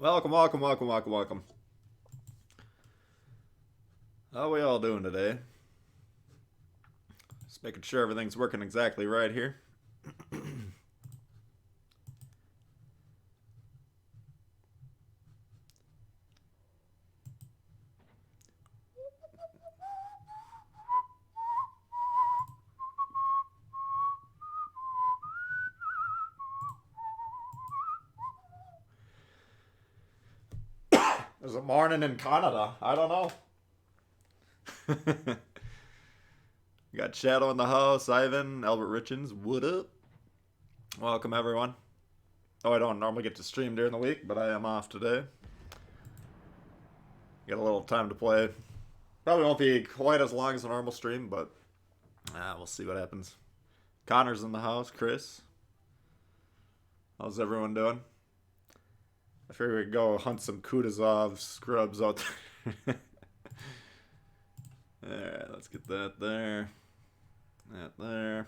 Welcome, welcome, welcome, welcome, welcome. How we all doing today? Just making sure everything's working exactly right here. There's a morning in Canada. I don't know. We got Shadow in the house, Ivan, Albert Richens. What up? Welcome, everyone. Oh, I don't normally get to stream during the week, but I am off today. Got a little time to play. Probably won't be quite as long as a normal stream, but we'll see what happens. Connor's in the house. Chris, how's everyone doing? I figure we could go hunt some Kutuzov scrubs out there. Alright, let's get that there. That there.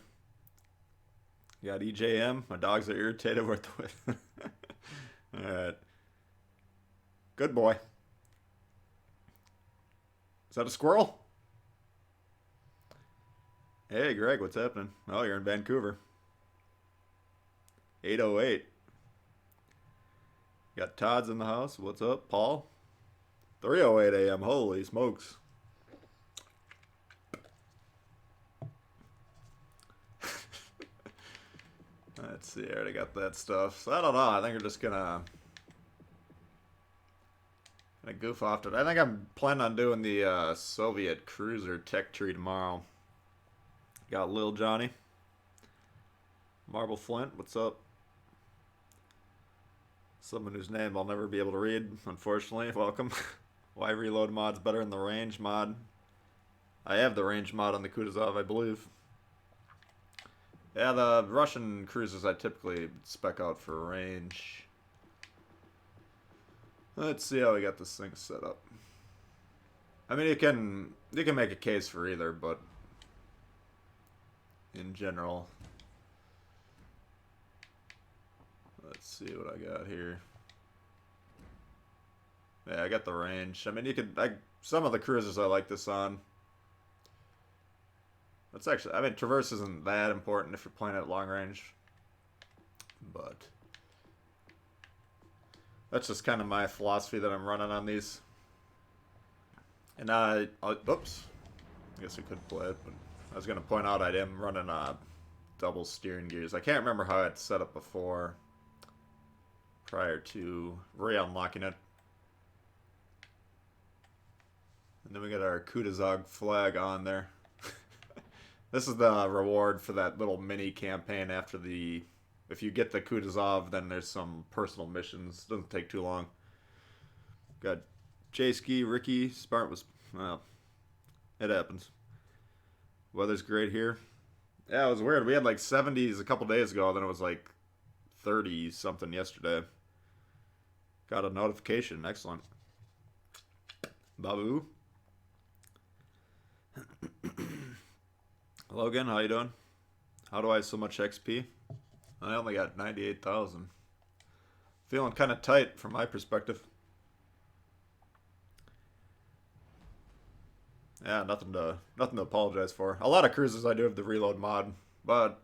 You got EJM. My dogs are irritated with the Alright. Good boy. Is that a squirrel? Hey, Greg, what's happening? Oh, you're in Vancouver. 808. Got Todd's in the house. What's up, Paul? 3:08 a.m. Holy smokes. Let's see. I already got that stuff. So I don't know. I think we're just gonna goof off to it. I think I'm planning on doing the Soviet cruiser tech tree tomorrow. Got Lil Johnny. Marble Flint. What's up? Someone whose name I'll never be able to read, unfortunately. Welcome. Why reload mod's better than the range mod? I have the range mod on the Kutuzov, I believe. Yeah, the Russian cruisers I typically spec out for range. Let's see how we got this thing set up. I mean, you can make a case for either, but in general, let's see what I got here. Yeah, I got the range. I mean, you could some of the cruisers I like this on. That's actually, I mean, traverse isn't that important if you're playing at long range, but that's just kind of my philosophy that I'm running on these. And oops, I guess we could play it, but I was gonna point out I am running double steering gears. I can't remember how it's set up before, prior to re-unlocking it. And then we got our Kutuzov flag on there. This is the reward for that little mini campaign after the... If you get the Kutuzov, then there's some personal missions. Doesn't take too long. Got J-Ski, Ricky, Smart was... Well, it happens. Weather's great here. Yeah, it was weird. We had like 70s a couple days ago, then it was like 30 something yesterday. Got a notification. Excellent. Babu. Logan, how you doing? How do I have so much XP? I only got 98,000. Feeling kind of tight from my perspective. Yeah, nothing to apologize for. A lot of cruisers I do have the reload mod, but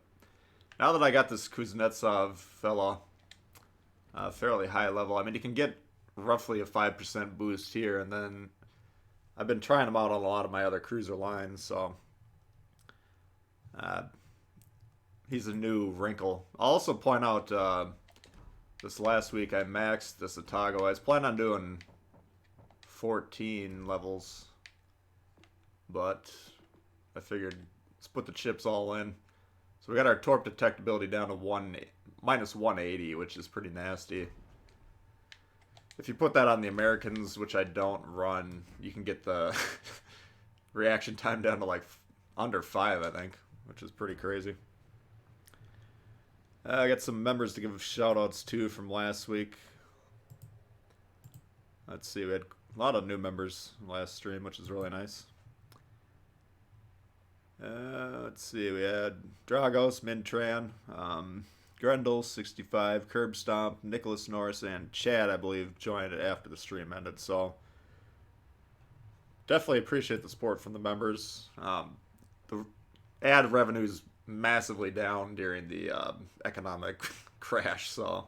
now that I got this Kuznetsov fella fairly high level, I mean, you can get roughly a 5% boost here, and then I've been trying them out on a lot of my other cruiser lines, so he's a new wrinkle. I'll also point out this last week I maxed this Otago. I was planning on doing 14 levels, but I figured let's put the chips all in. So we got our torp detectability down to minus 180, which is pretty nasty. If you put that on the Americans, which I don't run, you can get the reaction time down to like under 5, I think, which is pretty crazy. I got some members to give shout-outs to from last week. Let's see, we had a lot of new members last stream, which is really nice. Let's see, we had Dragos, Mintran, Grendel 65, Curb Stomp, Nicholas Norris, and Chad, I believe, joined it after the stream ended. So definitely appreciate the support from the members. The ad revenue's massively down during the economic crash, so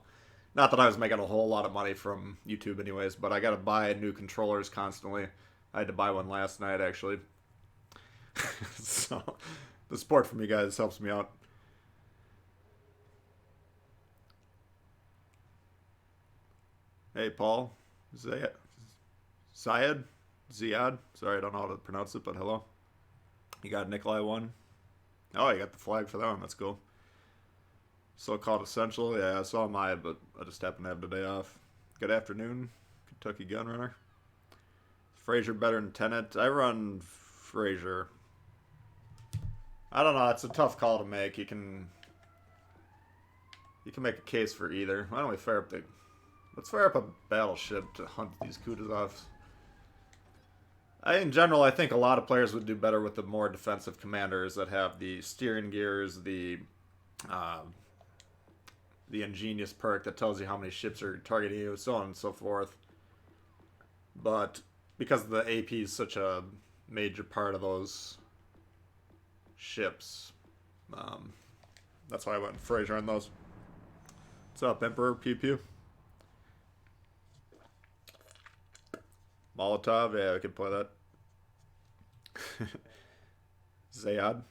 not that I was making a whole lot of money from YouTube anyways, but I gotta buy new controllers constantly. I had to buy one last night actually. So the support from you guys helps me out. Hey Paul, Zayed, Zayed, Ziad. Sorry, I don't know how to pronounce it, but hello. You got Nikolai 1. Oh, you got the flag for that one. That's cool. So-called essential. Yeah, so am I, but I just happen to have the day off. Good afternoon, Kentucky Gunrunner. Frazier better than Tenet. I run Frazier. I don't know. It's a tough call to make. You can make a case for either. Why don't we fire up the... Let's fire up a battleship to hunt these Kutuzovs. In general, I think a lot of players would do better with the more defensive commanders that have the steering gears, the ingenious perk that tells you how many ships are targeting you, so on and so forth. But because the AP is such a major part of those ships, that's why I went Frazier on those. What's up, Emperor? Pew pew. Molotov, yeah, we can play that. Zayad.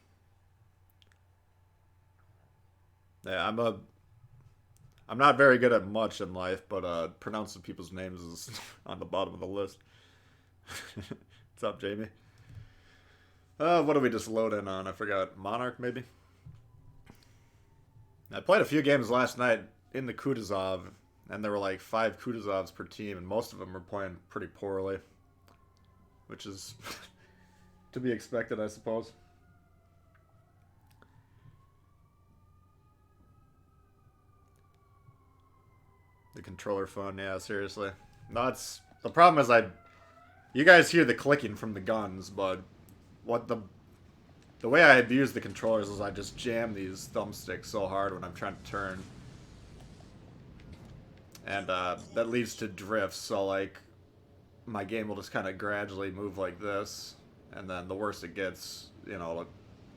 Yeah, I'm not very good at much in life, but pronouncing people's names is on the bottom of the list. What's up, Jamie? What did we just load in on? I forgot. Monarch, maybe? I played a few games last night in the Kutuzov, and there were like 5 Kutuzovs per team, and most of them were playing pretty poorly. Which is to be expected, I suppose. The controller fun, yeah, seriously. No, it's... The problem is you guys hear the clicking from the guns, but what the way I abuse the controllers is I just jam these thumbsticks so hard when I'm trying to turn. And that leads to drifts, so like my game will just kind of gradually move like this, and then the worse it gets, you know,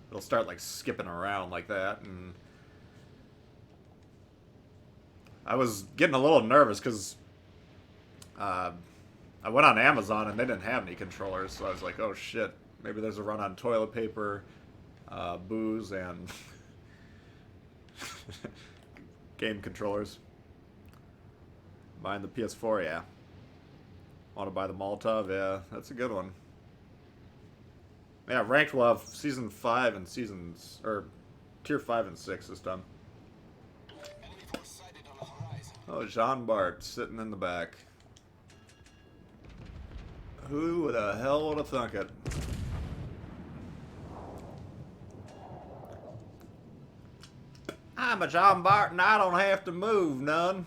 it'll start like skipping around like that, and I was getting a little nervous because I went on Amazon and they didn't have any controllers, so I was like, oh shit, maybe there's a run on toilet paper, booze, and game controllers. Buying the PS4, yeah. Want to buy the Molotov? Yeah, that's a good one. Yeah, ranked will have season 5 and seasons, or tier 5 and 6 this time. Oh, Jean Bart sitting in the back. Who the hell would have thunk it? I'm a John Bart and I don't have to move none.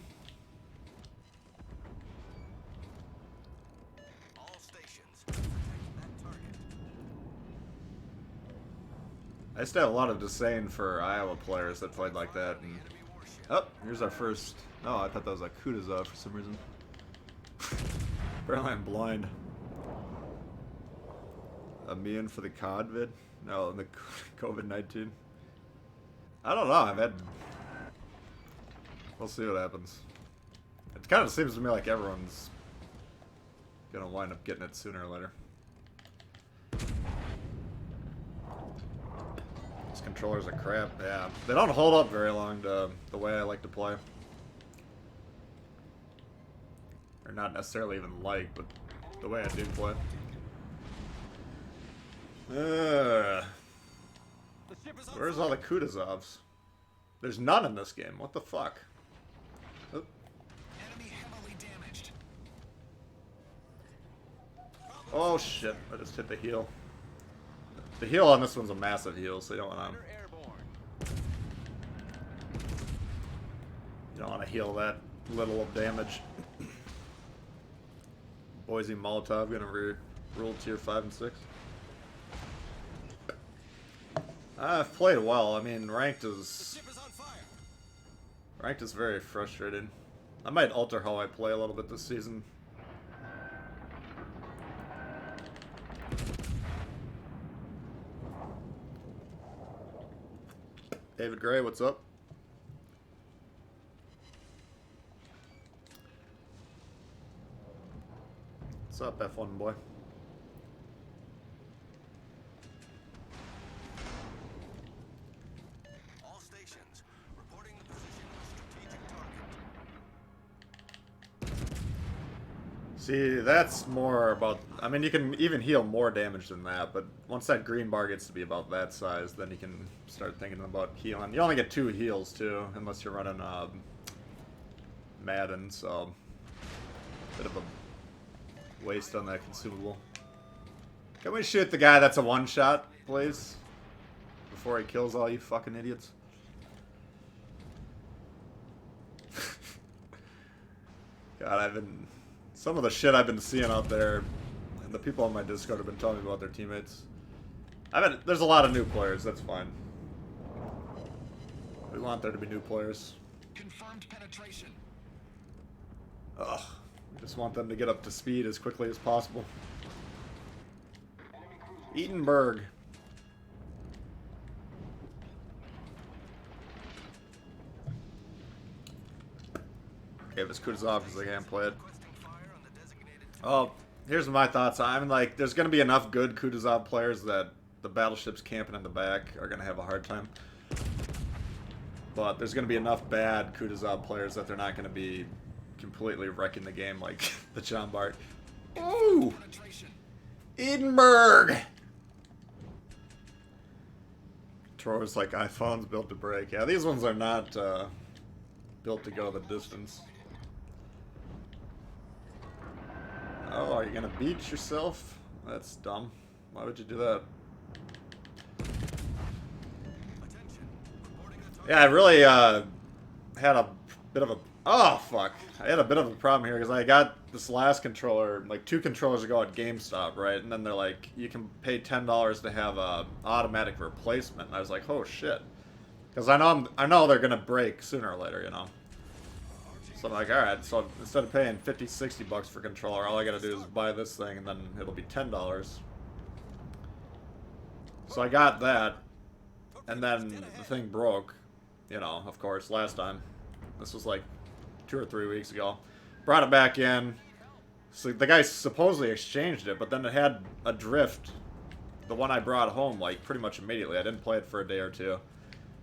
I used to have a lot of disdain for Iowa players that played like that. And... Oh, here's our first... Oh, I thought that was a Kutuzov for some reason. Apparently I'm blind. Immune for the COD vid? No, the COVID-19. I don't know, I've had... We'll see what happens. It kind of seems to me like everyone's gonna wind up getting it sooner or later. These controllers are crap, yeah. They don't hold up very long to the way I like to play. Or not necessarily even like, but the way I do play. Where's all the Kutuzovs? There's none in this game. What the fuck? Oh. Enemy heavily damaged. Oh shit, I just hit the heel. The heel on this one's a massive heel, so you don't want to heal that little of damage. Boise Molotov gonna rule tier 5 and 6. I've played well. I mean, ranked is... The ship is on fire. Ranked is very frustrating. I might alter how I play a little bit this season. David Gray, what's up? What's up, F1 boy? All stations reporting the position of strategic target. See, that's more about... I mean, you can even heal more damage than that, but once that green bar gets to be about that size, then you can start thinking about healing. You only get 2 heals, too, unless you're running Madden, so... Bit of a waste on that consumable. Can we shoot the guy that's a one-shot, please? Before he kills all you fucking idiots. God, I've been... Some of the shit I've been seeing out there, and the people on my Discord have been telling me about their teammates. There's a lot of new players, that's fine. We want there to be new players. Confirmed penetration. Ugh. We just want them to get up to speed as quickly as possible. Edinburgh. Gave us Kutuzov because they can't play it. Oh, here's my thoughts. I'm like, there's going to be enough good Kutuzov players that the battleships camping in the back are going to have a hard time. But there's going to be enough bad Kutuzov players that they're not going to be completely wrecking the game like the John Bart. Ooh! Edinburgh! Controllers like iPhones built to break. Yeah, these ones are not built to go the distance. Oh, are you gonna beat yourself? That's dumb. Why would you do that? Yeah, I really had a bit of a... Oh, fuck. I had a bit of a problem here because I got this last controller, like 2 controllers ago at GameStop, right? And then they're like, you can pay $10 to have a automatic replacement. And I was like, oh, shit. Because I know they're going to break sooner or later, you know? So I'm like, alright, so instead of paying 50, 60 bucks for a controller, all I gotta do is buy this thing and then it'll be $10. So I got that, and then the thing broke, you know, of course, last time. This was like 2 or 3 weeks ago. Brought it back in. So the guy supposedly exchanged it, but then it had a drift. The one I brought home, like, pretty much immediately. I didn't play it for a day or 2.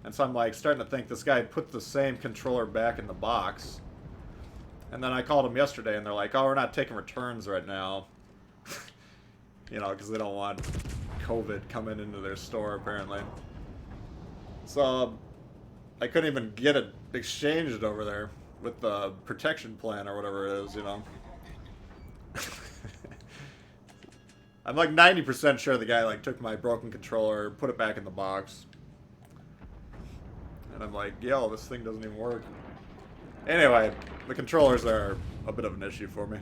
And so I'm like starting to think this guy put the same controller back in the box. And then I called them yesterday, and they're like, oh, we're not taking returns right now. You know, because they don't want COVID coming into their store, apparently. So, I couldn't even get it exchanged over there with the protection plan or whatever it is, you know. I'm like 90% sure the guy, like, took my broken controller, put it back in the box. And I'm like, yo, this thing doesn't even work. Anyway, the controllers are a bit of an issue for me.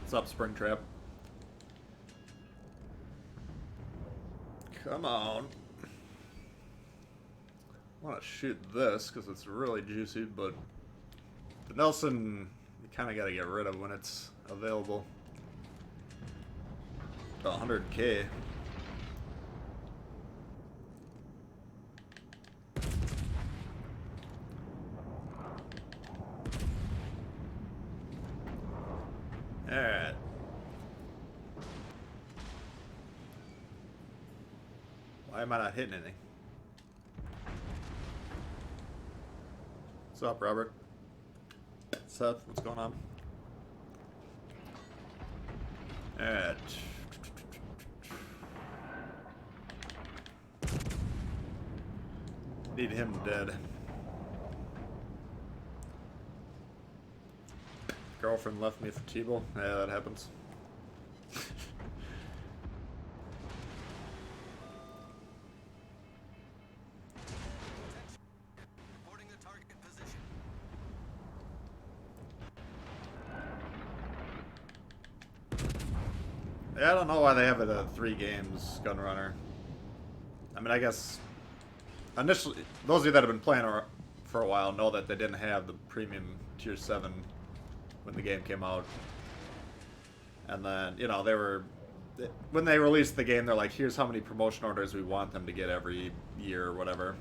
What's up, Springtrap? Come on. I want to shoot this because it's really juicy, but the Nelson, you kind of got to get rid of when it's available. 100K. Alright. Why am I not hitting anything? What's up, Robert? Seth, what's going on? Alright. Need him dead. Girlfriend left me for T-Ball. Yeah, that happens. Reporting the target position. Yeah, I don't know why they have it at 3 games, Gunrunner. I mean, I guess initially, those of you that have been playing for a while know that they didn't have the premium tier 7 when the game came out. And then, you know, when they released the game, they're like, here's how many promotion orders we want them to get every year or whatever.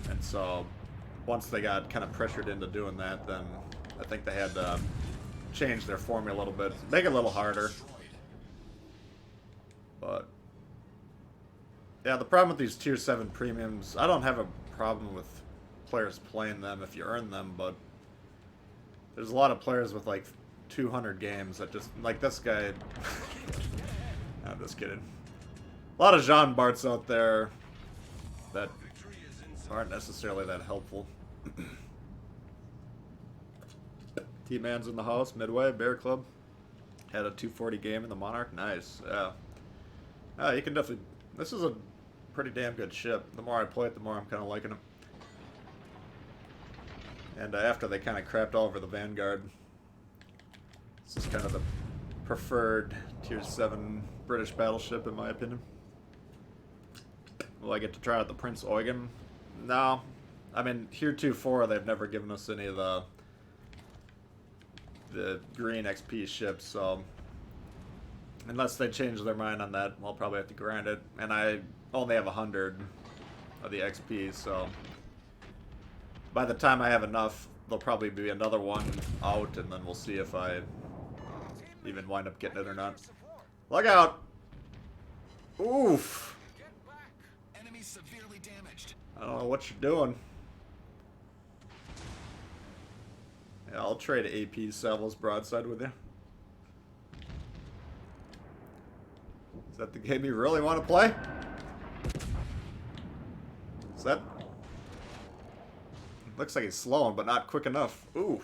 And so, once they got kind of pressured into doing that, then I think they had to change their formula a little bit, make it a little harder. But yeah, the problem with these tier 7 premiums, I don't have a problem with players playing them if you earn them, but there's a lot of players with like 200 games that just, like this guy. I'm just kidding. A lot of Jean Barts out there that aren't necessarily that helpful. T-Man's in the house, Midway, Bear Club. Had a 240 game in the Monarch. Nice, yeah. You can definitely... This is a pretty damn good ship. The more I play it, the more I'm kind of liking it. And after they kind of crapped all over the Vanguard, this is kind of the preferred Tier 7 British battleship, in my opinion. Will I get to try out the Prince Eugen? No. I mean, Tier 2-4, they've never given us any of the green XP ships, so unless they change their mind on that, we'll probably have to grind it. And I only have 100 of the XP, so by the time I have enough, there'll probably be another one out, and then we'll see if I even wind up getting it or not. Look out! Oof! Enemy severely damaged. I don't know what you're doing. Yeah, I'll trade AP Savil's broadside with you. Is that the game you really want to play? Is that... Looks like he's slowing, but not quick enough. Ooh.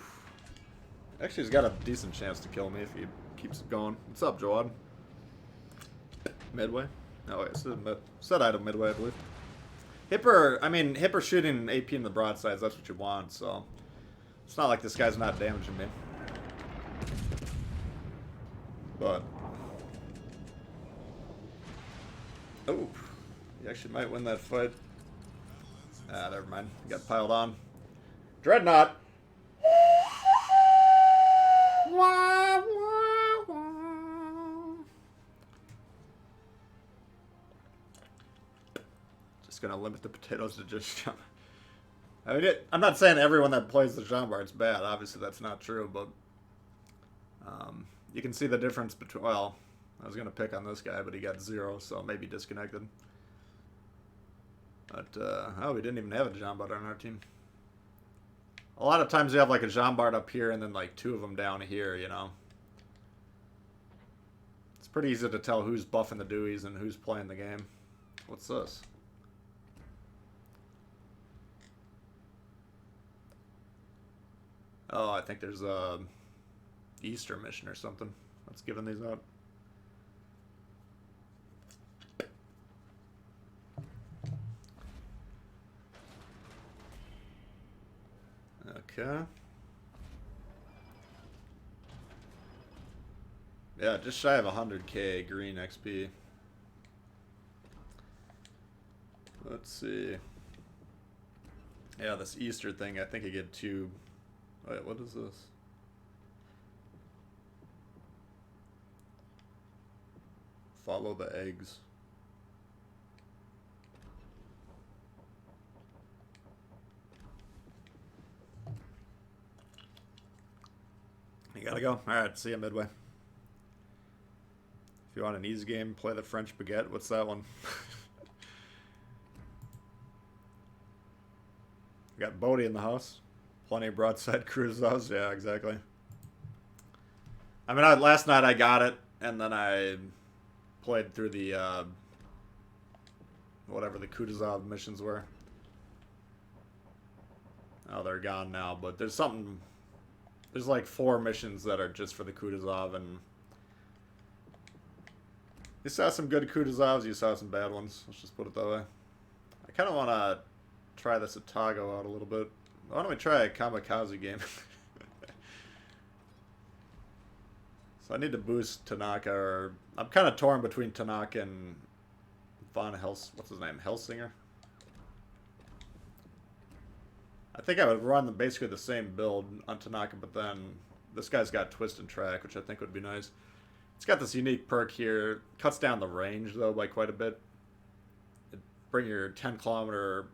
Actually, he's got a decent chance to kill me if he keeps it going. What's up, Joad? Midway? No, wait, set item Midway, I believe. Hipper shooting AP in the broadsides, that's what you want, so... It's not like this guy's not damaging me. But... Oh, he actually might win that fight. Ah, never mind. He got piled on. Dreadnought! Just gonna limit the potatoes to just jump. I mean, I'm not saying everyone that plays the Jean Bart's bad. Obviously, that's not true, but you can see the difference between. Well, I was gonna pick on this guy, but he got 0, so maybe disconnected. But oh, we didn't even have a Jean Bart on our team. A lot of times you have like a Jean Bart up here and then like 2 of them down here, you know. It's pretty easy to tell who's buffing the Deweys and who's playing the game. What's this? Oh, I think there's a Easter mission or something that's giving these out. Okay. Yeah, just shy of 100k green XP. Let's see. Yeah, this Easter thing, I think I get 2... Wait, what is this? Follow the eggs. You gotta go. Alright, see ya, Midway. If you want an easy game, play the French Baguette. What's that one? We got Bodie in the house. Plenty of broadside cruisers. Yeah, exactly. I mean, last night I got it, and then I played through the, whatever the Kutuzov missions were. Oh, they're gone now, but there's something... There's like 4 missions that are just for the Kutuzov, and... You saw some good Kutuzovs, you saw some bad ones. Let's just put it that way. I kind of want to try this Atago out a little bit. Why don't we try a kamikaze game? So I need to boost Tanaka, or... I'm kind of torn between Tanaka and Von What's his name? Helsinger? I think I would run basically the same build on Tanaka, but then this guy's got twist and track, which I think would be nice. It's got this unique perk here. Cuts down the range, though, by quite a bit. It'd bring your 10-kilometer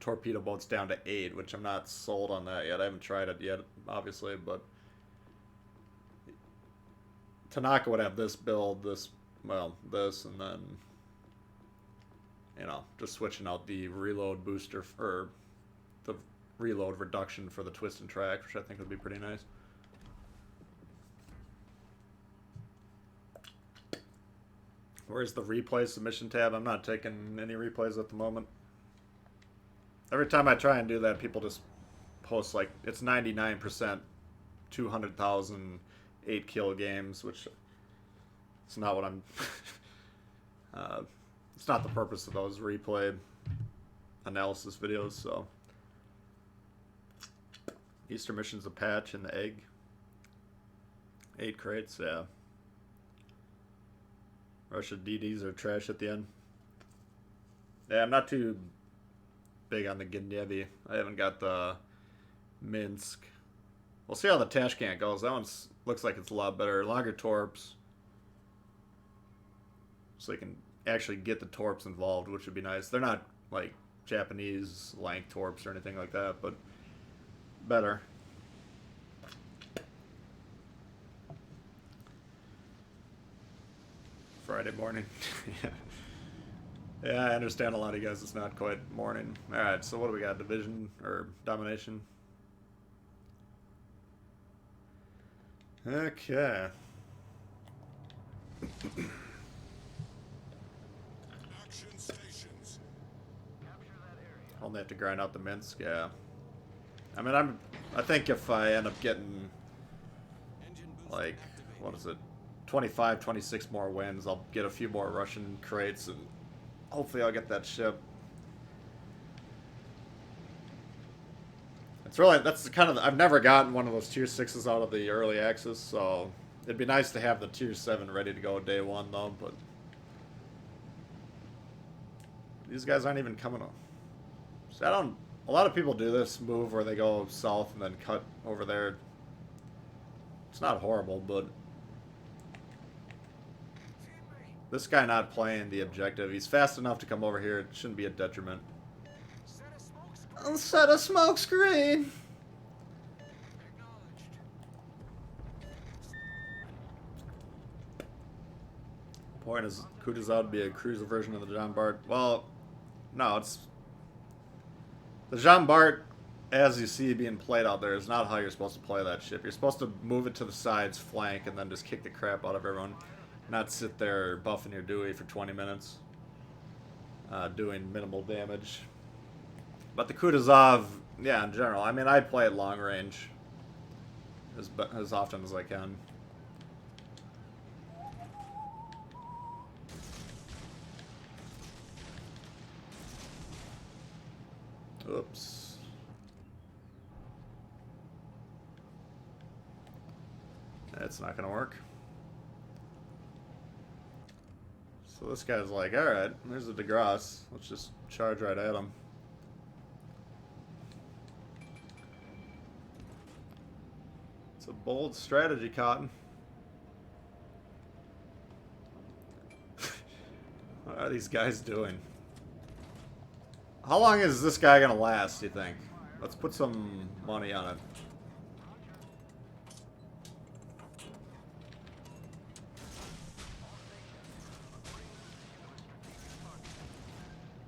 torpedo boats down to 8, which I'm not sold on that yet. I haven't tried it yet, obviously, but Tanaka would have this build, this, and then, you know, just switching out the reload booster, or the reload reduction for the twist and track, which I think would be pretty nice. Where's the replay submission tab? I'm not taking any replays at the moment. Every time I try and do that, people just post like it's 99% 200,000 8-kill games, which it's not what I'm. It's not the purpose of those replay analysis videos. So, Easter mission's a patch and the egg. 8 crates, yeah. Russia DDs are trash at the end. Yeah, I'm not too big on the Gnevi. I haven't got the Minsk. We'll see how the Tashkent goes. That one looks like it's a lot better. Longer torps. So you can actually get the torps involved, which would be nice. They're not like Japanese length torps or anything like that, but better. Friday morning. Yeah. Yeah, I understand a lot of you guys. It's not quite morning. All right, so what do we got? Division or domination? Okay. Action stations. Only have to grind out the Minsk. Yeah. I mean, I think if I end up getting like, what is it? 25, 26 more wins, I'll get a few more Russian crates, and hopefully I'll get that ship. It's really, that's kind of, I've never gotten one of those tier 6s out of the early access, so it'd be nice to have the tier 7 ready to go day 1 though, but these guys aren't even coming up. So a lot of people do this move where they go south and then cut over there. It's not horrible, but this guy not playing the objective. He's fast enough to come over here. It shouldn't be a detriment. I'll set a smoke screen. Point is, Kutuzov would be a cruiser version of the Jean Bart. Well, no, it's the Jean Bart, as you see being played out there, is not how you're supposed to play that ship. You're supposed to move it to the sides, flank, and then just kick the crap out of everyone. Not sit there buffing your Dewey for 20 minutes, doing minimal damage. But the Kutuzov, yeah, in general, I mean, I play it long range as often as I can. Oops. That's not gonna work. So this guy's like, alright, there's a DeGrasse. Let's just charge right at him. It's a bold strategy, Cotton. What are these guys doing? How long is this guy gonna last, do you think? Let's put some money on it.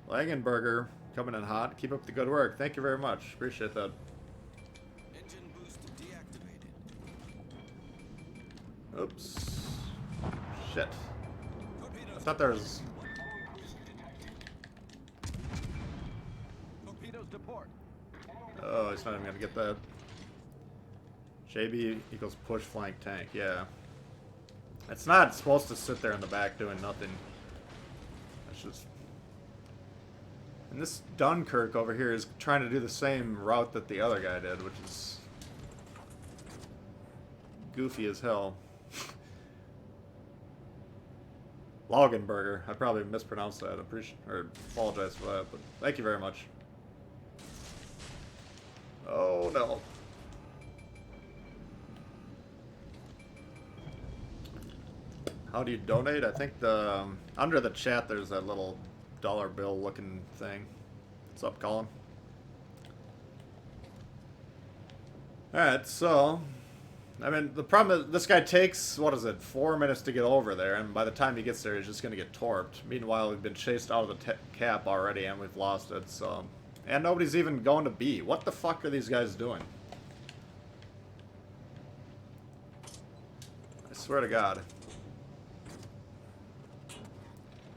Langenberger coming in hot. Keep up the good work. Thank you very much. Appreciate that. Engine boost deactivated. Oops. Shit. Torpedoes. I thought there was... Torpedoes to port. Oh, he's not even gonna get that. JB equals push flank tank. Yeah. It's not supposed to sit there in the back doing nothing. It's just... And this Dunkirk over here is trying to do the same route that the other guy did, which is goofy as hell. Logenberger. I probably mispronounced that. Apologize for that, but thank you very much. Oh no. How do you donate? I think the under the chat there's that little dollar bill looking thing. What's up, Colin? Alright, so I mean the problem is this guy takes, what is it, 4 minutes to get over there, and by the time he gets there he's just gonna get torped. Meanwhile we've been chased out of the cap already and we've lost it, so, and nobody's even going to B. What the fuck are these guys doing? I swear to God.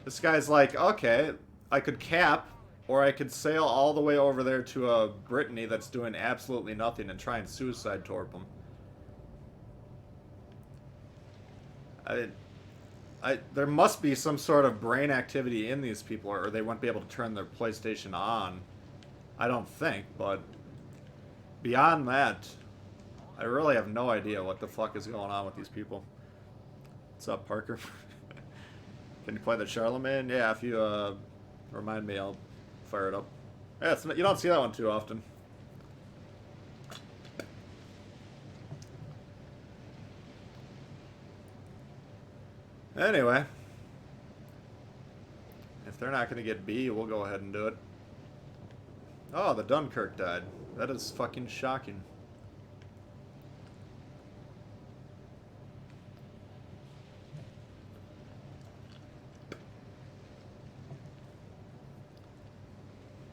This guy's like, okay, I could cap, or I could sail all the way over there to a Brittany that's doing absolutely nothing and try and suicide torp him. There must be some sort of brain activity in these people, or they wouldn't be able to turn their PlayStation on. I don't think, but beyond that, I really have no idea what the fuck is going on with these people. What's up, Parker? Can you play the Charlemagne? Yeah, if you remind me, I'll fire it up. Yeah, you don't see that one too often. Anyway, if they're not going to get B, we'll go ahead and do it. Oh, the Dunkirk died. That is fucking shocking.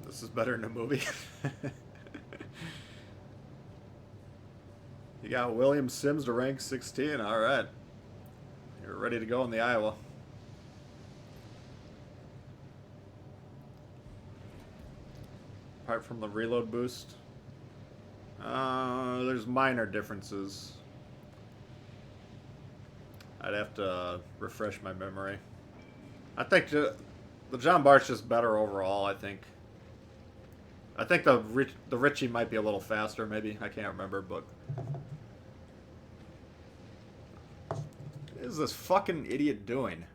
This is better than a movie. You got William Sims to rank 16. All right. You're ready to go in the Iowa. Apart from the reload boost. There's minor differences. I'd have to refresh my memory. I think the John Bart's just better overall, I think. I think the Ritchie might be a little faster, maybe. I can't remember, but... What is this fucking idiot doing?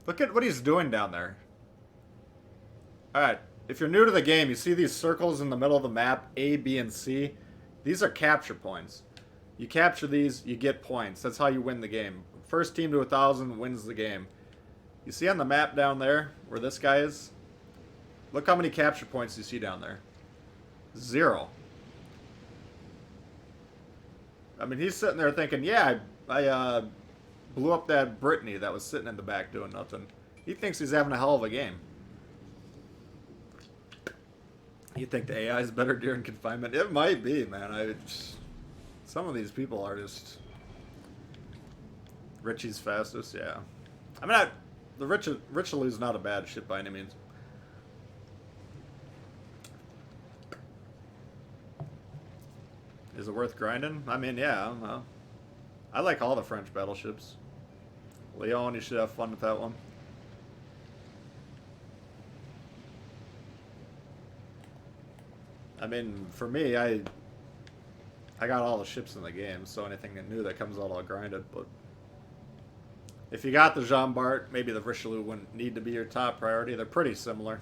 Look at what he's doing down there. Alright, if you're new to the game, you see these circles in the middle of the map, A, B, and C? These are capture points. You capture these, you get points. That's how you win the game. First team to 1,000 wins the game. You see on the map down there, where this guy is? Look how many capture points you see down there. 0. I mean, he's sitting there thinking, yeah, I blew up that Brittany that was sitting in the back doing nothing. He thinks he's having a hell of a game. You think the AI is better during confinement? It might be, man. Some of these people are just... Richie's fastest, yeah. I mean, the Richelieu's not a bad ship by any means. Is it worth grinding? I mean, yeah. I like all the French battleships. Lyon, you should have fun with that one. I mean, for me, I got all the ships in the game, so anything new that comes out, I'll grind it. But if you got the Jean Bart, maybe the Richelieu wouldn't need to be your top priority. They're pretty similar.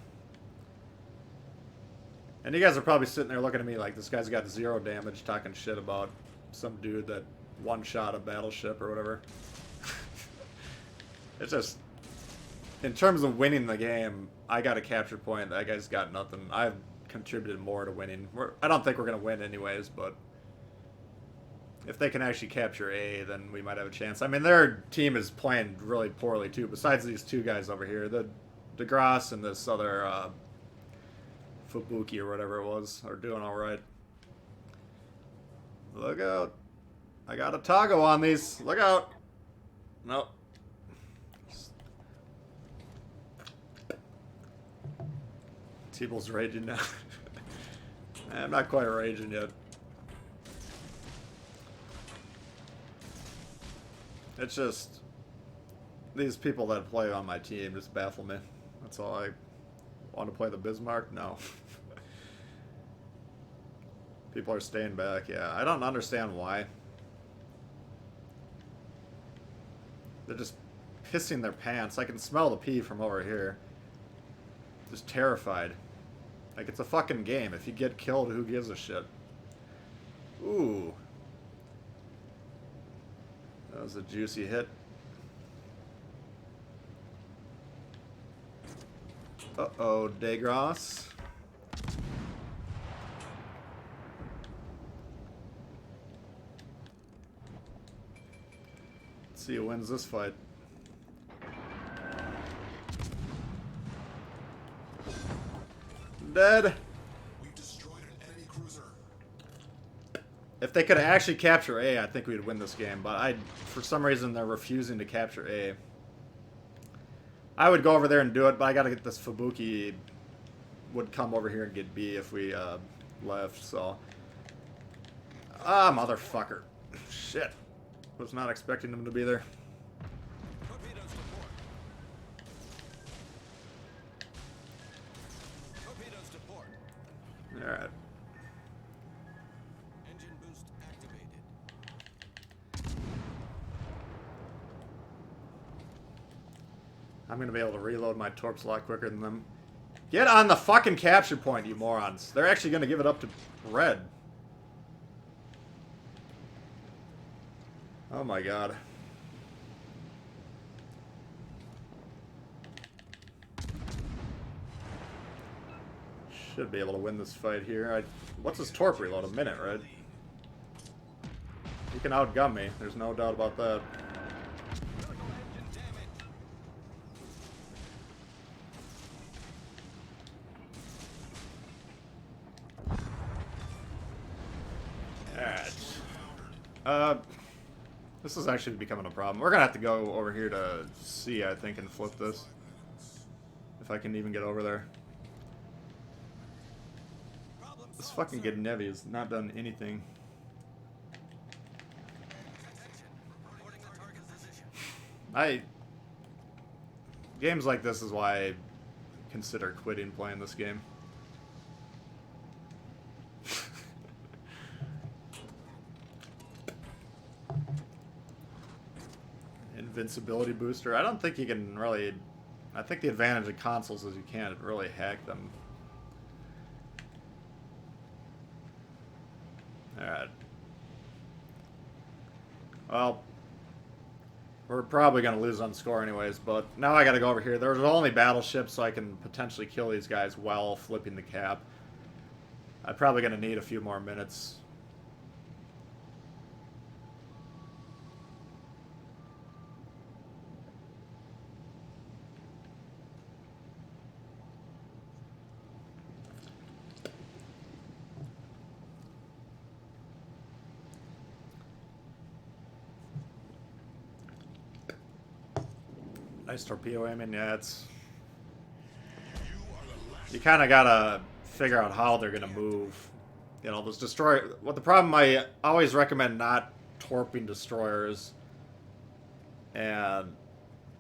And you guys are probably sitting there looking at me like this guy's got 0 damage, talking shit about some dude that one-shot a battleship or whatever. It's just, in terms of winning the game, I got a capture point. That guy's got nothing. I've contributed more to winning. I don't think we're going to win anyways, but if they can actually capture A, then we might have a chance. I mean, their team is playing really poorly too, besides these two guys over here. The DeGrasse and this other Fubuki or whatever it was are doing alright. Look out. I got a toggle on these. Look out. Nope. T-Ball's raging now. I'm not quite raging yet. It's just... these people that play on my team just baffle me. That's all. I want to play the Bismarck? No. People are staying back, yeah. I don't understand why. They're just pissing their pants. I can smell the pee from over here. Just terrified. Like, it's a fucking game. If you get killed, who gives a shit? Ooh. That was a juicy hit. Uh-oh, Degros. Let's see who wins this fight. Dead. We've destroyed an enemy cruiser. If they could actually capture A, I think we'd win this game. But for some reason, they're refusing to capture A. I would go over there and do it, but I gotta get this Fubuki. Would come over here and get B if we left. So, motherfucker, shit. Was not expecting them to be there. Torpedoes to port. Torpedoes to port. All right. Engine boost activated. I'm gonna be able to reload my torps a lot quicker than them. Get on the fucking capture point, you morons. They're actually gonna give it up to red. Oh my god. Should be able to win this fight here. What's his torp reload? A minute, right? He can outgun me. There's no doubt about that. Critical engine damage. Alright. This is actually becoming a problem. We're gonna have to go over here to C, I think, and flip this. If I can even get over there. Problem This solved, fucking sir. Gnevi has not done anything. Attention. Reporting the target position. Games like this is why I consider quitting playing this game. Invincibility booster. I don't think you can really... I think the advantage of consoles is you can't really hack them. Alright. Well, we're probably going to lose on score anyways, but now I got to go over here. There's only battleships, so I can potentially kill these guys while flipping the cap. I'm probably going to need a few more minutes. Nice torpedo aiming, yeah, it's... You kind of gotta figure out how they're gonna move. You know, those destroyer... What the problem, I always recommend not torping destroyers. And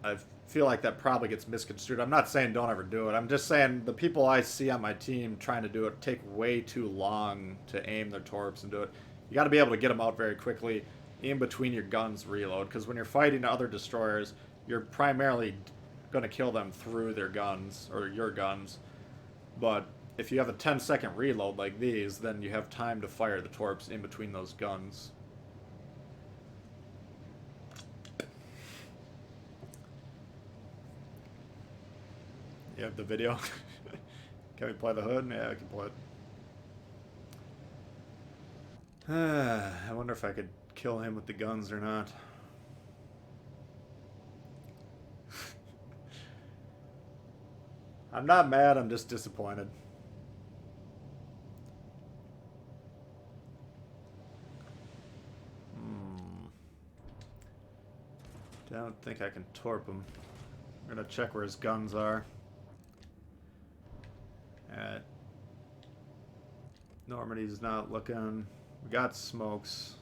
I feel like that probably gets misconstrued. I'm not saying don't ever do it. I'm just saying the people I see on my team trying to do it take way too long to aim their torps and do it. You gotta be able to get them out very quickly in between your guns reload. Because when you're fighting other destroyers... You're primarily going to kill them through their guns, or your guns. But if you have a 10-second reload like these, then you have time to fire the torps in between those guns. You have the video? Can we play the hood? Yeah, I can play it. I wonder if I could kill him with the guns or not. I'm not mad, I'm just disappointed. Don't think I can torp him. I'm gonna check where his guns are. Alright. Normandy's not looking. We got smokes.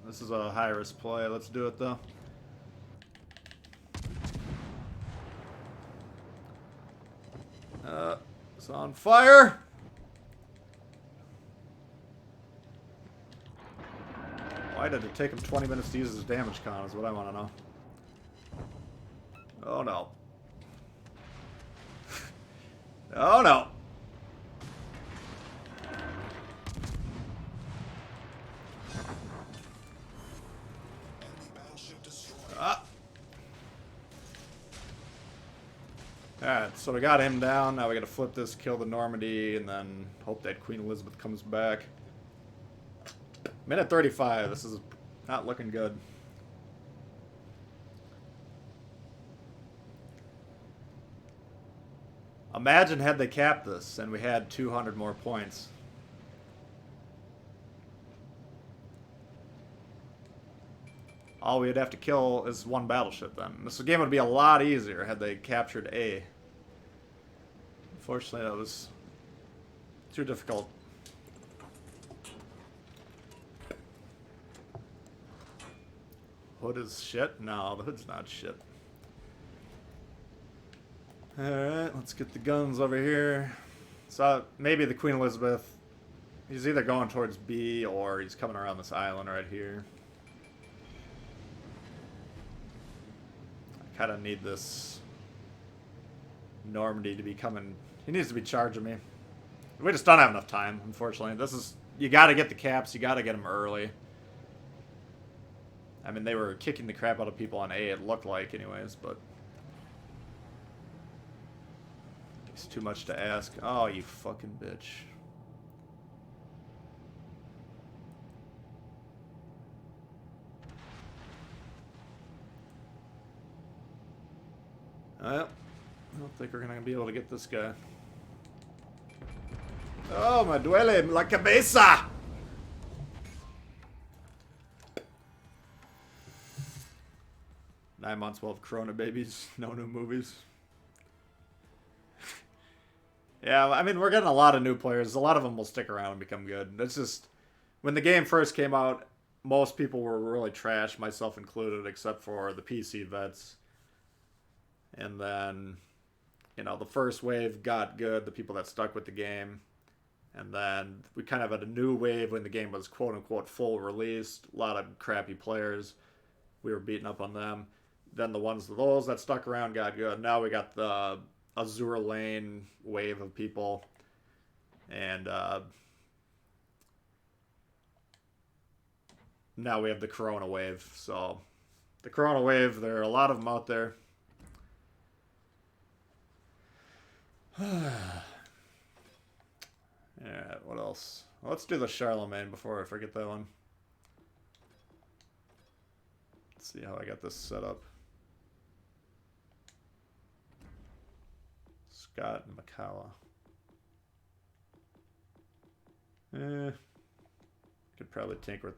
This is a high-risk play. Let's do it, though. It's on fire! Why did it take him 20 minutes to use his damage con is what I want to know. Oh no. Oh no. Alright, so we got him down. Now we gotta flip this, kill the Normandy, and then hope that Queen Elizabeth comes back. Minute 35. This is not looking good. Imagine had they capped this and we had 200 more points. All we'd have to kill is one battleship then. This game would be a lot easier had they captured A. Unfortunately, that was too difficult. Hood is shit? No, the hood's not shit. Alright, let's get the guns over here. So maybe the Queen Elizabeth, he's either going towards B or he's coming around this island right here. I kind of need this Normandy to be coming. He needs to be charging me. We just don't have enough time, unfortunately. This is, you got to get the caps, you got to get them early. I mean, they were kicking the crap out of people on A, it looked like anyways, but it's too much to ask. Oh, you fucking bitch. Well, I don't think we're gonna be able to get this guy. Oh, me duele la cabeza! 9 months full of Corona babies, no new movies. Yeah, I mean, we're getting a lot of new players. A lot of them will stick around and become good. That's just, when the game first came out, most people were really trash, myself included, except for the PC vets. And then, you know, the first wave got good, the people that stuck with the game. And then we kind of had a new wave when the game was quote-unquote full released. A lot of crappy players. We were beating up on them. Then those that stuck around got good. Now we got the Azure Lane wave of people. And now we have the Corona wave. So the Corona wave, there are a lot of them out there. Yeah, what else? Well, let's do the Charlemagne before I forget that one. Let's see how I got this set up. Scott and Macalla. Could probably tinker with.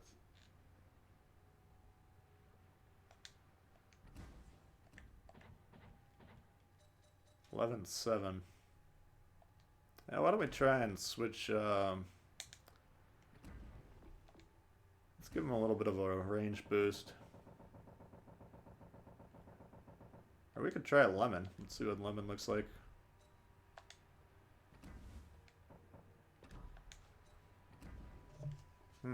$11.7. Yeah, why don't we try and switch? Let's give him a little bit of a range boost. Or we could try a lemon. Let's see what lemon looks like. I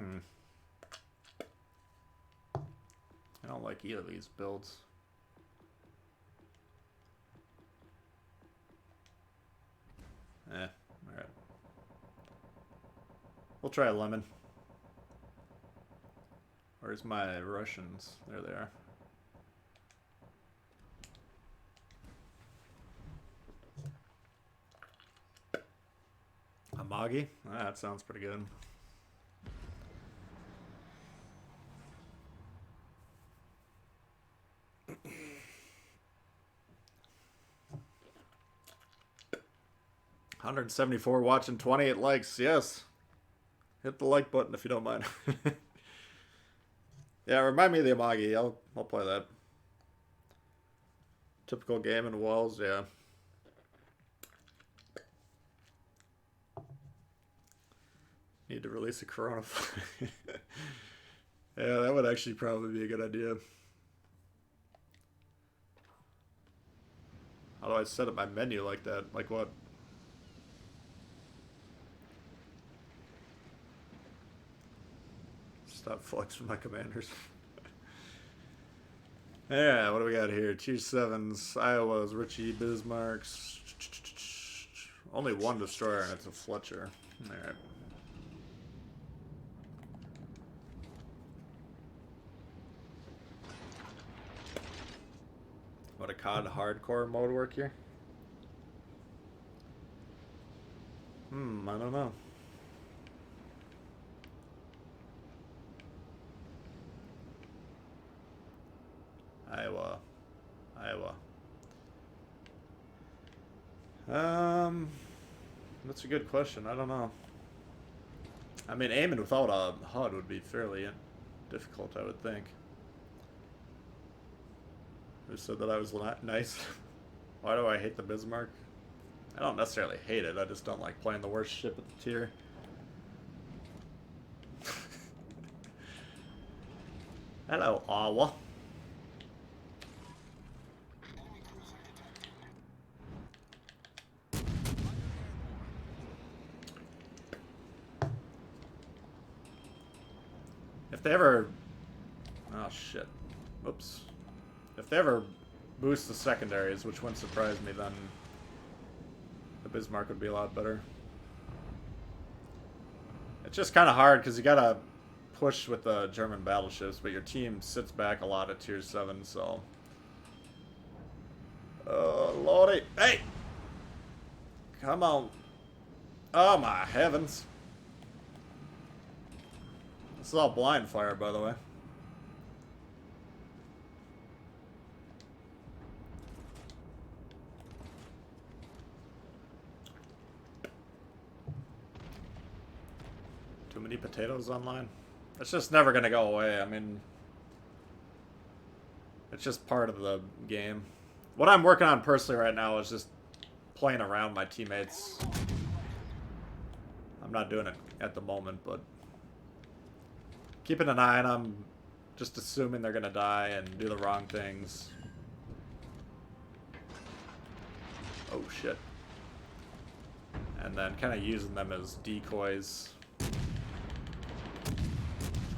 don't like either of these builds. Alright. We'll try a lemon. Where's my Russians? There they are. Amagi? Ah, that sounds pretty good. $174 watching, 28 likes. Yes. Hit the like button if you don't mind. Yeah, remind me of the Amagi. I'll play that. Typical game in walls, yeah. Need to release a Corona. Yeah, that would actually probably be a good idea. How do I set up my menu like that? Like what? Stop flexing my commanders. Yeah, what do we got here? Tier 7s, Iowas, Richie, Bismarcks. Only one destroyer and it's a Fletcher. Alright. What a COD hardcore mode work here? I don't know. Iowa. That's a good question. I don't know. I mean, aiming without a HUD would be fairly difficult, I would think. Who said that I was nice? Why do I hate the Bismarck? I don't necessarily hate it, I just don't like playing the worst ship at the tier. Hello, Awa. If they ever... Oh, shit. Oops. If they ever boost the secondaries, which wouldn't surprise me, then the Bismarck would be a lot better. It's just kind of hard, because you gotta push with the German battleships, but your team sits back a lot at tier 7, so... Oh, lordy. Hey! Come on. Oh, my heavens. This is all blind fire, by the way. Too many potatoes online? It's just never gonna go away. I mean, it's just part of the game. What I'm working on personally right now is just playing around my teammates. I'm not doing it at the moment, but keeping an eye on them, just assuming they're gonna die and do the wrong things. Oh shit. And then kind of using them as decoys. It's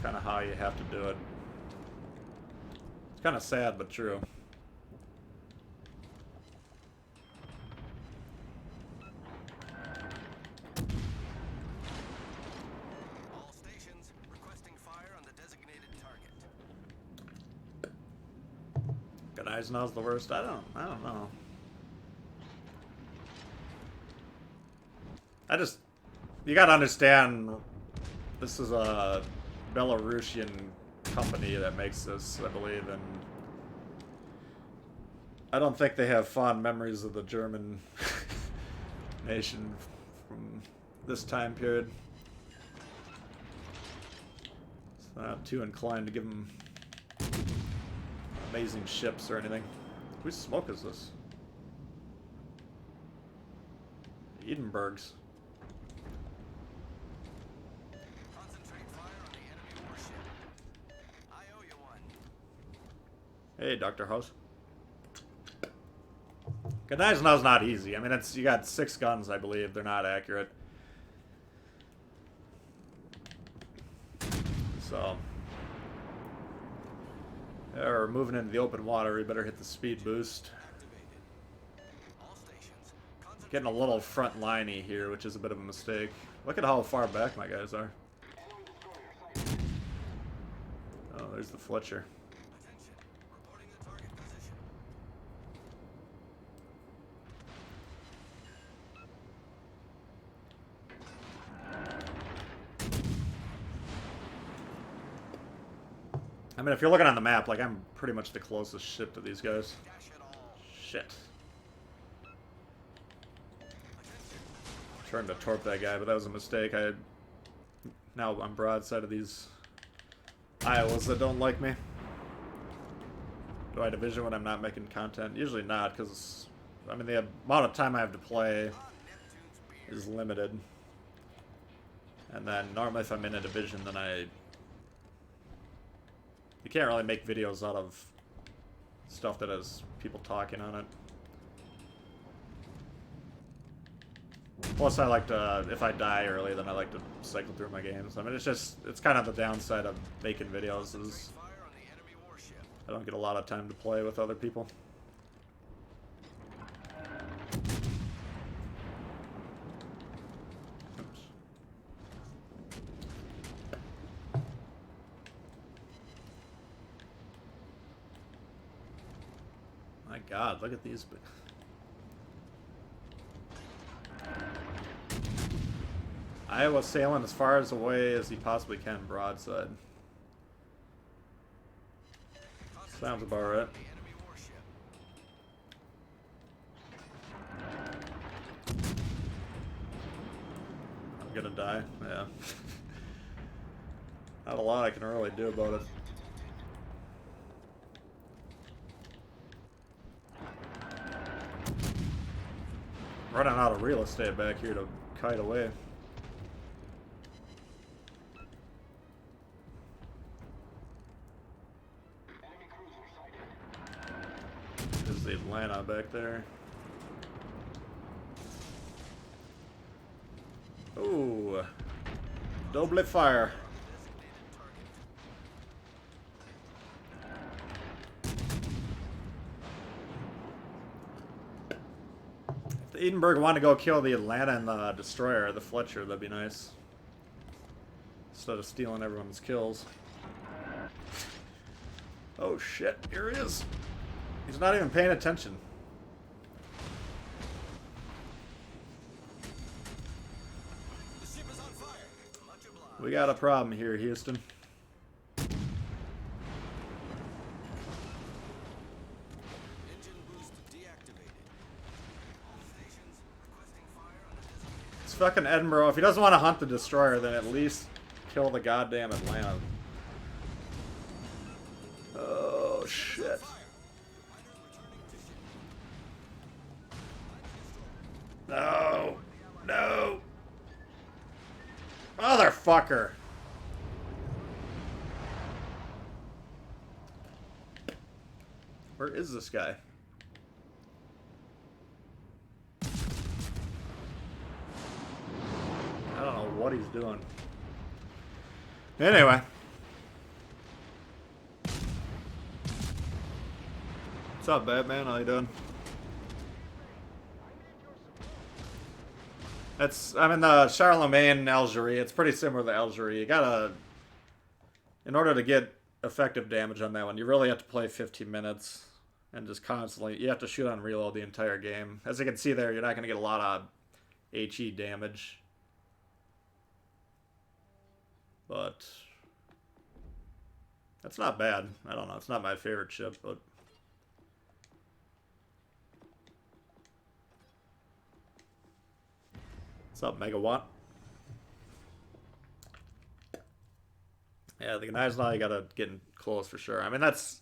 kind of how you have to do it. It's kind of sad, but true. All stations requesting fire on the designated target. Good Eisenhower's the worst. I don't know. You gotta understand, this is a Belarusian company that makes this, I believe, and I don't think they have fond memories of the German nation from this time period. So I'm not too inclined to give them amazing ships or anything. Whose smoke is this? Edinburgh's. Concentrate fire on the enemy warship. I owe you one. Hey, Dr. House. Eisenhower's not easy. I mean, you got 6 guns, I believe. They're not accurate. So, yeah, we're moving into the open water. We better hit the speed boost. Activated. All stations concentrate. Getting a little front liney here, which is a bit of a mistake. Look at how far back my guys are. Oh, there's the Fletcher. Attention. Reporting the target position. I mean, if you're looking on the map, like, I'm pretty much the closest ship to these guys. Dash it all. Shit. Attention. Trying to torp that guy, but that was a mistake. Now I'm broadside of these Iowas that don't like me. Do I division when I'm not making content? Usually not, because, I mean, the amount of time I have to play On Neptune's beer. is limited. And then normally if I'm in a division, then you can't really make videos out of stuff that has people talking on it. Plus, I like to, if I die early, then I like to cycle through my games. I mean, it's kind of the downside of making videos is Fire on the enemy warship. I don't get a lot of time to play with other people. Oops. My God, look at these. Iowa sailing as far as away as he possibly can broadside. Sounds about right. I'm gonna die. Yeah. Not a lot I can really do about it. Running out of real estate back here to kite away. There's the Atlanta back there. Ooh. Double fire. If the Edinburgh want to go kill the Atlanta and the destroyer, the Fletcher, that'd be nice. Instead of stealing everyone's kills. Oh shit, here he is. He's not even paying attention. The ship is on fire. Much obliged. We got a problem here, Houston. Engine boost deactivated. All stations requesting fire on the designated. It's fucking Edinburgh. If he doesn't want to hunt the destroyer, then at least kill the goddamn Atlanta. Oh shit. No. No. Motherfucker. Where is this guy? I don't know what he's doing. Anyway. What's up, Batman? How you doing? I'm in the Charlemagne, Algeria. It's pretty similar to Algeria. You gotta, in order to get effective damage on that one, you really have to play 15 minutes and just constantly, you have to shoot on reload the entire game. As you can see there, you're not gonna get a lot of HE damage. But that's not bad. I don't know. It's not my favorite ship, but what's up, Megawatt? Yeah, the Ghanai's now you gotta get in close for sure. I mean, that's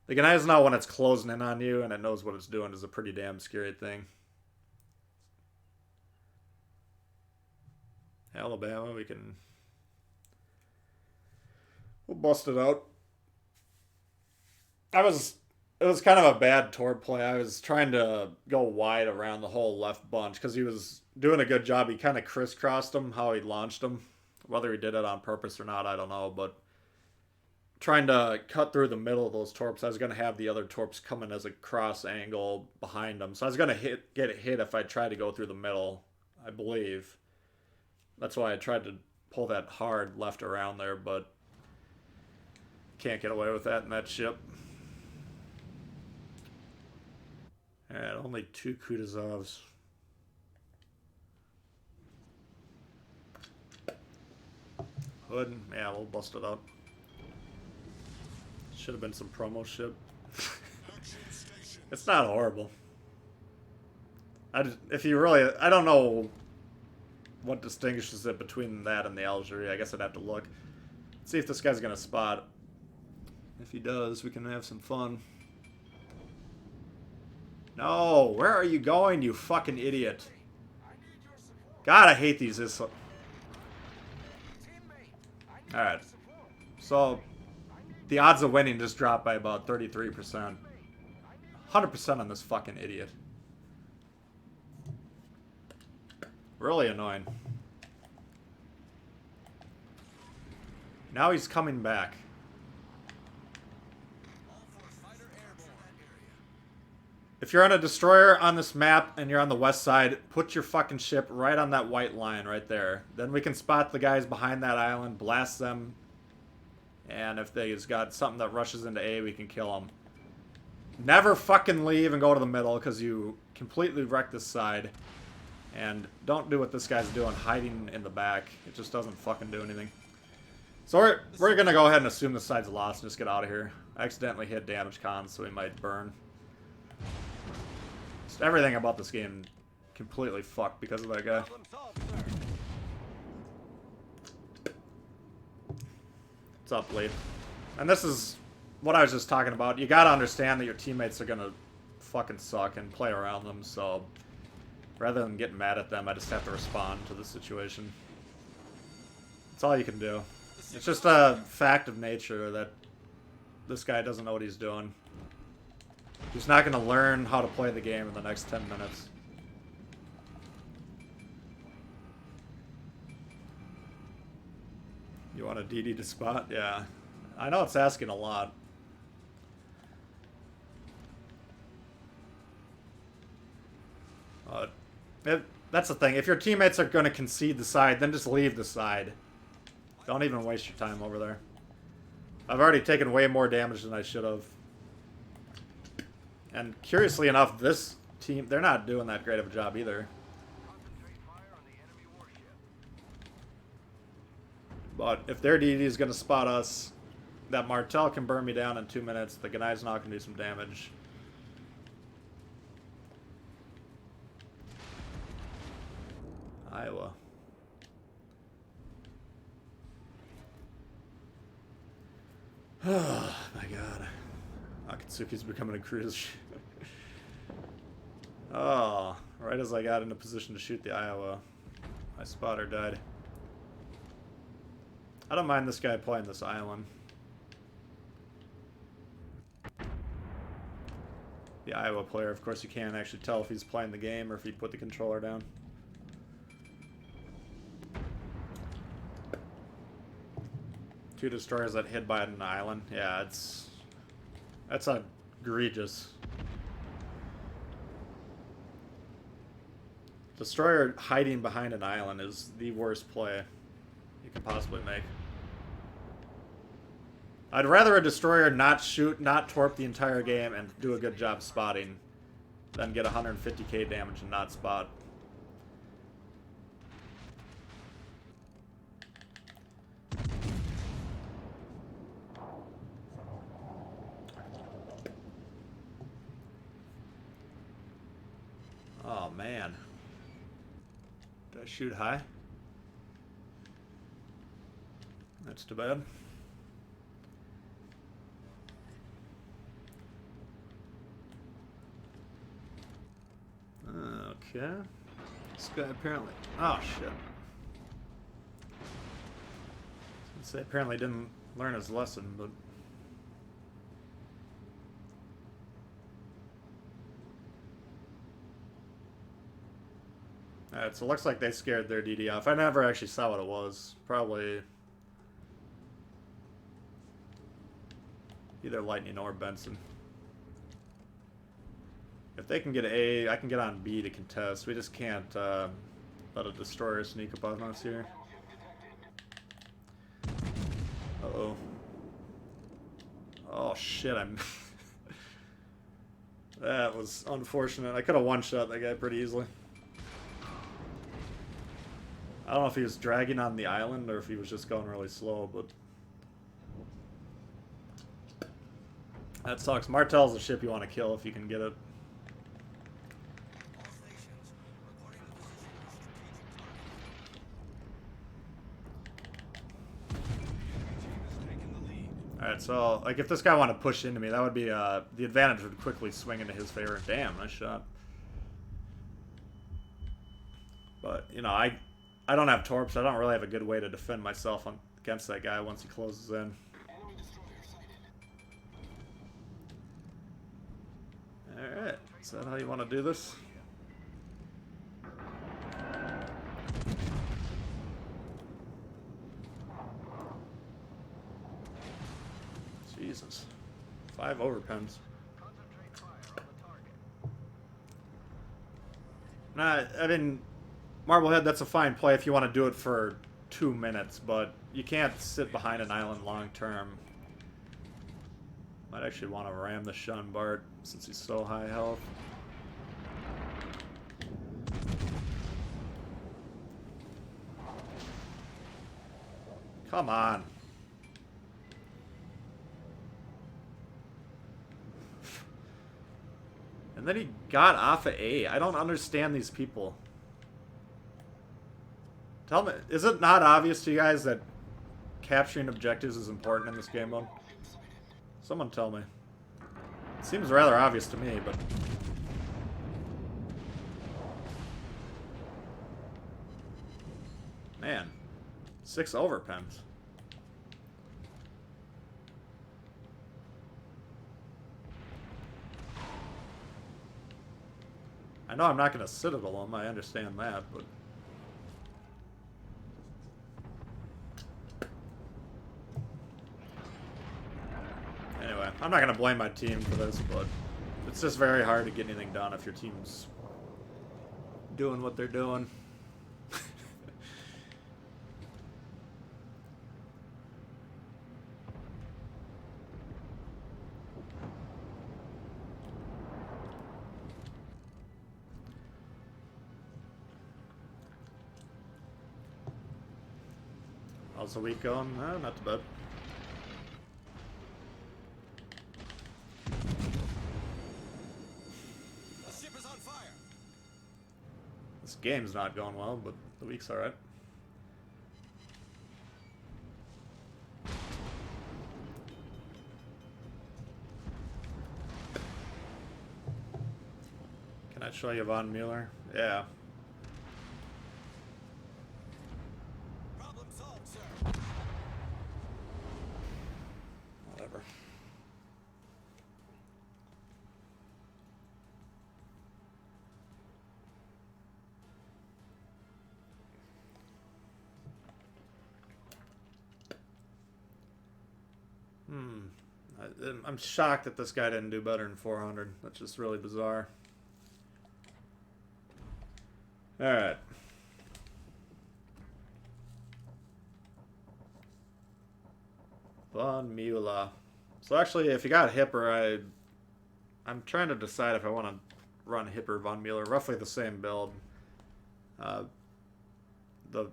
the Ghanai's now when it's closing in on you and it knows what it's doing is a pretty damn scary thing. Alabama, we'll bust it out. It was kind of a bad torp play. I was trying to go wide around the whole left bunch because he was doing a good job. He kind of crisscrossed him, how he launched him. Whether he did it on purpose or not, I don't know. But trying to cut through the middle of those torps, I was going to have the other torps coming as a cross angle behind them. So I was going to get it hit if I tried to go through the middle, I believe. That's why I tried to pull that hard left around there, but can't get away with that in that ship. And only 2 Kutuzovs. Hood, yeah, we'll bust it up. Should have been some promo ship. It's not horrible. I don't know what distinguishes it between that and the Algeria. I guess I'd have to look. See if this guy's gonna spot. If he does, we can have some fun. No, where are you going, you fucking idiot? God, I hate these. Alright. So, the odds of winning just dropped by about 33%. 100% on this fucking idiot. Really annoying. Now he's coming back. If you're on a destroyer on this map and you're on the west side, put your fucking ship right on that white line right there. Then we can spot the guys behind that island, blast them, and if they've got something that rushes into A, we can kill them. never fucking leave and go to the middle because you completely wreck this side. And don't do what this guy's doing, hiding in the back. It just doesn't fucking do anything. So we're gonna go ahead and assume the side's lost and just get out of here. I accidentally hit damage cons, so we might burn. Just everything about this game completely fucked because of that guy. Problem solved, sir. What's up, Lee? And this is what I was just talking about. You gotta understand that your teammates are gonna fucking suck and play around them, so rather than getting mad at them, I just have to respond to the situation. That's all you can do. It's just a fact of nature that this guy doesn't know what he's doing. He's not going to learn how to play the game in the next 10 minutes. You want a DD to spot? Yeah. I know it's asking a lot. That's the thing. If your teammates are going to concede the side, then just leave the side. Don't even waste your time over there. I've already taken way more damage than I should have. And curiously enough, this team, they're not doing that great of a job either. Concentrate fire on the enemy warship. But if their DD is going to spot us, that Martel can burn me down in 2 minutes. The Ganai's not going to do some damage. Iowa. Oh my god. Akatsuki's becoming a cruise ship. Oh, right as I got into position to shoot the Iowa, my spotter died. I don't mind this guy playing this island. The Iowa player, of course, you can't actually tell if he's playing the game or if he put the controller down. Two destroyers that hid by an island. Yeah, that's egregious. Destroyer hiding behind an island is the worst play you could possibly make. I'd rather a destroyer not shoot, not torp the entire game and do a good job spotting than get 150k damage and not spot. Oh man. Did I shoot high? That's too bad. Okay. This guy apparently... Oh shit. I'd say apparently didn't learn his lesson, but... Alright, so it looks like they scared their DD off. I never actually saw what it was. Probably either Lightning or Benson. If they can get A, I can get on B to contest. We just can't let a destroyer sneak up on us here. Uh-oh. Oh shit, I'm... That was unfortunate. I could have one-shot that guy pretty easily. I don't know if he was dragging on the island or if he was just going really slow, but... That sucks. Martel's a ship you want to kill if you can get it. All stations, reporting the position of strategic target. Team has taken the lead. Alright, so, like, if this guy wanted to push into me, that would be, the advantage would quickly swing into his favor. Damn, nice shot. But, you know, I don't have torps. I don't really have a good way to defend myself against that guy once he closes in. Enemy destroyer sighted. Alright, is that how you want to do this? Jesus. 5 overpens. Concentrate fire on the target. Nah, I mean, Marblehead, that's a fine play if you want to do it for 2 minutes, but you can't sit behind an island long term. Might actually want to ram the Sean Bart since he's so high health. Come on. And then he got off of A. I don't understand these people. Tell me, is it not obvious to you guys that capturing objectives is important in this game mode? Someone tell me. It seems rather obvious to me, but... Man. 6 overpens. I know I'm not going to Citadel him, I understand that, but... Anyway, I'm not going to blame my team for this, but it's just very hard to get anything done if your team's doing what they're doing. How's the week going? Not too bad. The ship is on fire. This game's not going well, but the week's alright. Can I show you Von Mueller? Yeah. Problem solved, sir. Whatever. I'm shocked that this guy didn't do better than 400. That's just really bizarre. Alright. Von Mueller. So actually, if you got Hipper, I'm trying to decide if I want to run Hipper Von Mueller. Roughly the same build. The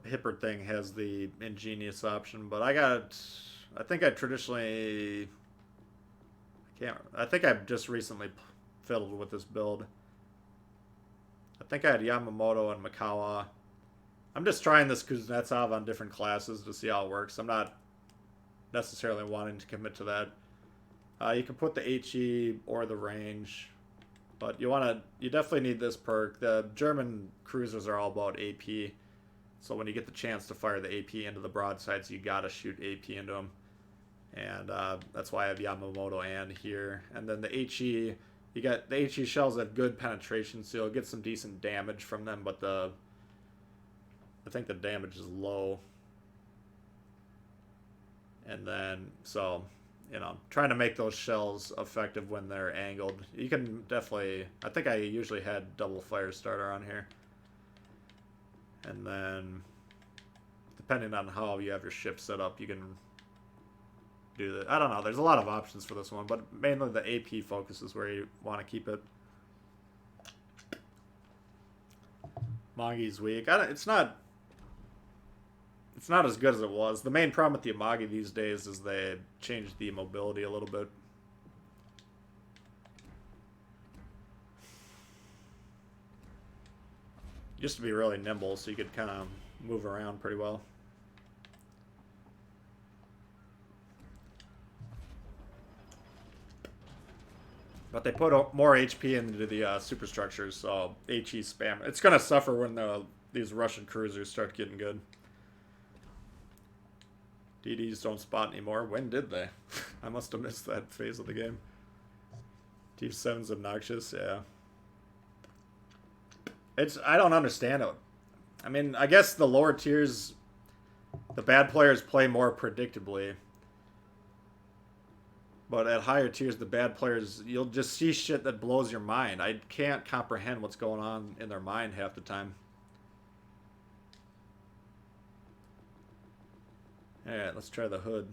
Hipper thing has the ingenious option, but I think I traditionally... I think I've just recently fiddled with this build. I think I had Yamamoto and Mikawa. I'm just trying this Kuznetsov on different classes to see how it works. I'm not necessarily wanting to commit to that. You can put the HE or the range, but you definitely need this perk. The German cruisers are all about AP, so when you get the chance to fire the AP into the broadsides, you gotta shoot AP into them. And that's why I have Yamamoto and here. And then the HE, you got the HE shells have good penetration, so you'll get some decent damage from them, but I think the damage is low. And then, so, you know, trying to make those shells effective when they're angled. You can definitely, I think I usually had double fire starter on here. And then, depending on how you have your ship set up, you can do that. I don't know. There's a lot of options for this one, but mainly the AP focus is where you want to keep it. Amagi's weak. It's not as good as it was. The main problem with the Amagi these days is they changed the mobility a little bit. It used to be really nimble, so you could kind of move around pretty well. But they put more HP into the superstructures, so HE spam. It's going to suffer when these Russian cruisers start getting good. DDs don't spot anymore. When did they? I must have missed that phase of the game. T7's obnoxious, yeah. I don't understand it. I mean, I guess the lower tiers, the bad players play more predictably. But at higher tiers, the bad players, you'll just see shit that blows your mind. I can't comprehend what's going on in their mind half the time. Alright, let's try the hood.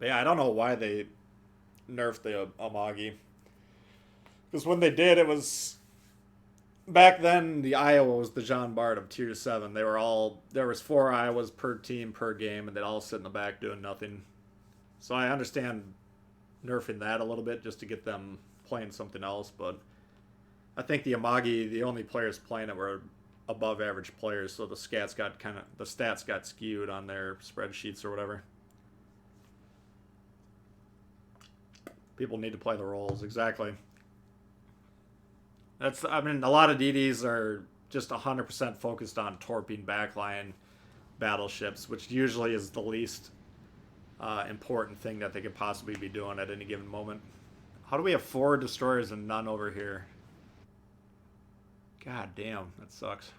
But yeah, I don't know why they nerfed the Amagi. Because when they did, it was back then. The Iowa was the John Bart of Tier 7. They were all there was 4 Iowas per team per game, and they'd all sit in the back doing nothing. So I understand nerfing that a little bit just to get them playing something else. But I think the Amagi, the only players playing it were above average players, so the stats got skewed on their spreadsheets or whatever. People need to play the roles exactly. I mean, a lot of DDs are just 100% focused on torping backline battleships, which usually is the least important thing that they could possibly be doing at any given moment. How do we have 4 destroyers and none over here? God damn, that sucks.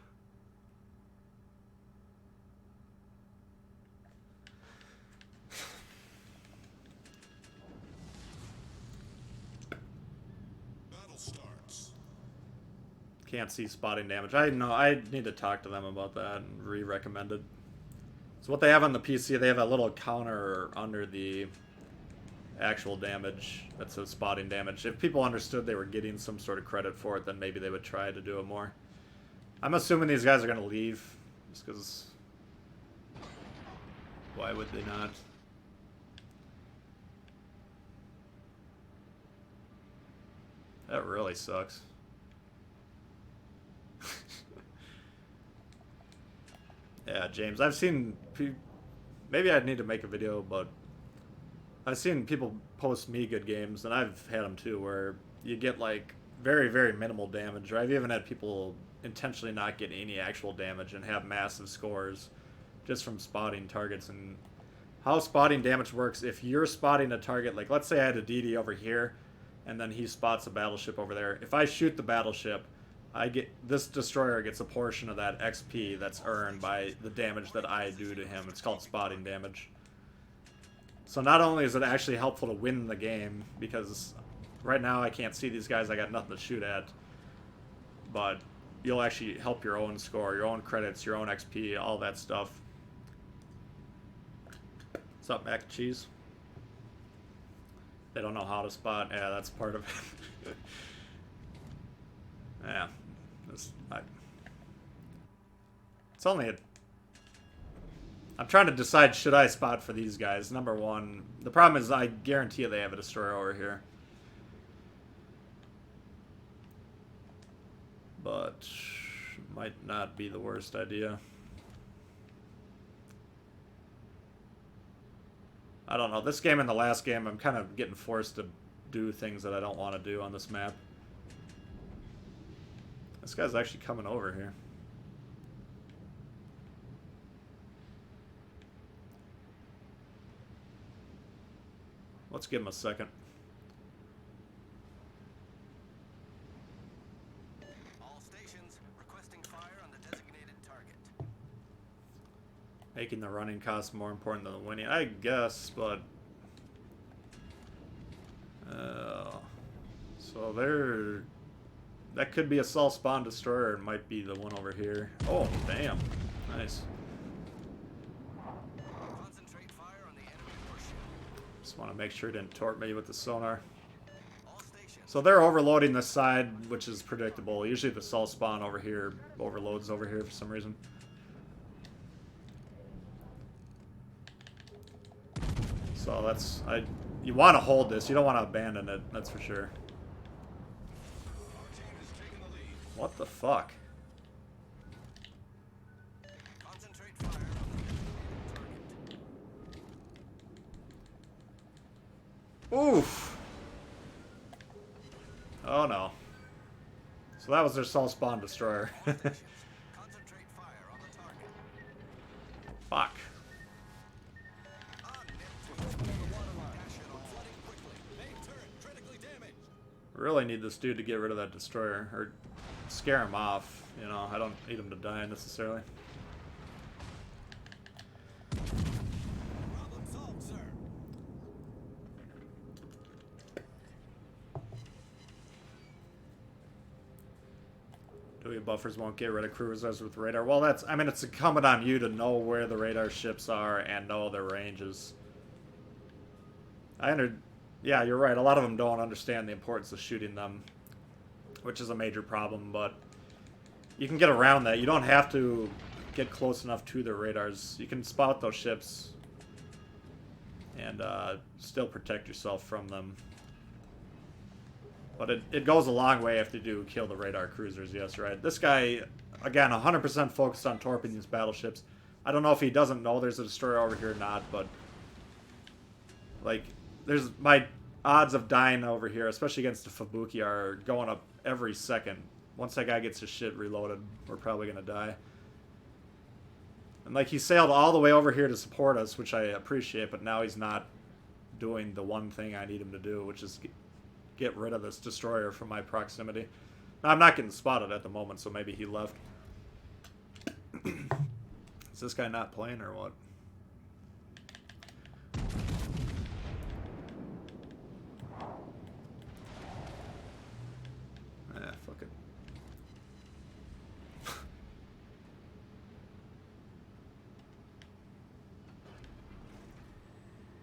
Battle starts. Can't see spotting damage. I know. I need to talk to them about that and re-recommend it. So what they have on the PC, they have a little counter under the actual damage that says spotting damage. If people understood they were getting some sort of credit for it, then maybe they would try to do it more. I'm assuming these guys are going to leave, just because... Why would they not? That really sucks. Yeah, James, I've seen... Maybe I'd need to make a video, but... I've seen people post me good games, and I've had them too, where you get, like, very, very minimal damage. Or I've even had people intentionally not get any actual damage and have massive scores just from spotting targets. And how spotting damage works, if you're spotting a target, like, let's say I had a DD over here, and then he spots a battleship over there. If I shoot the battleship, this destroyer gets a portion of that XP that's earned by the damage that I do to him. It's called spotting damage. So not only is it actually helpful to win the game, because right now I can't see these guys, I got nothing to shoot at, but you'll actually help your own score, your own credits, your own XP, all that stuff. What's up, mac and cheese? They don't know how to spot. Yeah, that's part of it. Yeah. It's only a... I'm trying to decide, should I spot for these guys? Number one, the problem is I guarantee they have a destroyer over here. But might not be the worst idea. I don't know. This game and the last game, I'm kind of getting forced to do things that I don't want to do on this map. This guy's actually coming over here. Let's give him a second. All stations requesting fire on the designated target. Making the running cost more important than the winning, I guess, but... so there... That could be a Sol Spawn Destroyer. It might be the one over here. Oh, damn. Nice. Concentrate fire on the enemy warship. Just want to make sure it didn't torp me with the sonar. All stations. So they're overloading this side, which is predictable. Usually the Sol Spawn over here overloads over here for some reason. So that's... you want to hold this. You don't want to abandon it, that's for sure. What the fuck? Concentrate fire on the designated target. Oof! Oh no. So that was their Sol Spawn Destroyer. Concentrate fire on the target. Fuck. Really need this dude to get rid of that destroyer, or scare him off. You know, I don't need him to die necessarily. Problem solved, sir. Dewey buffers won't get rid of cruisers with radar. Well, that's... I mean, it's incumbent on you to know where the radar ships are and know their ranges. Yeah, you're right. A lot of them don't understand the importance of shooting them, which is a major problem, but you can get around that. You don't have to get close enough to their radars. You can spot those ships and still protect yourself from them. But it goes a long way if they do kill the radar cruisers, yes, right. This guy, again, 100% focused on torpedoing these battleships. I don't know if he doesn't know there's a destroyer over here or not, but like, there's my odds of dying over here, especially against the Fubuki, are going up every second. Once that guy gets his shit reloaded, we're probably gonna die. And like, he sailed all the way over here to support us, which I appreciate, but now he's not doing the one thing I need him to do, which is get rid of this destroyer from my proximity. Now, I'm not getting spotted at the moment, so maybe he left. Is this guy not playing or what? Fuck it.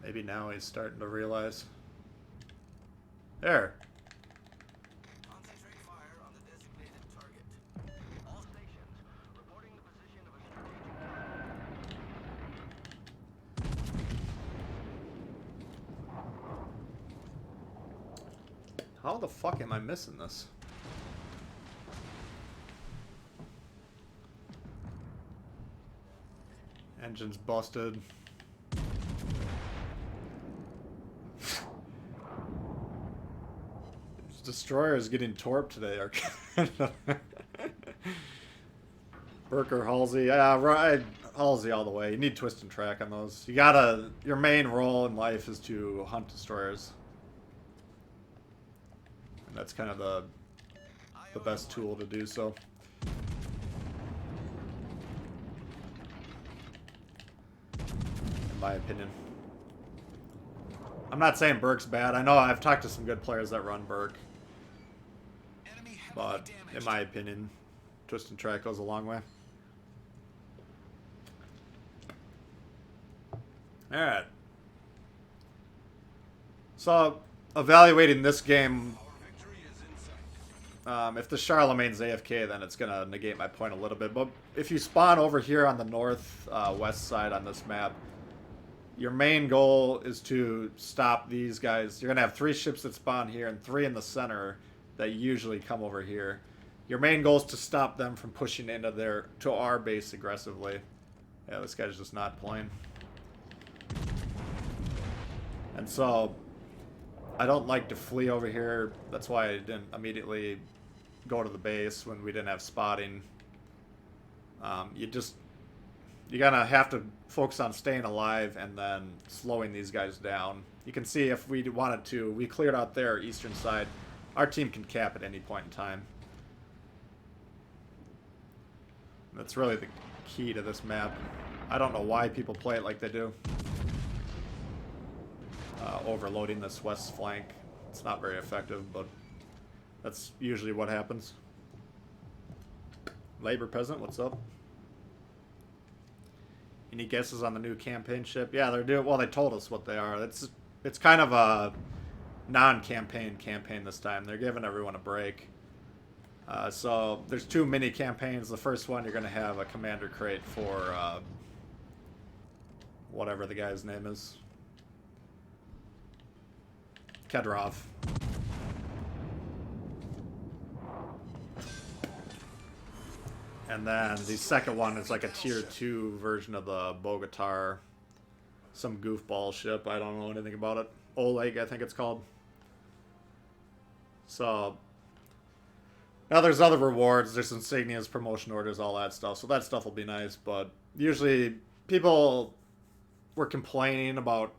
Maybe now he's starting to realize. There. Concentrate fire on the designated target. All stations reporting the position of a strategic target. How the fuck am I missing this? Engine's busted. This destroyer is getting torped today. Burker, Halsey. Yeah, right. Halsey all the way. You need twist and track on those. You gotta... Your main role in life is to hunt destroyers. And that's kind of the best tool to do so. In my opinion. I'm not saying Burke's bad. I know I've talked to some good players that run Burke. But in my opinion, twist and track goes a long way. Alright. So, evaluating this game, if the Charlemagne's AFK, then it's going to negate my point a little bit. But if you spawn over here on the north west side on this map, your main goal is to stop these guys. You're going to have 3 ships that spawn here and 3 in the center that usually come over here. Your main goal is to stop them from pushing into to our base aggressively. Yeah, this guy's just not playing. And so, I don't like to flee over here. That's why I didn't immediately go to the base when we didn't have spotting. You're gonna have to focus on staying alive and then slowing these guys down. You can see if we wanted to, we cleared out their eastern side. Our team can cap at any point in time. That's really the key to this map. I don't know why people play it like they do. Overloading this west flank. It's not very effective, but that's usually what happens. Labor Peasant, what's up? Any guesses on the new campaign ship? Yeah, they're doing. Well, they told us what they are. It's kind of a non-campaign campaign this time. They're giving everyone a break. So there's 2 mini campaigns. The first one, you're going to have a commander crate for whatever the guy's name is. Kedrov. And then the second one is like a tier 2 version of the Bogatar. Some goofball ship. I don't know anything about it. Oleg, I think it's called. So, now there's other rewards. There's insignias, promotion orders, all that stuff. So that stuff will be nice. But usually people were complaining about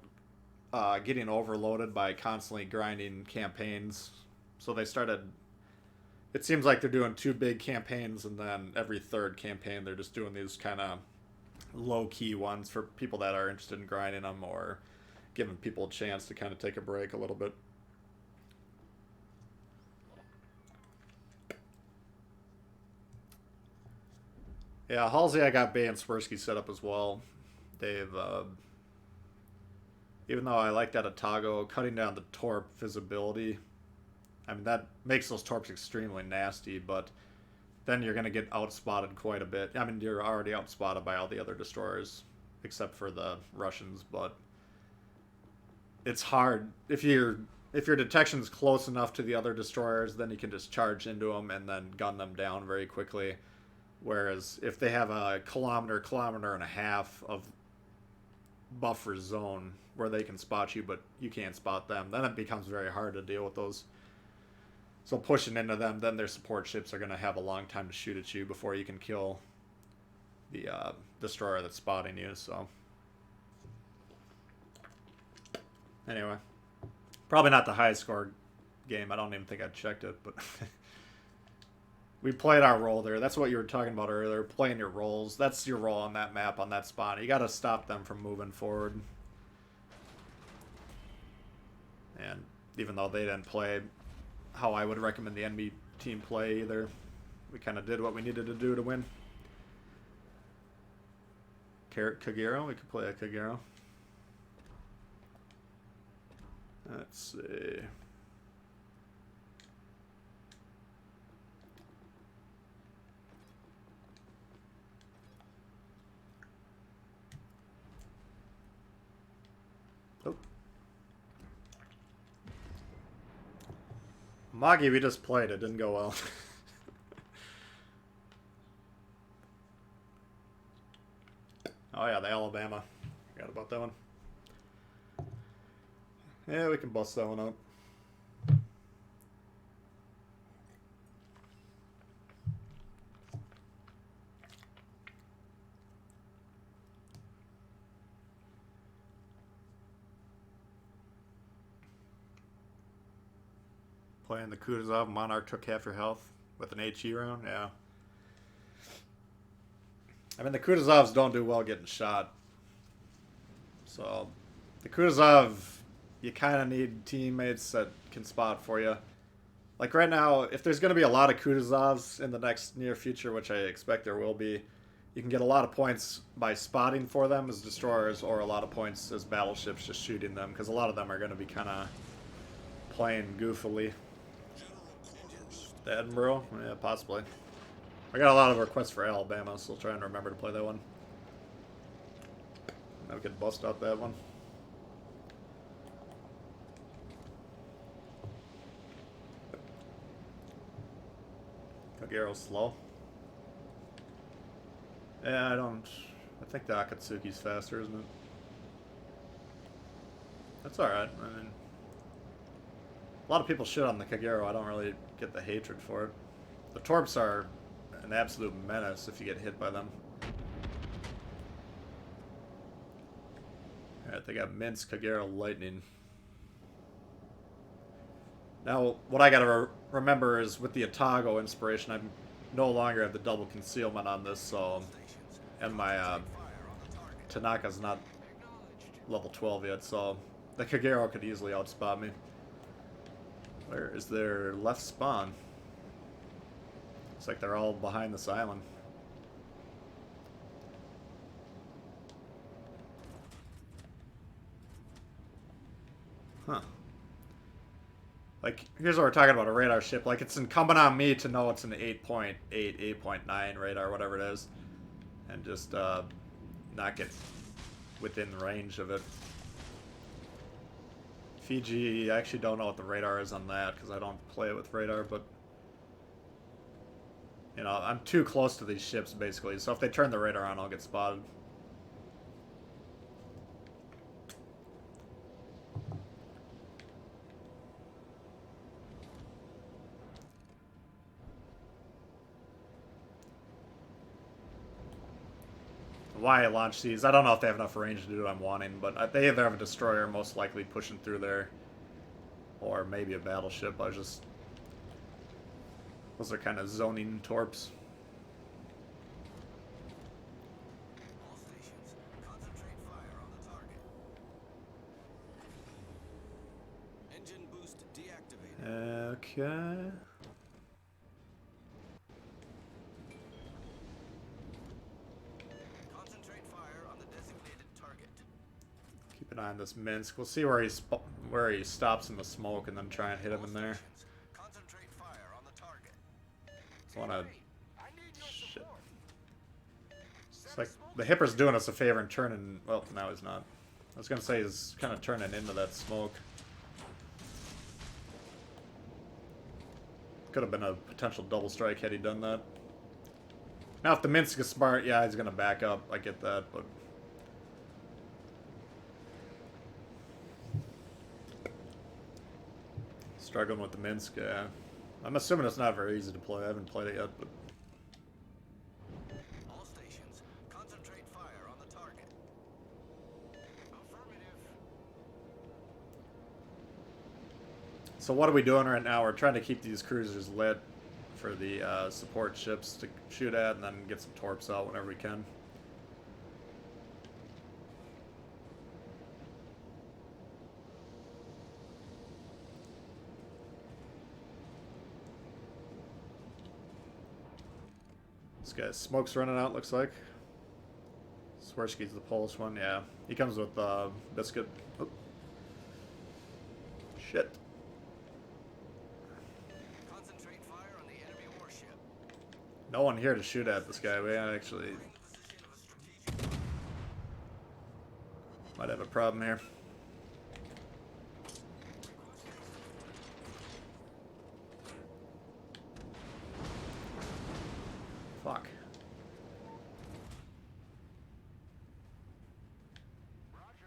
getting overloaded by constantly grinding campaigns. So they started... It seems like they're doing 2 big campaigns, and then every 3rd campaign they're just doing these kind of low-key ones for people that are interested in grinding them or giving people a chance to kind of take a break a little bit. Yeah, Halsey, I got Bay and Swirsky set up as well. They've... Even though I like that Atago, cutting down the torp visibility, I mean, that makes those torps extremely nasty, but then you're going to get outspotted quite a bit. I mean, you're already outspotted by all the other destroyers, except for the Russians, but it's hard. If your detection's close enough to the other destroyers, then you can just charge into them and then gun them down very quickly. Whereas if they have a kilometer and a half of buffer zone where they can spot you, but you can't spot them, then it becomes very hard to deal with those. So pushing into them, then their support ships are going to have a long time to shoot at you before you can kill the destroyer that's spotting you. So anyway, probably not the highest score game. I don't even think I checked it, but we played our role there. That's what you were talking about earlier, playing your roles. That's your role on that map, on that spot. You got to stop them from moving forward. And even though they didn't play how I would recommend the enemy team play either, we kind of did what we needed to do to win. Kagero, we could play a Kagero. Let's see. Oh. Magi, we just played. It didn't go well. Oh yeah, the Alabama. Forgot about that one. Yeah, we can bust that one up. Playing the Kutuzov, Monarch took half your health with an HE round, yeah. I mean, the Kutuzovs don't do well getting shot. So, the Kutuzov, you kind of need teammates that can spot for you. Like right now, if there's going to be a lot of Kutuzovs in the next near future, which I expect there will be, you can get a lot of points by spotting for them as destroyers, or a lot of points as battleships just shooting them, because a lot of them are going to be kind of playing goofily. The Edinburgh? Yeah, possibly. I got a lot of requests for Alabama, so I'll try and remember to play that one. I could bust out that one. Kagero's slow. Yeah, I think the Akatsuki's faster, isn't it? That's alright. I mean, a lot of people shit on the Kagero. I don't really get the hatred for it. The Torps are an absolute menace if you get hit by them. Alright, they got Mince, Kagero, Lightning. Now, what I gotta remember is with the Atago inspiration, I no longer have the double concealment on this, so... And my Tanaka's not level 12 yet, so the Kagero could easily outspot me. Where is their left spawn? Looks like they're all behind this island. Huh. Like, here's what we're talking about, a radar ship. Like, it's incumbent on me to know it's an 8.8, 8.9 radar, whatever it is. And just, not get within range of it. Fiji, I actually don't know what the radar is on that, because I don't play it with radar, but... You know, I'm too close to these ships, basically, so if they turn the radar on, I'll get spotted. Why I launch these, I don't know if they have enough range to do what I'm wanting, but they either have a destroyer most likely pushing through there, or maybe a battleship. Those are kind of zoning torps. All stations, concentrate fire on the target. Engine boost deactivated. Okay. Keep an eye on this Minsk. We'll see where he stops in the smoke and then try and hit him in there. Concentrate fire on the target. Wanna... I need your Shit. support. It's like the Hipper's doing us a favor and turning... Well, now he's not. I was gonna say he's kind of turning into that smoke. Could have been a potential double strike had he done that. Now if the Minsk is smart, yeah, he's gonna back up. I get that, but... Struggling with the Minsk, yeah. I'm assuming it's not very easy to play. I haven't played it yet, but... All stations, concentrate fire on the target. Affirmative. So what are we doing right now? We're trying to keep these cruisers lit for the support ships to shoot at and then get some torps out whenever we can. This guy's smoke's running out, looks like. Swersky's the Polish one, yeah. He comes with biscuit. Oh. Shit. Concentrate fire on the enemy warship. No one here to shoot at this guy. We actually Bring the position of a strategic might have a problem here. Fuck. Roger.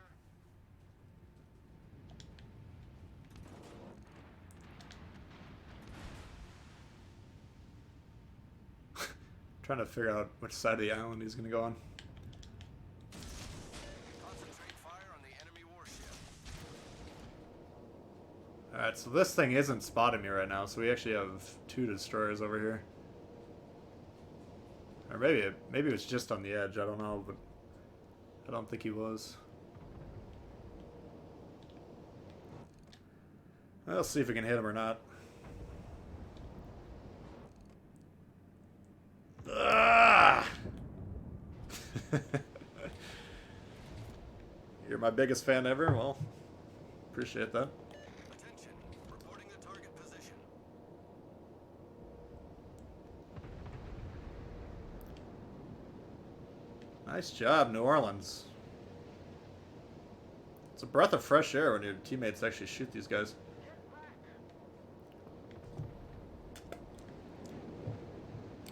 Trying to figure out which side of the island he's gonna go on. Concentrate fire on the enemy warship. Alright, so this thing isn't spotting me right now, so we actually have 2 destroyers over here. Or maybe it was just on the edge, I don't know, but I don't think he was. Let's see if we can hit him or not. Ah! You're my biggest fan ever? Well, appreciate that. Attention. Reporting the target position. Nice job, New Orleans. It's a breath of fresh air when your teammates actually shoot these guys.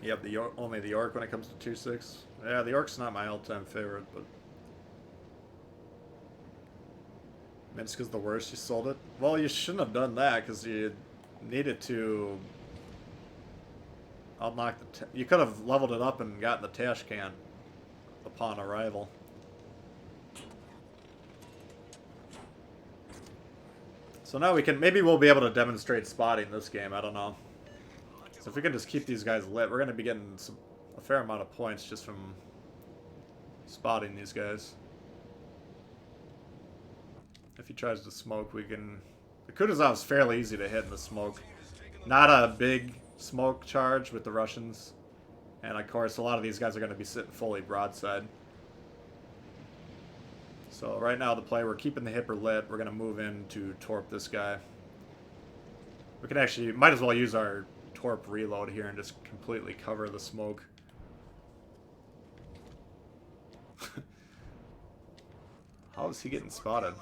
Yep, only the York when it comes to 2-6. Yeah, the York's not my all-time favorite, but... Minsk is the worst, you sold it? Well, you shouldn't have done that, because you needed to... unlock the... You could have leveled it up and gotten the Tashcan upon arrival. So now we can... Maybe we'll be able to demonstrate spotting this game, I don't know. So if we can just keep these guys lit, we're going to be getting a fair amount of points just from spotting these guys. If he tries to smoke, we can... The Kutuzov's fairly easy to hit in the smoke. Not a big smoke charge with the Russians. And of course, a lot of these guys are going to be sitting fully broadside. So right now the play, we're keeping the Hipper lit. We're going to move in to torp this guy. We can actually... Might as well use our... Torp reload here and just completely cover the smoke. How is he getting spotted?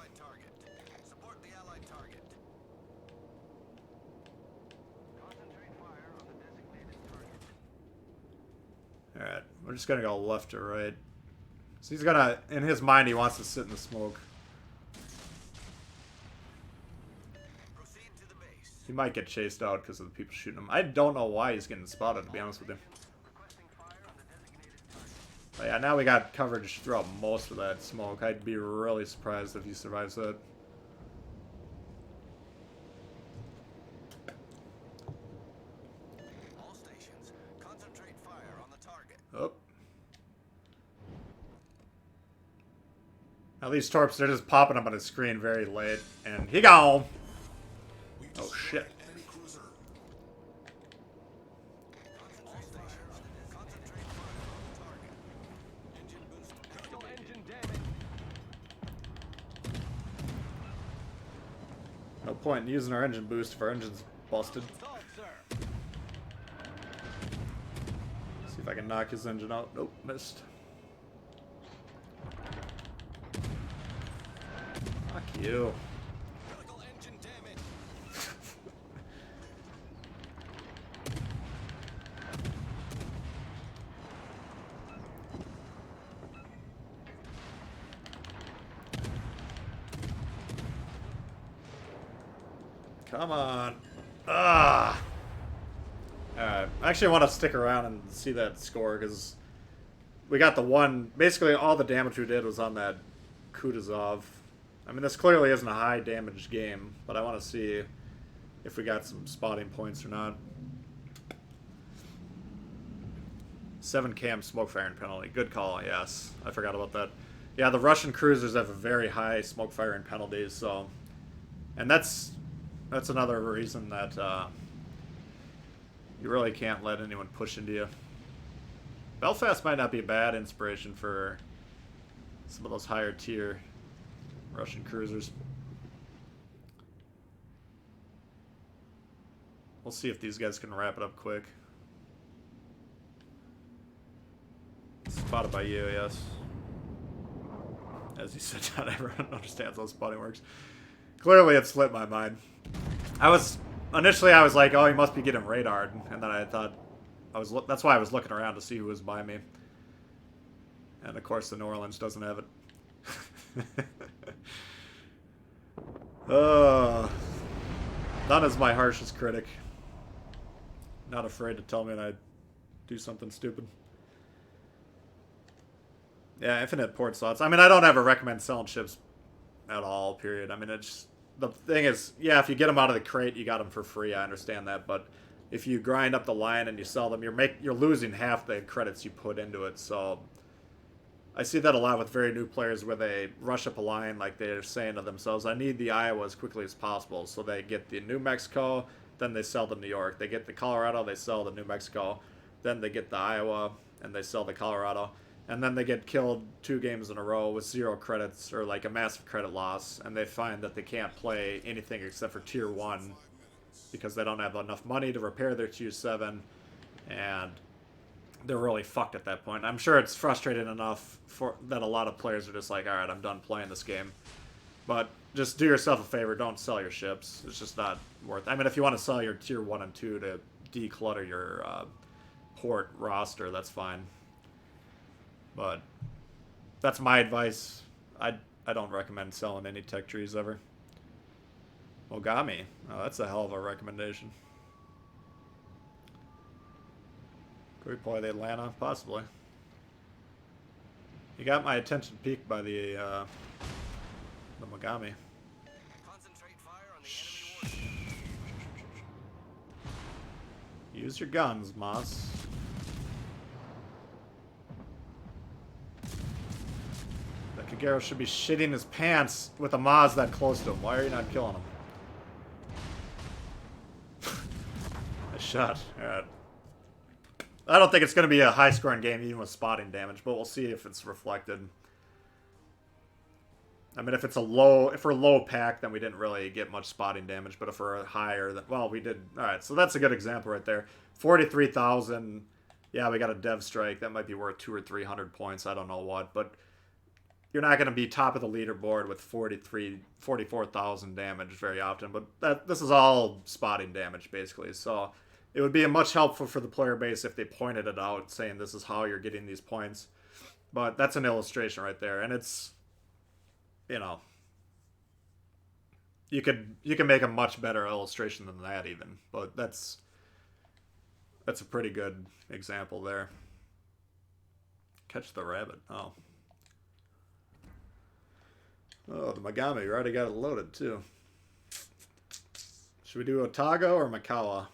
Support the allied target. Concentrate fire on the designated target. Alright, we're just gonna go left or right. So he's gonna, in his mind, he wants to sit in the smoke. Proceed to the base. He might get chased out because of the people shooting him. I don't know why he's getting spotted, to be honest with you. Requesting fire on the designated target. But yeah, now we got coverage throughout most of that smoke. I'd be really surprised if he survives that. All stations, concentrate fire on the target. Oh. Now these torps, they're just popping up on his screen very late. And he gone! Oh shit. Enemy cruiser. All stations, concentrate fire on the target. Engine boost. Critical engine damage. No point in using our engine boost if our engine's busted. Stalled, sir. See if I can knock his engine out. Nope, missed. Fuck you. Critical engine damage. Come on. Ah. Alright. Actually, I want to stick around and see that score because we got the one. Basically, all the damage we did was on that Kutuzov. I mean, this clearly isn't a high damage game, but I want to see if we got some spotting points or not. 7 cam smoke firing penalty. Good call, yes. I forgot about that. Yeah, the Russian cruisers have a very high smoke firing penalty, so. And that's another reason that you really can't let anyone push into you. Belfast might not be a bad inspiration for some of those higher tier Russian cruisers. We'll see if these guys can wrap it up quick. Spotted by you, yes. As you said, not everyone understands how spotting works. Clearly, it slipped my mind. Initially I was like, oh, he must be getting radared, and then I thought that's why I was looking around to see who was by me. And of course, the New Orleans doesn't have it. None is my harshest critic. Not afraid to tell me that I do something stupid. Yeah, infinite port slots. I mean, I don't ever recommend selling ships at all, period. I mean, it's the thing is, yeah, if you get them out of the crate, you got them for free. I understand that, but if you grind up the line and you sell them, you're losing half the credits you put into it. So I see that a lot with very new players where they rush up a line like they're saying to themselves, I need the Iowa as quickly as possible. So they get the New Mexico, then they sell the New York. They get the Colorado, they sell the New Mexico. Then they get the Iowa, and they sell the Colorado. And then they get killed 2 games in a row with 0 credits or like a massive credit loss. And they find that they can't play anything except for Tier 1 because they don't have enough money to repair their Tier 7. And they're really fucked at that point. I'm sure it's frustrating enough that a lot of players are just like, all right, I'm done playing this game. But just do yourself a favor, don't sell your ships. It's just not worth it. I mean, if you want to sell your Tier 1 and 2 to declutter your port roster, that's fine. But that's my advice. I don't recommend selling any tech trees ever. Mogami. Oh, that's a hell of a recommendation. Could we play the Atlanta? Possibly. You got my attention piqued by the Mogami. Concentrate fire on the enemy warship. Use your guns, Moss. That Kagero should be shitting his pants with a Maz that close to him. Why are you not killing him? Nice shot. Alright. I don't think it's going to be a high-scoring game, even with spotting damage, but we'll see if it's reflected. I mean, if we're low pack, then we didn't really get much spotting damage, but if we're higher, then, well, we did. Alright, so that's a good example right there. 43,000. Yeah, we got a dev strike. That might be worth 200 or 300 points. I don't know what, but you're not going to be top of the leaderboard with 44,000 damage very often, but this is all spotting damage, basically, so it would be much helpful for the player base if they pointed it out, saying this is how you're getting these points. But that's an illustration right there, and it's, you know, you can make a much better illustration than that even, but that's a pretty good example there. Catch the rabbit. Oh, the Mogami, you already got it loaded too. Should we do Otago or Makawa?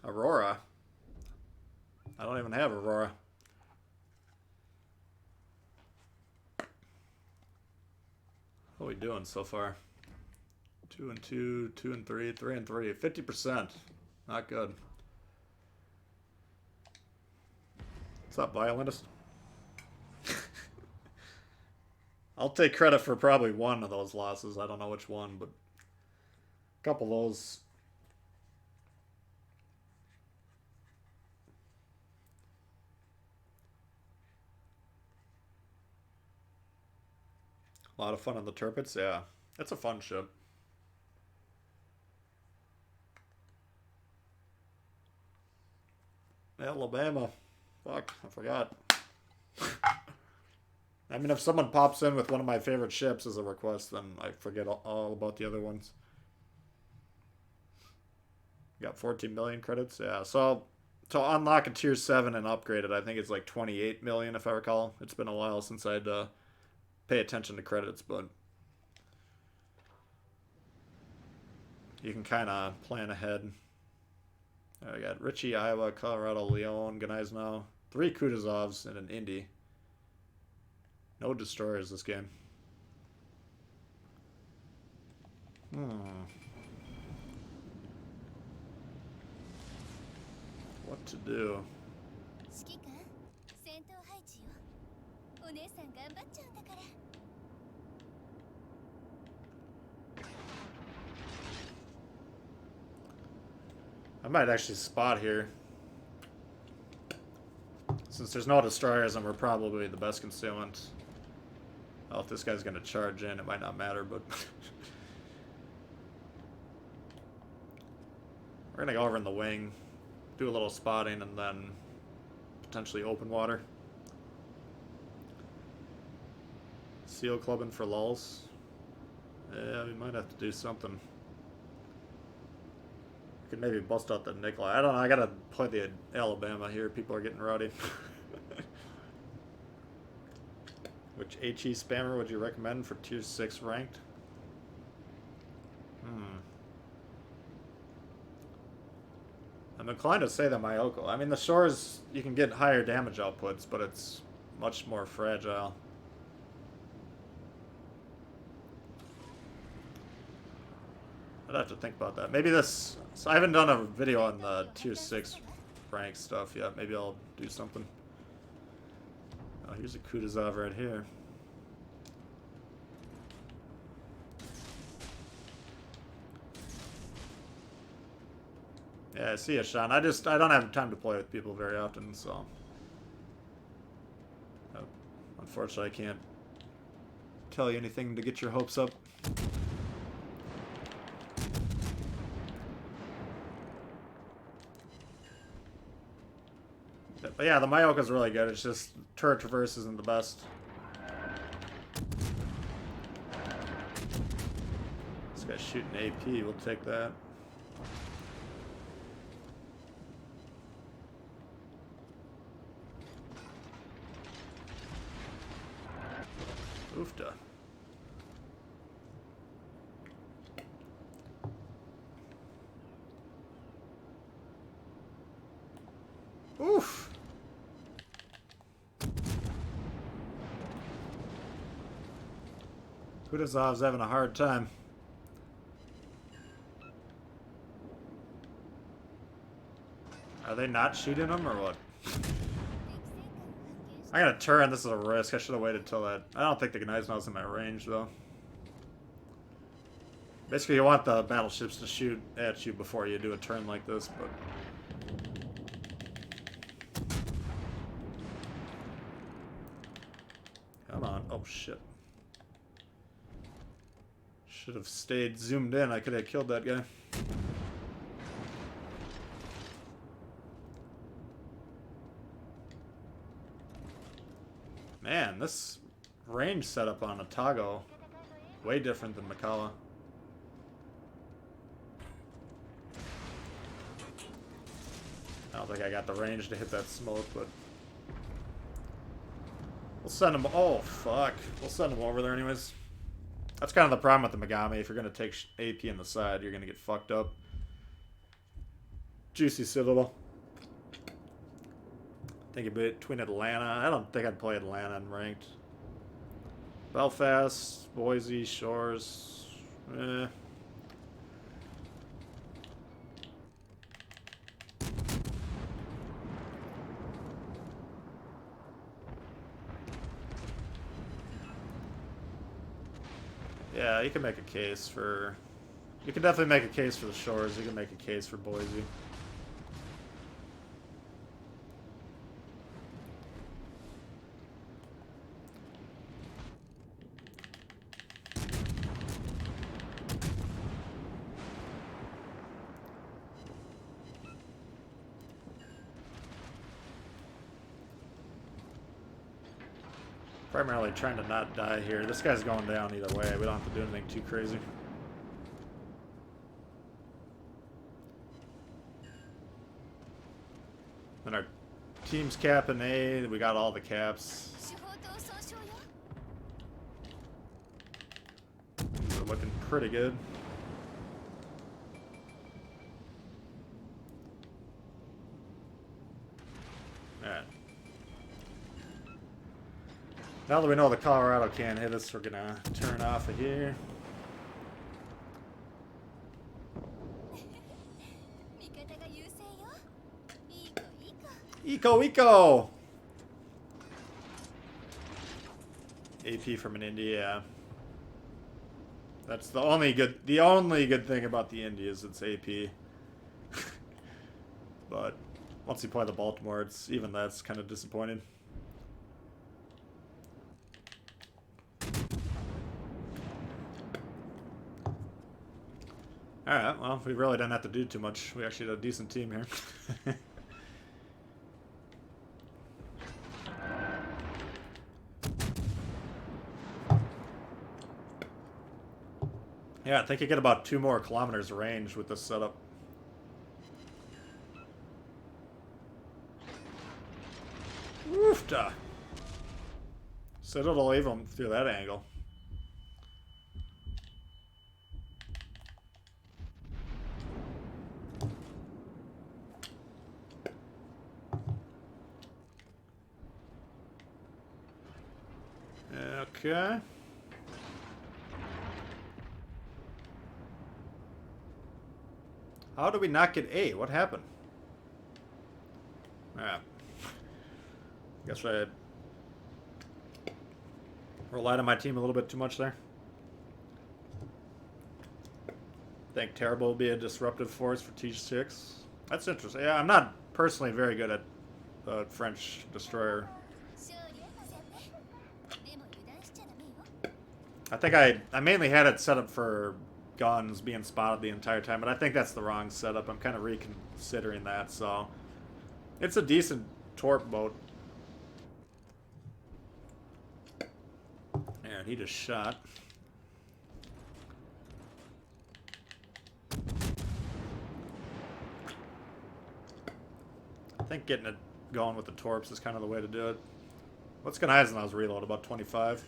Aurora. I don't even have Aurora. What are we doing so far? 2 and 2, 2 and 3, 3 and 3. 50%. Not good. What's up, violinist? I'll take credit for probably one of those losses. I don't know which one, but a couple of those. A lot of fun on the Turpits, yeah. It's a fun ship. Alabama. Fuck, I forgot. I mean, if someone pops in with one of my favorite ships as a request, then I forget all about the other ones. Got 14 million credits, yeah. So to unlock a tier 7 and upgrade it, I think it's like 28 million if I recall. It's been a while since I'd pay attention to credits, but you can kind of plan ahead. I got Richie, Iowa, Colorado, Leon, Gneisno, 3 Kutuzovs, and an Indy. No destroyers this game. What to do? I might actually spot here. Since there's no destroyers and we're probably the best concealment. Well, if this guy's going to charge in, it might not matter, but... We're going to go over in the wing, do a little spotting, and then potentially open water. Seal clubbing for lulls. Yeah, we might have to do something. Could maybe bust out the Nikolai. I don't know, I gotta play the Alabama here. People are getting rowdy. Which HE spammer would you recommend for tier 6 ranked? I'm inclined to say the Mayoko. I mean, the shores, you can get higher damage outputs, but it's much more fragile. I'd have to think about that. Maybe this... So I haven't done a video on the tier 6 rank stuff yet. Maybe I'll do something. Oh, here's a Kutuzov right here. Yeah, I see it, Sean. I don't have time to play with people very often, so... Unfortunately, I can't tell you anything to get your hopes up. But yeah, the Mayoka's really good. It's just turret traverse isn't the best. This guy's shooting AP. We'll take that. Oofta. Oof. Kutuzov's having a hard time. Are they not shooting him or what? I gotta turn. This is a risk. I should have waited till that. I don't think the Gneisno's in my range though. Basically, you want the battleships to shoot at you before you do a turn like this, but. Come on. Oh shit. Should have stayed zoomed in. I could have killed that guy. Man, this range setup on Otago, way different than Macalla. I don't think I got the range to hit that smoke, but we'll send him. Oh fuck, we'll send him over there anyways. That's kind of the problem with the Megami. If you're gonna take AP in the side, you're gonna get fucked up. Juicy Citadel. Think between Atlanta. I don't think I'd play Atlanta in ranked. Belfast, Boise, Shores. Yeah, you can make a case for... You can definitely make a case for the shores. You can make a case for Boise. Primarily trying to not die here. This guy's going down either way. We don't have to do anything too crazy. Then our team's capping A. We got all the caps. These are looking pretty good. Alright. Now that we know the Colorado can't hit us, we're gonna turn off of here. Eco! AP from an Indy, yeah. That's the only good thing about the Indy is it's AP. But once you play the Baltimore, even that's kind of disappointing. Alright, well, we really didn't have to do too much. We actually had a decent team here. Yeah, I think you get about 2 more kilometers of range with this setup. Woofda! Citadel even through that angle. Okay. How did we not get A? What happened? Yeah. Guess I relied on my team a little bit too much there. Think Terrible will be a disruptive force for T6. That's interesting. Yeah, I'm not personally very good at the French destroyer. I think I mainly had it set up for guns being spotted the entire time, but I think that's the wrong setup. I'm kind of reconsidering that, so it's a decent torp boat. And he just shot. I think getting it going with the torps is kind of the way to do it. What's going to Eisenhower's reload? About 25?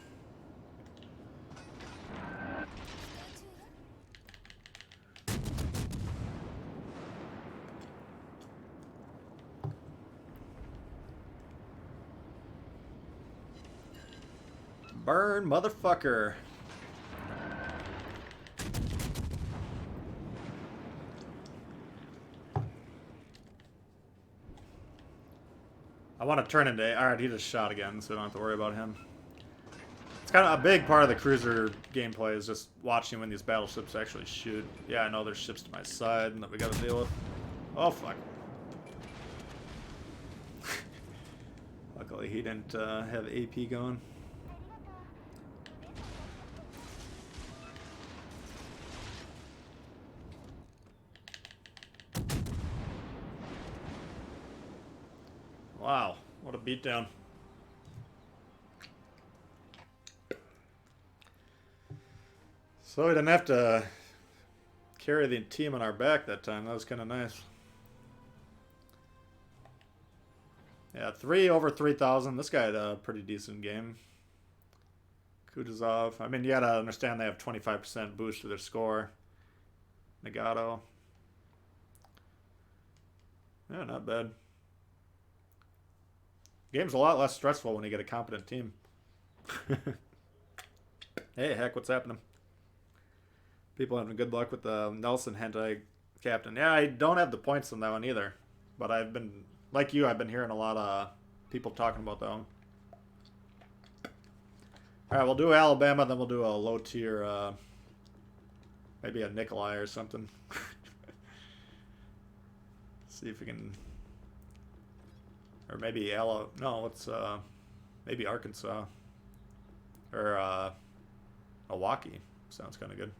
Burn, motherfucker. I want to turn into... Alright, he just shot again, so I don't have to worry about him. It's kind of a big part of the cruiser gameplay is just watching when these battleships actually shoot. Yeah, I know there's ships to my side and that we got to deal with. Oh, fuck. Luckily, he didn't have AP going. Wow, what a beatdown. So we didn't have to carry the team on our back that time. That was kind of nice. Yeah, 3 over 3,000. This guy had a pretty decent game. Kutuzov. I mean, you gotta understand they have 25% boost to their score. Nagato. Yeah, not bad. Game's a lot less stressful when you get a competent team. Hey, heck, what's happening? People having good luck with the Nelson Hentai captain. Yeah, I don't have the points on that one either. But I've been, like you, I've been hearing a lot of people talking about that one. Alright, we'll do Alabama, then we'll do a low tier, maybe a Nikolai or something. See if we can... Or maybe no, it's, maybe Arkansas. Or, Milwaukee. Sounds kind of good.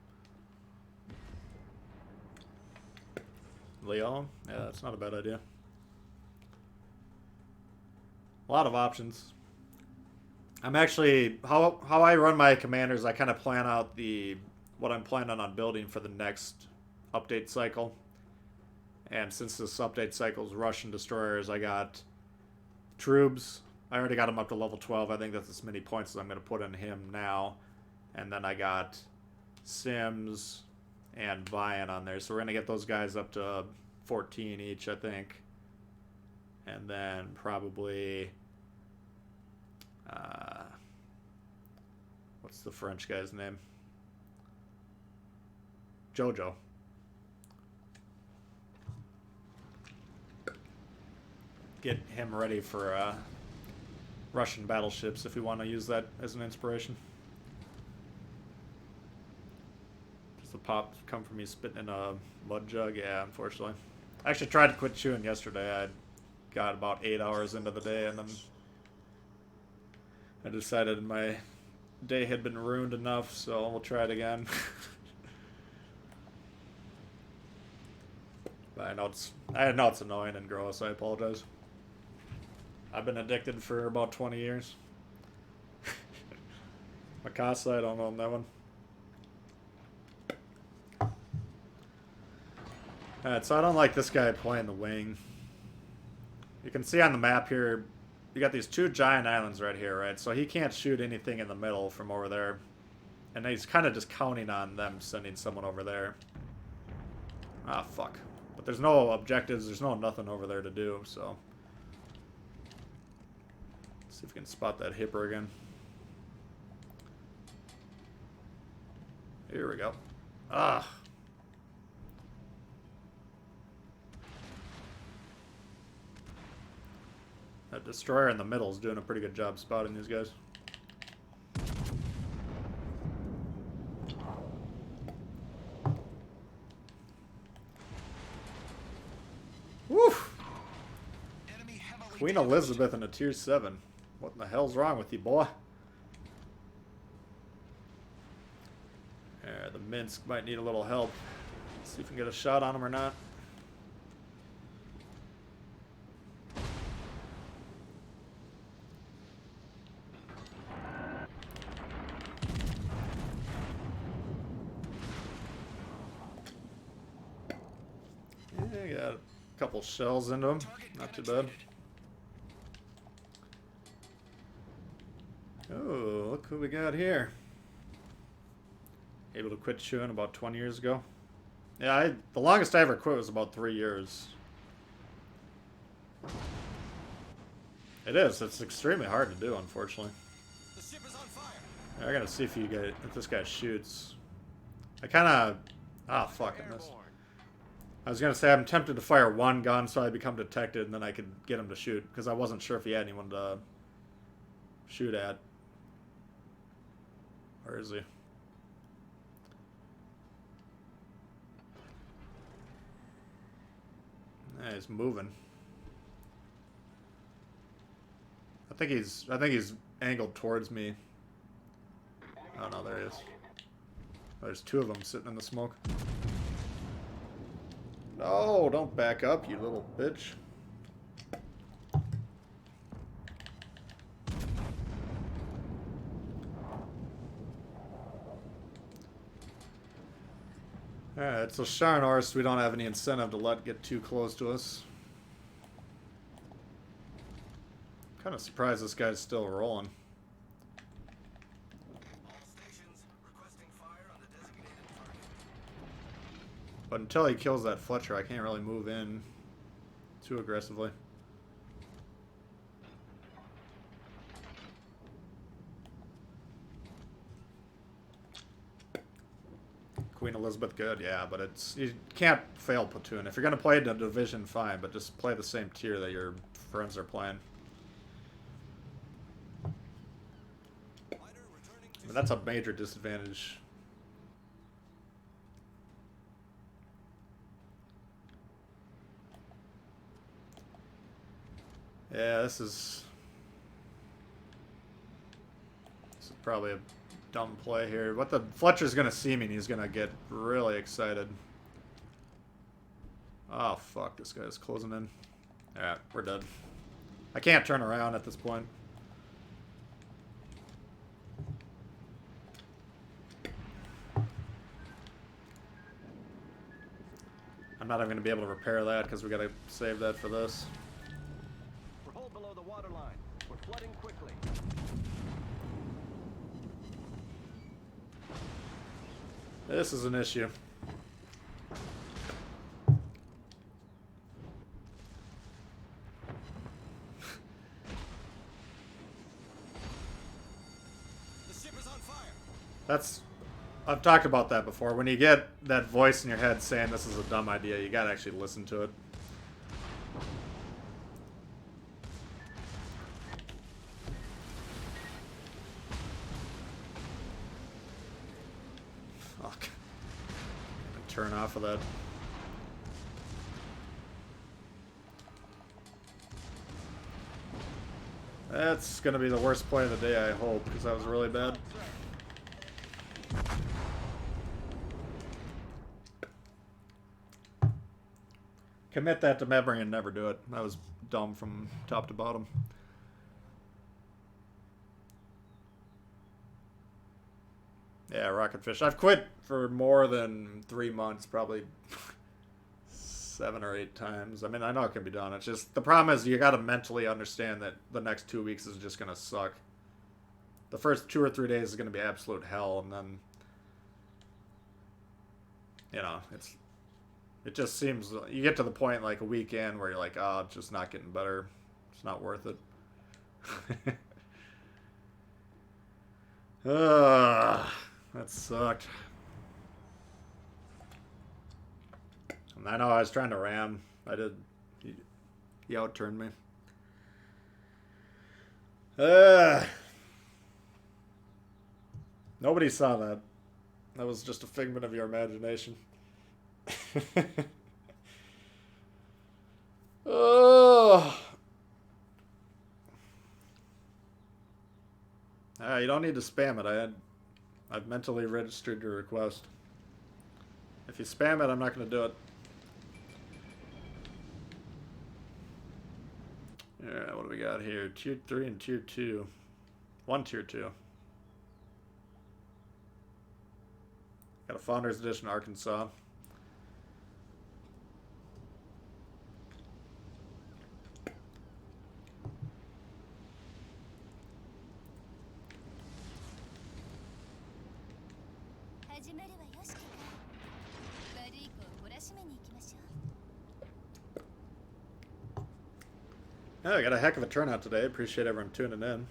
Leon? Yeah, that's not a bad idea. A lot of options. I'm actually... How I run my commanders, I kind of plan out what I'm planning on building for the next update cycle. And since this update cycle is Russian destroyers, I got troops. I already got him up to level 12. I think that's as many points as I'm going to put in him now. And then I got Sims and Vian on there. So we're going to get those guys up to 14 each, I think. And then probably... what's the French guy's name? Jojo. Get him ready for Russian battleships if we want to use that as an inspiration. Does the pop come from me spitting in a mud jug? Yeah, unfortunately. I actually tried to quit chewing yesterday. I got about 8 hours into the day, and then I decided my day had been ruined enough, so we'll try it again. But I know it's annoying and gross. I apologize. I've been addicted for about 20 years. Mikasa, I don't know that one. Alright, so I don't like this guy playing the wing. You can see on the map here, you got these two giant islands right here, right? So he can't shoot anything in the middle from over there. And he's kind of just counting on them sending someone over there. Ah, fuck. But there's no objectives, there's nothing over there to do, so... See if we can spot that hipper again. Here we go. Ah. That destroyer in the middle is doing a pretty good job spotting these guys. Woo! Queen Elizabeth in a tier 7. What in the hell's wrong with you, boy? Yeah, the Minsk might need a little help. Let's see if we can get a shot on him or not. Yeah, got a couple shells into him. Not too bad. Oh, look who we got here. Able to quit chewing about 20 years ago. Yeah, the longest I ever quit was about 3 years. It is. It's extremely hard to do, unfortunately. The ship is on fire. I gotta see if this guy shoots. I kind of... Ah, fuck, I missed. I was gonna say I'm tempted to fire one gun so I become detected and then I could get him to shoot, because I wasn't sure if he had anyone to shoot at. Where is he? Yeah, he's moving. I think he's angled towards me. Oh no, there he is. There's two of them sitting in the smoke. No, don't back up, you little bitch. Alright, so Sharnorst, we don't have any incentive to let get too close to us. Kind of surprised this guy's still rolling. All stations requesting fire on the designated target. But until he kills that Fletcher, I can't really move in too aggressively. Queen Elizabeth, good, yeah, but you can't fail platoon. If you're gonna play the division, fine, but just play the same tier that your friends are playing. Fighter returning mean, that's a major disadvantage. Yeah, this is probably a dumb play here. What the Fletcher's gonna see me and he's gonna get really excited. Oh fuck, this guy's closing in. Alright, we're dead. I can't turn around at this point. I'm not even gonna be able to repair that because we gotta save that for this. We're hold below the water line. We're flooding quickly. This is an issue. The ship is on fire. I've talked about that before. When you get that voice in your head saying this is a dumb idea, you gotta actually listen to it. Fuck. Turn off of that. That's gonna be the worst play of the day, I hope, because that was really bad. Commit that to memory and never do it. That was dumb from top to bottom. Yeah, Rocketfish. I've quit for more than 3 months, probably 7 or 8 times. I mean, I know it can be done. It's just, the problem is you gotta mentally understand that the next 2 weeks is just gonna suck. The first 2 or 3 days is gonna be absolute hell, and then, you know, it just seems, you get to the point like a weekend where you're like, oh, it's just not getting better. It's not worth it. That sucked. And I know I was trying to ram. I did. He outturned me. Nobody saw that. That was just a figment of your imagination. Oh. You don't need to spam it. I've mentally registered your request. If you spam it, I'm not going to do it. Yeah, what do we got here? Tier 3 and Tier 2. 1 Tier 2. Got a Founders Edition Arkansas. Yeah, I got a heck of a turnout today. Appreciate everyone tuning in.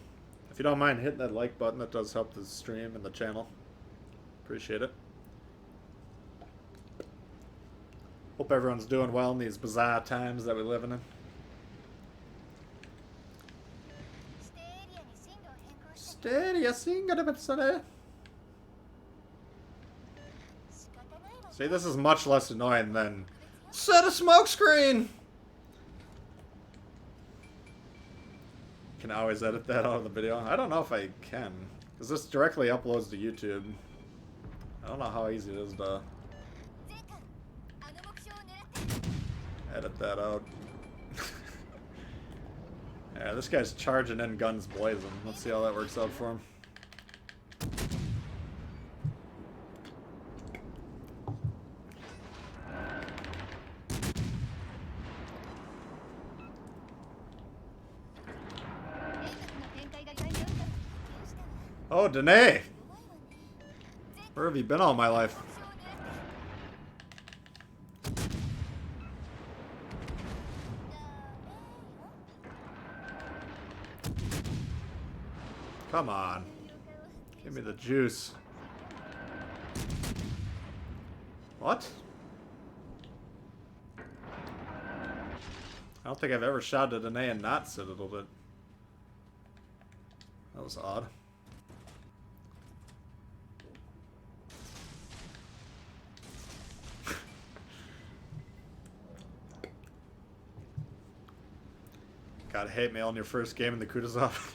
If you don't mind hitting that like button, that does help the stream and the channel. Appreciate it. Hope everyone's doing well in these bizarre times that we live in. See, this is much less annoying than set a smoke screen. Can I always edit that out of the video? I don't know if I can, because this directly uploads to YouTube. I don't know how easy it is to edit that out. Yeah, this guy's charging in, guns blazing. Let's see how that works out for him. Oh, Danae! Where have you been all my life? Come on. Give me the juice. What? I don't think I've ever shot at Danae and not citadeled it. That was odd. got hate mail in your first game in the Kutuzov.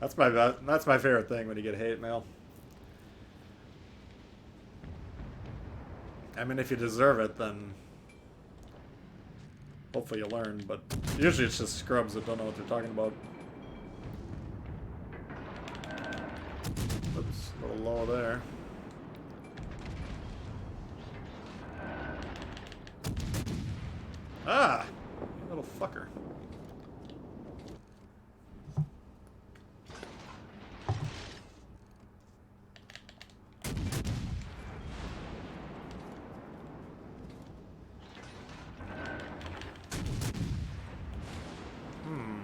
That's my favorite thing when you get hate mail. I mean, if you deserve it, then hopefully you learn, but usually it's just scrubs that don't know what they're talking about. Oops, a little low there. Ah! You little fucker.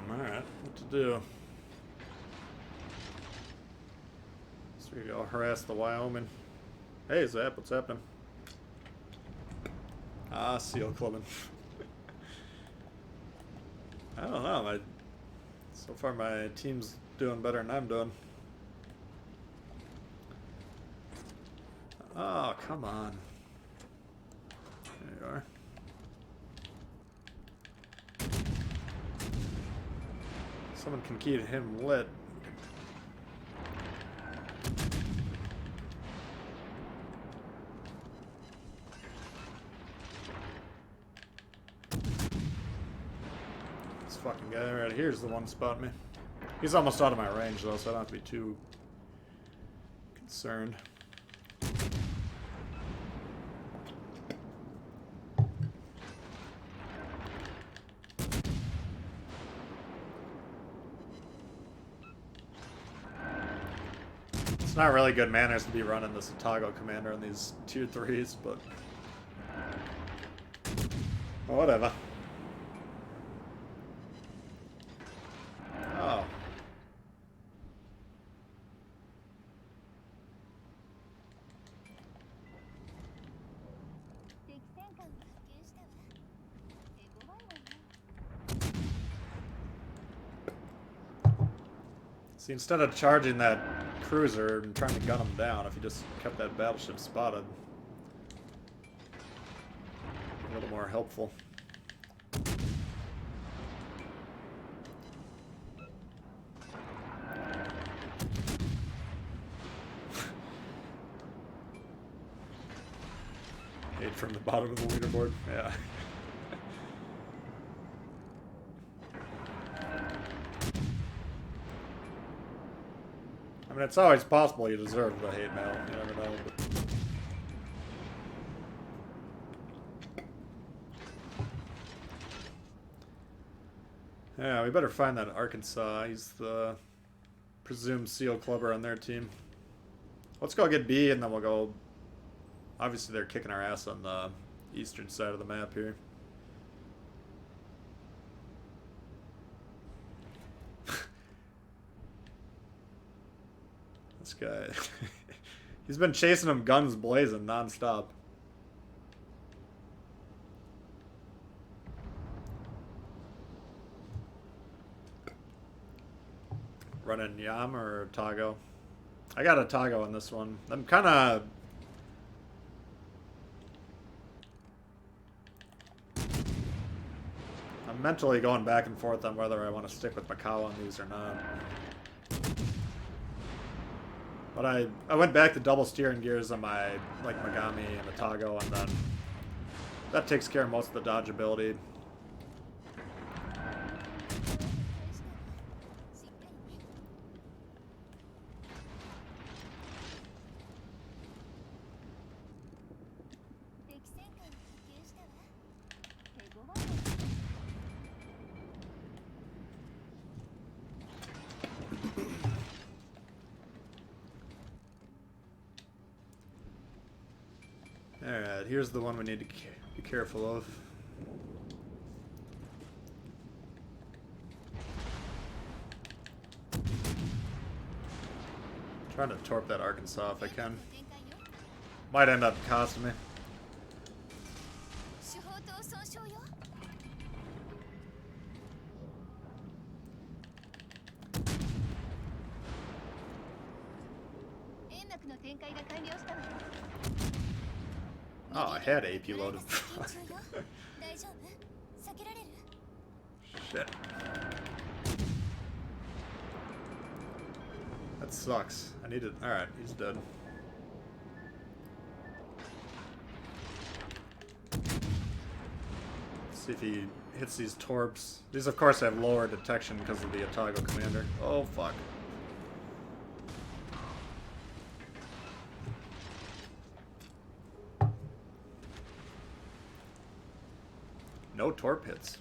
Alright, what to do? So we go harass the Wyoming. Hey Zap, what's happening? Ah, seal clubbing. I don't know, so far my team's doing better than I'm doing. Oh, come on. There you are. Someone can keep him lit. This fucking guy right here is the one spotting me. He's almost out of my range though, so I don't have to be too concerned. It's not really good manners to be running this Otago commander on these tier 3s, but well, whatever. Oh. See, instead of charging that cruiser and trying to gun him down, if you just kept that battleship spotted, a little more helpful. Hate from the bottom of the leaderboard, yeah. I mean, it's always possible you deserve the hate mail. You never know. But... yeah, we better find that Arkansas. He's the presumed seal clubber on their team. Let's go get B, and then we'll go... obviously, they're kicking our ass on the eastern side of the map here. This guy, he's been chasing him guns blazing non-stop. Running Yam or Tago? I got a Tago on this one. I'm kind of... I'm mentally going back and forth on whether I want to stick with Macau on these or not. But I went back to double steering gears on my, like, Megami and Otago, and then that takes care of most of the dodge ability. Alright, here's the one we need to be careful of. Trying to torp that Arkansas if I can. Might end up costing me. Oh, I had AP loaded. Shit. That sucks. I need it. Alright, he's dead. See if he hits these torps. These, of course, have lower detection because of the Otago commander. Oh, fuck. No torp hits.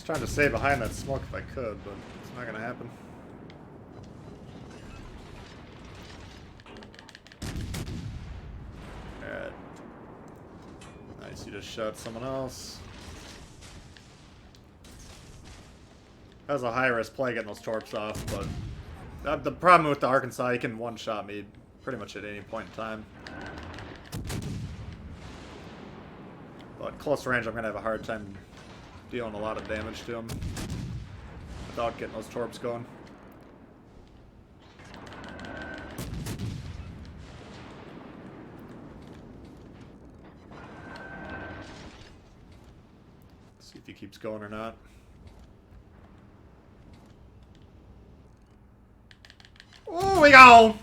Trying to stay behind that smoke if I could, but it's not gonna happen. Alright. Nice, you just shot someone else. That was a high-risk play getting those torps off, but the problem with the Arkansas, he can one-shot me pretty much at any point in time. But close range, I'm gonna have a hard time dealing a lot of damage to him without getting those torps going. Let's see if he keeps going or not. Oh, we go!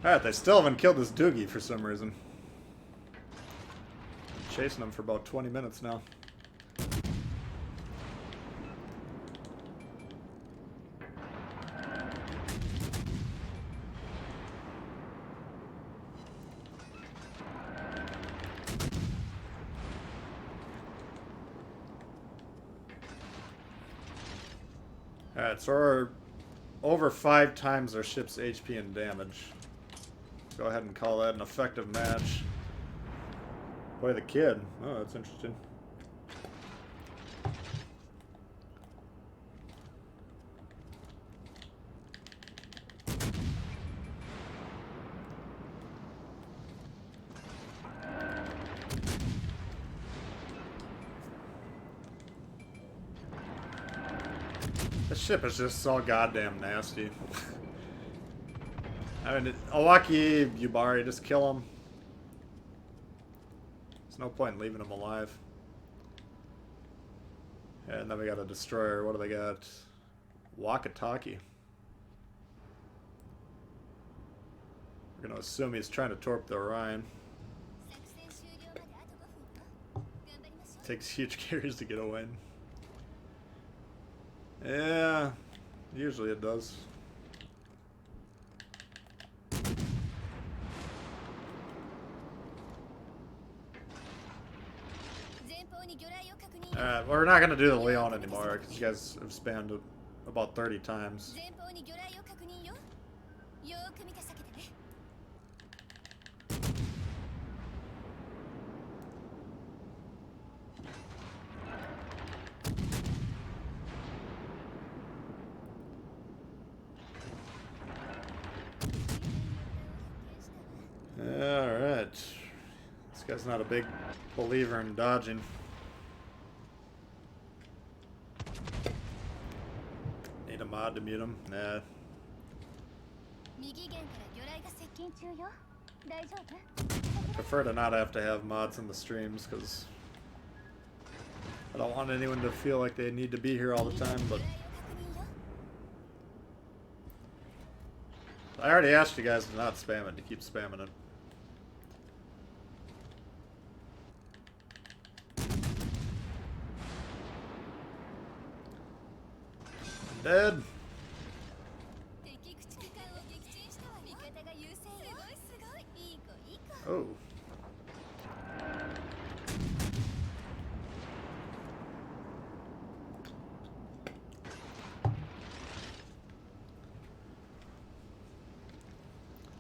Alright, they still haven't killed this Doogie for some reason. I'm chasing him for about 20 minutes now. Alright, so we're over 5 times our ship's HP and damage. Go ahead and call that an effective match. Play the kid. Oh, that's interesting. This ship is just so goddamn nasty. I mean, Owaki, Yubari, just kill him. There's no point in leaving him alive. And then we got a destroyer. What do they got? Wakataki. We're gonna assume he's trying to torp the Orion. Takes huge carries to get a win. Yeah, usually it does. We're not gonna do the Leon anymore because you guys have spammed it about 30 times. Alright. This guy's not a big believer in dodging. Need a mod to mute him? Nah. I prefer to not have to have mods in the streams because I don't want anyone to feel like they need to be here all the time, but I already asked you guys to not spam it, to keep spamming it. Dead. Oh.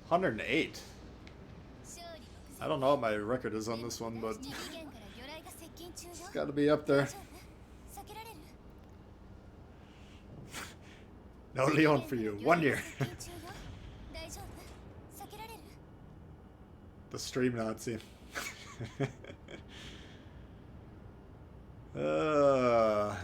$108. I don't know what my record is on this one, but it's got to be up there. No Leon for you. 1 year. The stream Nazi. uh,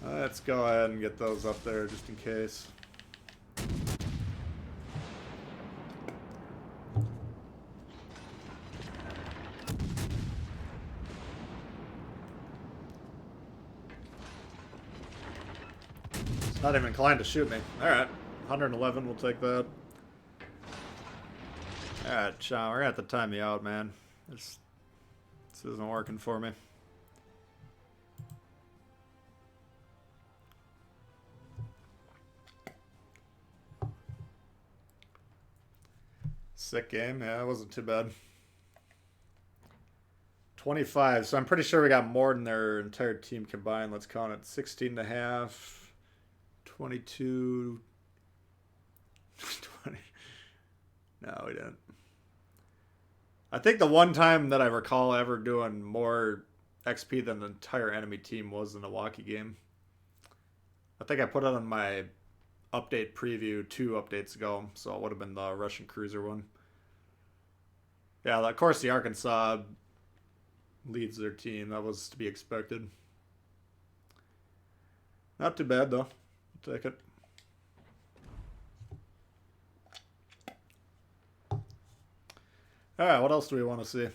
let's go ahead and get those up there just in case. It's not even inclined to shoot me. Alright, 111, we'll take that. Alright, Sean, we're gonna have to time me out, man. This isn't working for me. Sick game. Yeah, it wasn't too bad. 25. So I'm pretty sure we got more than their entire team combined. Let's count it. 16 and a half. 22. 20. No, we didn't. I think the one time that I recall ever doing more XP than the entire enemy team was in the Milwaukee game. I think I put it on my update preview 2 updates ago, so it would have been the Russian cruiser one. Yeah, of course the Arkansas leads their team. That was to be expected. Not too bad, though. I'll take it. Alright, what else do we want to see?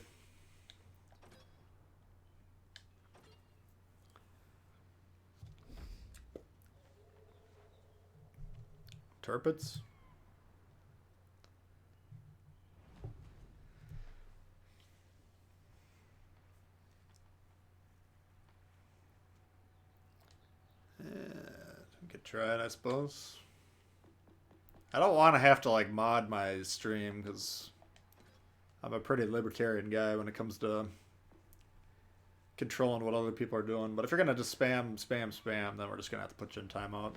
Turpits? We could try it, I suppose. I don't want to have to like mod my stream because I'm a pretty libertarian guy when it comes to controlling what other people are doing. But if you're gonna just spam, then we're just gonna have to put you in timeout.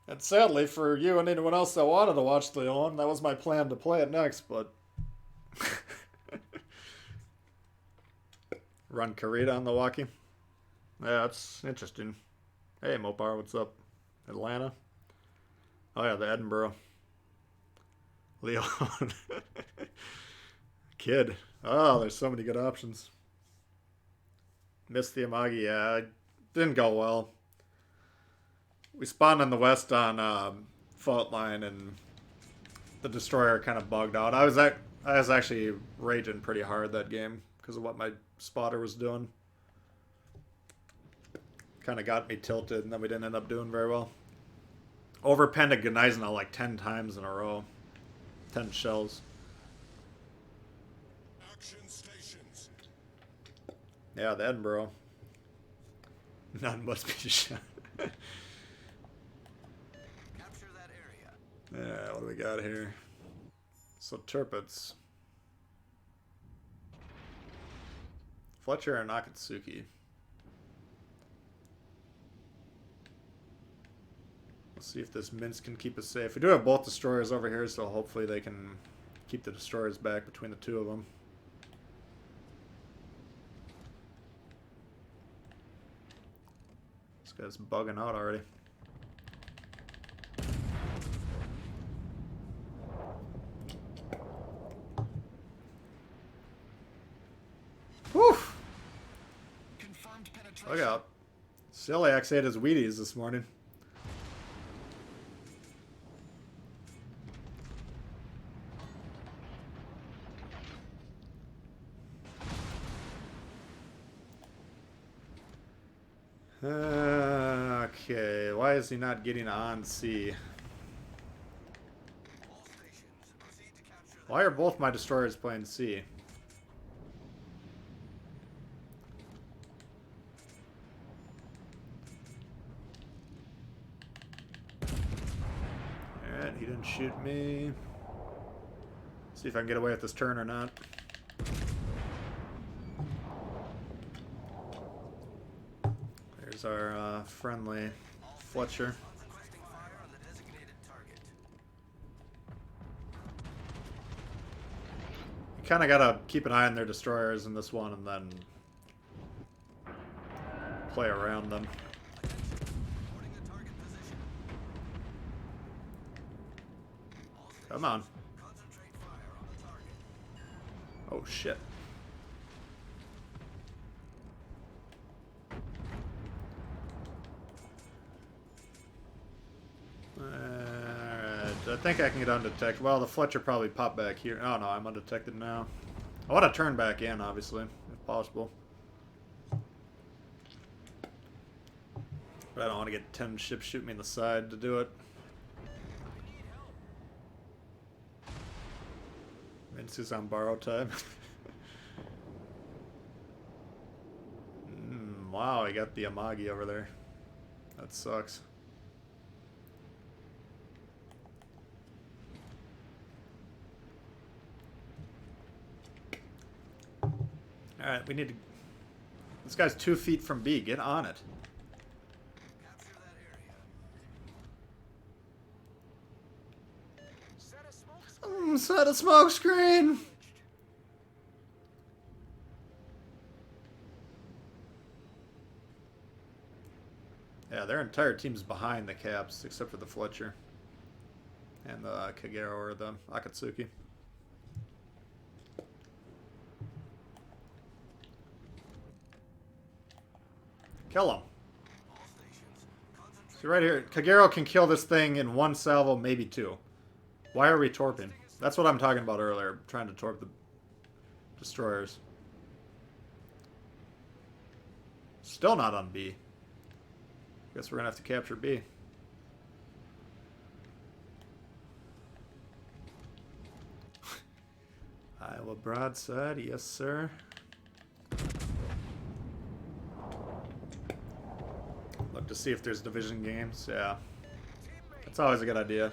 And sadly for you and anyone else that wanted to watch the one, that was my plan to play it next, but run Karita on the walkie. Yeah, that's interesting. Hey Mopar, what's up? Atlanta? Oh yeah, the Edinburgh. Leon. Kid. Oh, there's so many good options. Missed the Amagi, yeah, it didn't go well. We spawned in the west on fault line, and the destroyer kind of bugged out. I was actually raging pretty hard that game because of what my spotter was doing. Kind of got me tilted, and then we didn't end up doing very well. Overpenned a Gneisenau like 10 times in a row. 10 shells. Action stations. Yeah, the Edinburgh. None must be shot. Yeah, what do we got here? So Turpits. Fletcher and Akatsuki. Let's see if this Minsk can keep us safe. We do have both destroyers over here, so hopefully they can keep the destroyers back between the two of them. This guy's bugging out already. Whew! Look out. Celiax ate his Wheaties this morning. Okay, why is he not getting on C? Why are both my destroyers playing C? Alright, he didn't shoot me. See if I can get away with this turn or not. There's our friendly Fletcher. kind of gotta keep an eye on their destroyers in this one and then play around them. Reporting the target position. All Come on. stations, concentrate fire on the target. Oh shit. Alright, I think I can get undetected. Well, the Fletcher probably popped back here. Oh no, I'm undetected now. I want to turn back in, obviously, if possible. But I don't want to get 10 ships shooting me in the side to do it. I need help. Vince's on borrow time. Wow, I got the Amagi over there. That sucks. Alright, we need to... This guy's 2 feet from B. Get on it. Capture that area. Set a smoke screen. Set a smoke screen! Yeah, their entire team's behind the Caps, except for the Fletcher. And the Kagero or the Akatsuki. Kill him. All stations, concentrate. See right here, Kagero can kill this thing in 1 salvo, maybe 2. Why are we torping? That's what I'm talking about earlier, trying to torp the destroyers. Still not on B. Guess we're gonna have to capture B. Iowa broadside, yes sir. Look to see if there's division games. Yeah, that's always a good idea.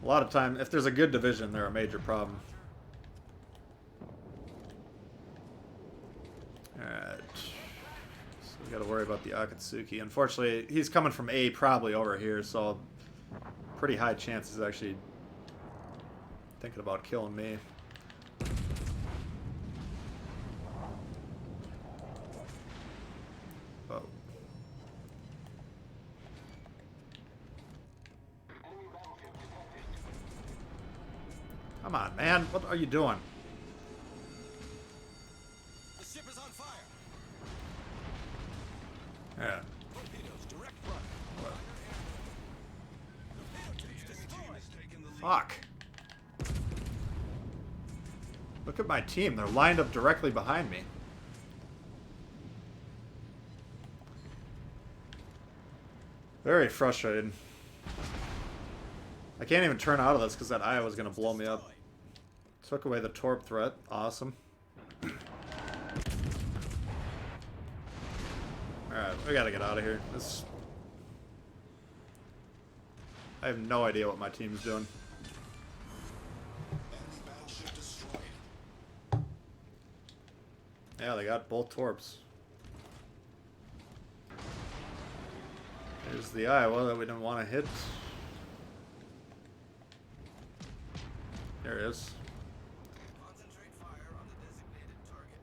A lot of time, if there's a good division, they're a major problem. Alright. So we gotta worry about the Akatsuki. Unfortunately, he's coming from A probably over here, so pretty high chance he's actually thinking about killing me. Oh. Come on, man. What are you doing? The ship is on fire. Yeah. Torpedoes, direct front. Fuck. Look at my team. They're lined up directly behind me. Very frustrating. I can't even turn out of this because that Iowa's going to blow me up. Took away the torp threat. Awesome. Alright, we gotta get out of here. This... I have no idea what my team's doing. Enemy battleship destroyed. Yeah, they got both torps. There's the Iowa that we didn't want to hit. There it is. Concentrate fire on the designated target.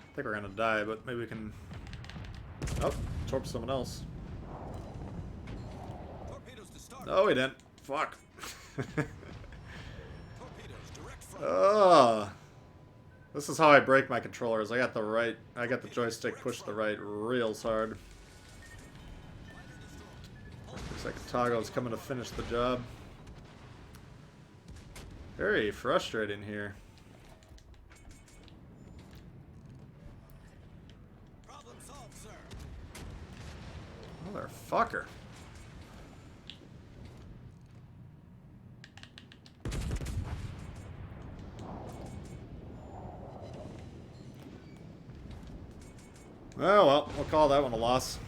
I think we're gonna die, but maybe we can... Oh, torp someone else. Torpedoes to start. No, we didn't. Fuck. Torpedoes, direct front. This is how I break my controllers. I got the joystick pushed the right real hard. Looks like Tago's coming to finish the job. Very frustrating here. Problem solved, sir. Motherfucker. Well, we'll call that one a loss.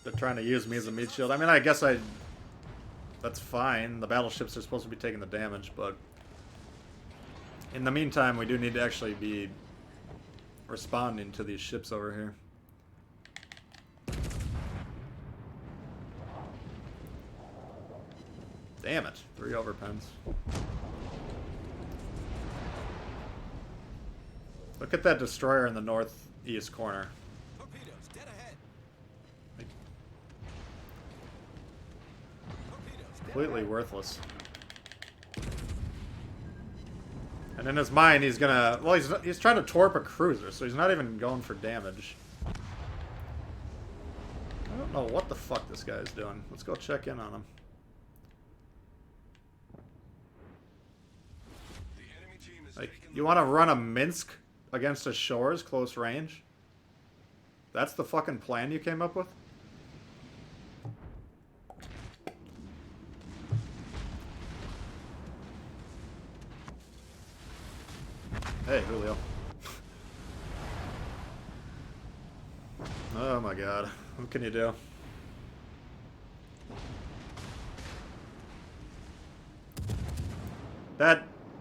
They're trying to use me as a meat shield. I mean, I guess that's fine. The battleships are supposed to be taking the damage, but in the meantime, we do need to actually be responding to these ships over here. Damn it. 3 overpens. Look at that destroyer in the northeast corner. Torpedoes, dead ahead. Torpedoes, dead Completely ahead. worthless. And in his mind, he's gonna... Well, he's trying to torp a cruiser, so he's not even going for damage. I don't know what the fuck this guy's doing. Let's go check in on him. The enemy team is Like, taking you want to run a Minsk against his shores, close range? That's the fucking plan you came up with? Hey, Julio. Oh my god. What can you do?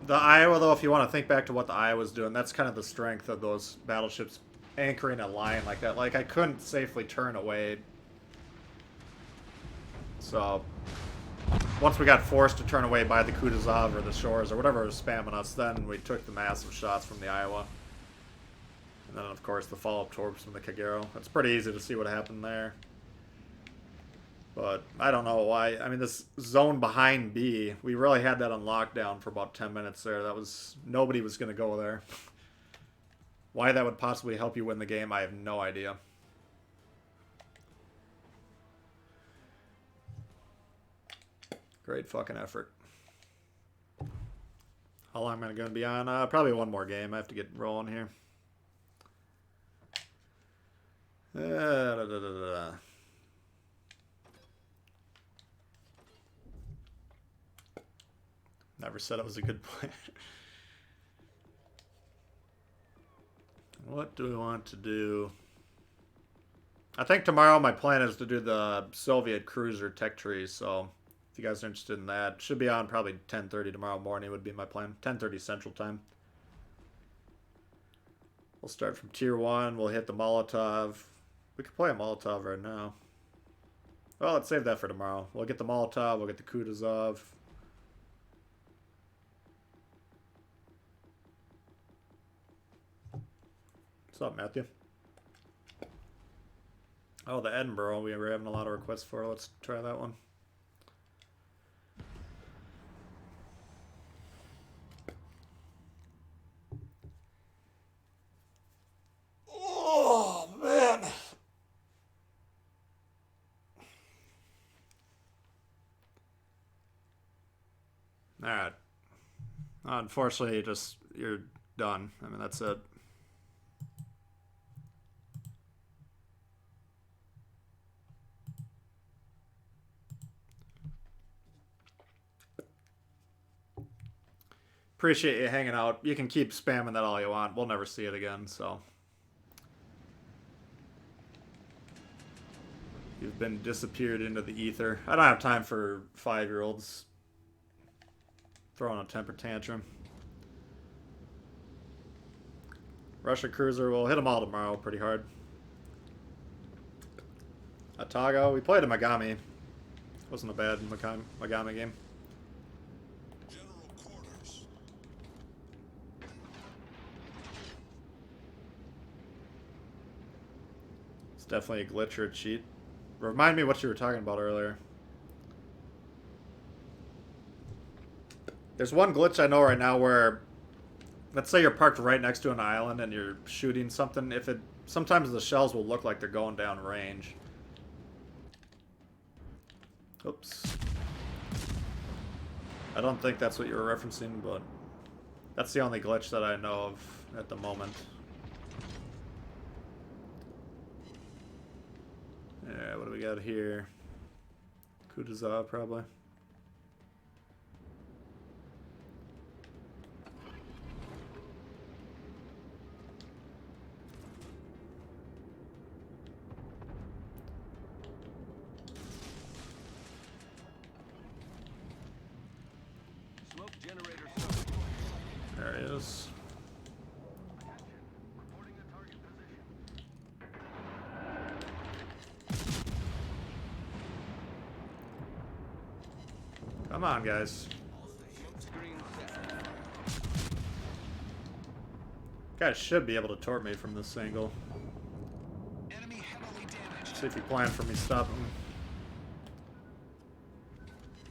The Iowa, though, if you want to think back to what the Iowa's doing, that's kind of the strength of those battleships anchoring a line like that. Like, I couldn't safely turn away. So, once we got forced to turn away by the Kutuzov or the shores or whatever was spamming us, then we took the massive shots from the Iowa. And then, of course, the follow-up torps from the Kagero. It's pretty easy to see what happened there. But I don't know why. I mean, this zone behind B, we really had that on lockdown for about 10 minutes there. That was... Nobody was going to go there. Why that would possibly help you win the game, I have no idea. Great fucking effort. How long am I going to be on? Probably one more game. I have to get rolling here. Never said it was a good plan. What do we want to do? I think tomorrow my plan is to do the Soviet cruiser tech tree, so if you guys are interested in that, should be on probably 10:30 tomorrow morning would be my plan. 10:30 Central Time. We'll start from Tier 1, we'll hit the Molotov. We could play a Molotov right now. Well, let's save that for tomorrow. We'll get the Molotov, we'll get the Kutuzov. What's up, Matthew? Oh, the Edinburgh we were having a lot of requests for. Let's try that one. Oh, man. Alright. Unfortunately, just, you're done. I mean, that's it. Appreciate you hanging out. You can keep spamming that all you want. We'll never see it again, so. You've been disappeared into the ether. I don't have time for 5-year-olds throwing a temper tantrum. Russia cruiser, we'll hit them all tomorrow pretty hard. Atago, we played a Megami. Wasn't a bad Megami game. general quarters. It's definitely a glitch or a cheat. Remind me what you were talking about earlier. There's one glitch I know right now where, let's say you're parked right next to an island and you're shooting something. Sometimes the shells will look like they're going down range. Oops. I don't think that's what you were referencing, but that's the only glitch that I know of at the moment. Yeah, what do we got here? Kutuzov, probably. Smoke generator started. There he is. Attention. Reporting the target position. Come Come on, guys. All stations. Green set. Guys should be able to tort me from this angle. Enemy heavily damaged. See if you plan for me stopping.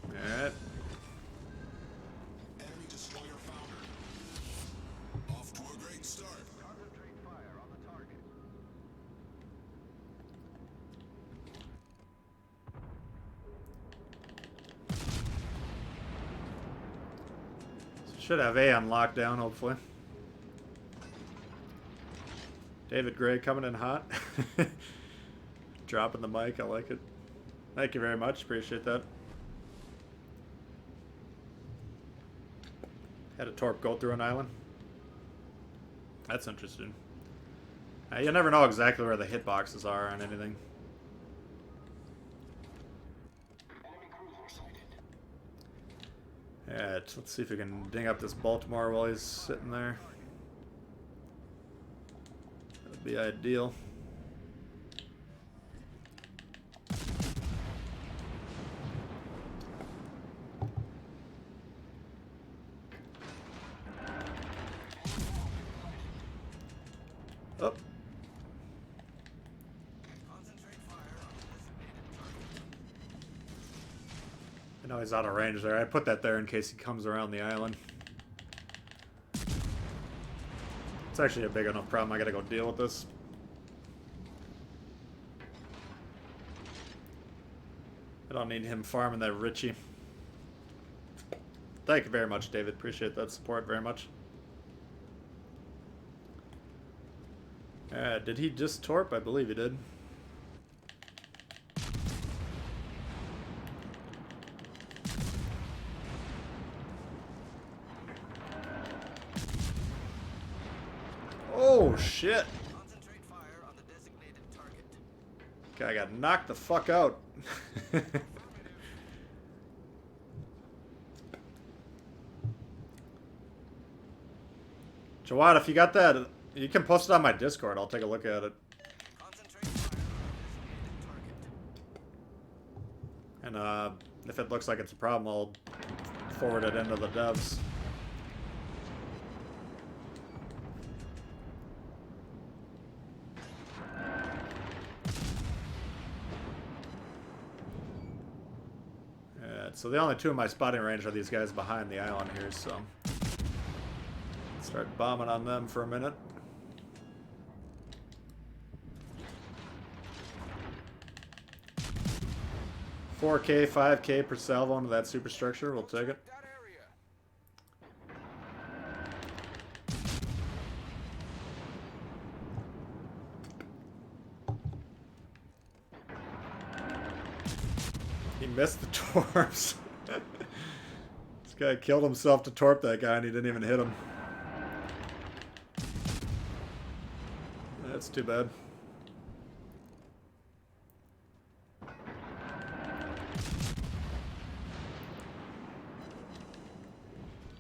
Alright. Enemy destroyer foundered. Off to a great start. Concentrate fire on the target. Should have A on lockdown, hopefully. David Gray coming in hot. Dropping the mic, I like it. Thank you very much, appreciate that. Had a torp go through an island. That's interesting. You never know exactly where the hitboxes are on anything. Alright, let's see if we can ding up this Baltimore while he's sitting there. That'd be ideal. Oh. Concentrate fire on the designated target. I know he's out of range there. I put that there in case he comes around the island. It's actually a big enough problem. I gotta go deal with this. I don't need him farming that Richie. Thank you very much, David. Appreciate that support very much. Did he just torp? I believe he did. Oh, shit. Concentrate fire on the designated target. Guy got knocked the fuck out. Jawad, if you got that, you can post it on my Discord. I'll take a look at it. Concentrate fire on the designated target. And if it looks like it's a problem, I'll forward it into the devs. So the only two in my spotting range are these guys behind the island here, so start bombing on them for a minute. $4K, $5K per salvo into that superstructure. We'll take it. That area. He missed the torps. This guy killed himself to torp that guy and he didn't even hit him. That's too bad.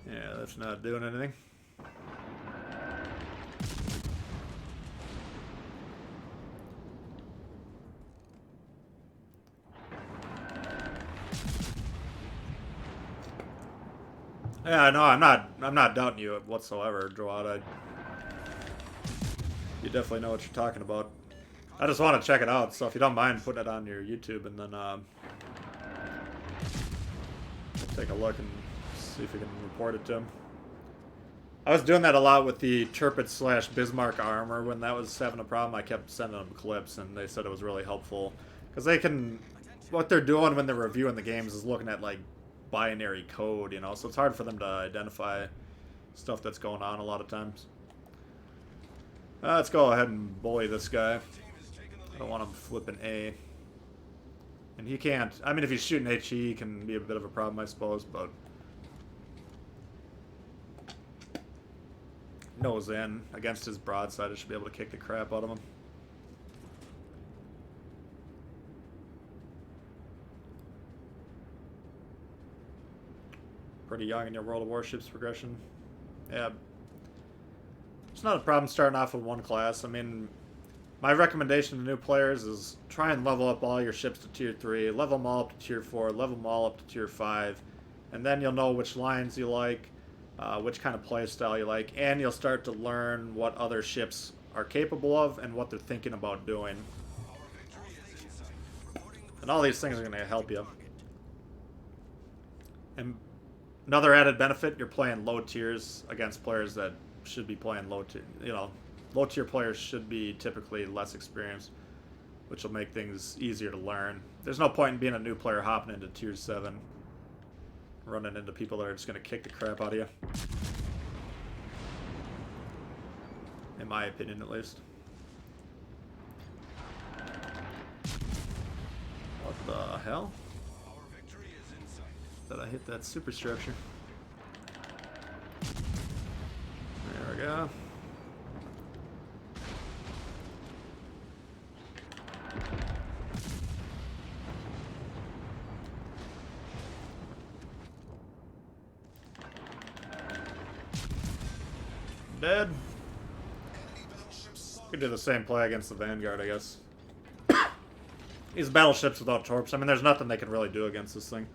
Yeah, that's not doing anything. Yeah, no, I'm not doubting you whatsoever, Droid. You definitely know what you're talking about. I just want to check it out, so if you don't mind putting it on your YouTube, and then take a look and see if you can report it to him. I was doing that a lot with the Tirpitz / Bismarck armor. When that was having a problem, I kept sending them clips, and they said it was really helpful. Because they can... What they're doing when they're reviewing the games is looking at, like, binary code, you know, so it's hard for them to identify stuff that's going on a lot of times. Let's go ahead and bully this guy. I don't want him flipping A. And he can't... I mean, if he's shooting HE, he can be a bit of a problem, I suppose, but... Nose in. Against his broadside, I should be able to kick the crap out of him. Pretty young in your World of Warships progression. Yeah. It's not a problem starting off with one class. I mean, my recommendation to new players is try and level up all your ships to tier 3, level them all up to tier 4, level them all up to tier 5, And then you'll know which lines you like, which kind of play style you like, and you'll start to learn what other ships are capable of and what they're thinking about doing. And all these things are going to help you. And another added benefit, you're playing low tiers against players that should be playing low tier. You know, low tier players should be typically less experienced, which will make things easier to learn. There's no point in being a new player hopping into tier 7, running into people that are just going to kick the crap out of you. In my opinion, at least. What the hell? Did I hit that superstructure? There we go. Dead. Could do the same play against the Vanguard, I guess. These battleships without torps. I mean, there's nothing they can really do against this thing.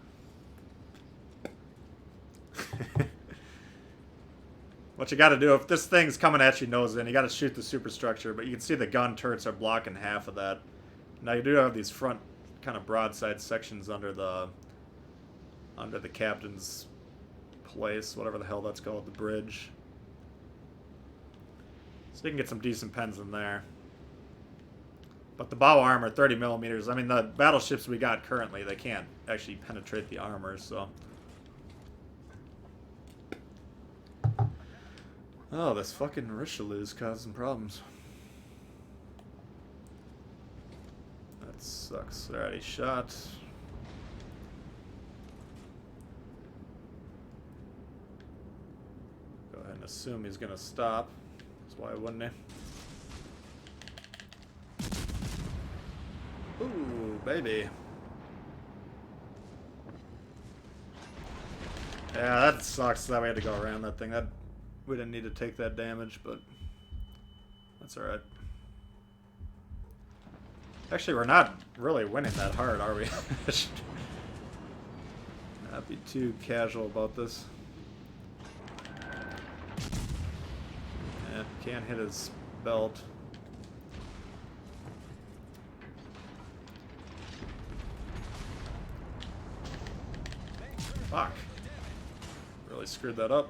What you gotta do, if this thing's coming at you nose in, you gotta shoot the superstructure, but you can see the gun turrets are blocking half of that. Now you do have these front kind of broadside sections under the captain's place, whatever the hell that's called, the bridge. So you can get some decent pens in there. But the bow armor, 30 millimeters, I mean, the battleships we got currently, they can't actually penetrate the armor, so... Oh, this fucking Richelieu's causing problems. That sucks. Alright, he shot. Go ahead and assume he's gonna stop. That's why wouldn't he? Ooh, baby. Yeah, that sucks that we had to go around that thing. We didn't need to take that damage, but that's alright. Actually, we're not really winning that hard, are we? Not be too casual about this. Yeah, can't hit his belt. Fuck. Really screwed that up.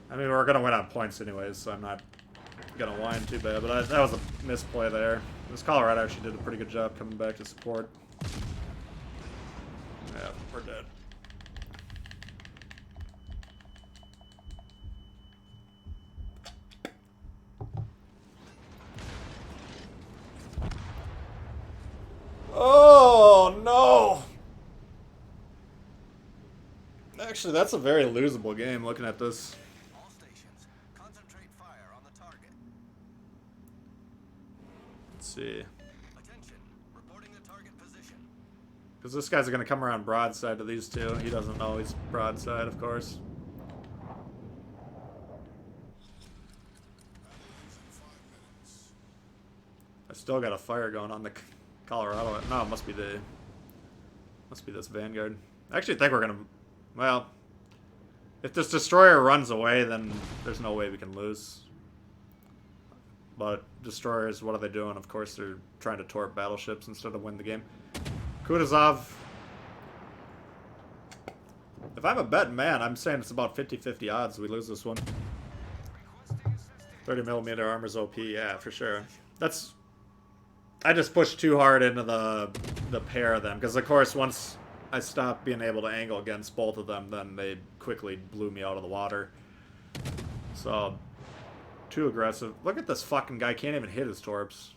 I mean, we're going to win on points anyways, so I'm not going to whine too bad. But that was a misplay there. This Colorado actually did a pretty good job coming back to support. Yeah, we're dead. Oh, no! Actually, that's a very losable game looking at this. See. Attention, reporting the target position. Because this guy's going to come around broadside to these two. He doesn't know he's broadside, of course. I still got a fire going on the Colorado. No, it must be this Vanguard. I actually think we're going to... Well, if this destroyer runs away, then there's no way we can lose. But destroyers, what are they doing? Of course, they're trying to torp battleships instead of win the game. Kutuzov. If I'm a betting man, I'm saying it's about 50-50 odds we lose this one. 30mm armor's OP, yeah, for sure. That's... I just pushed too hard into the pair of them, because of course once I stopped being able to angle against both of them, then they quickly blew me out of the water. So... Too aggressive. Look at this fucking guy. Can't even hit his torps.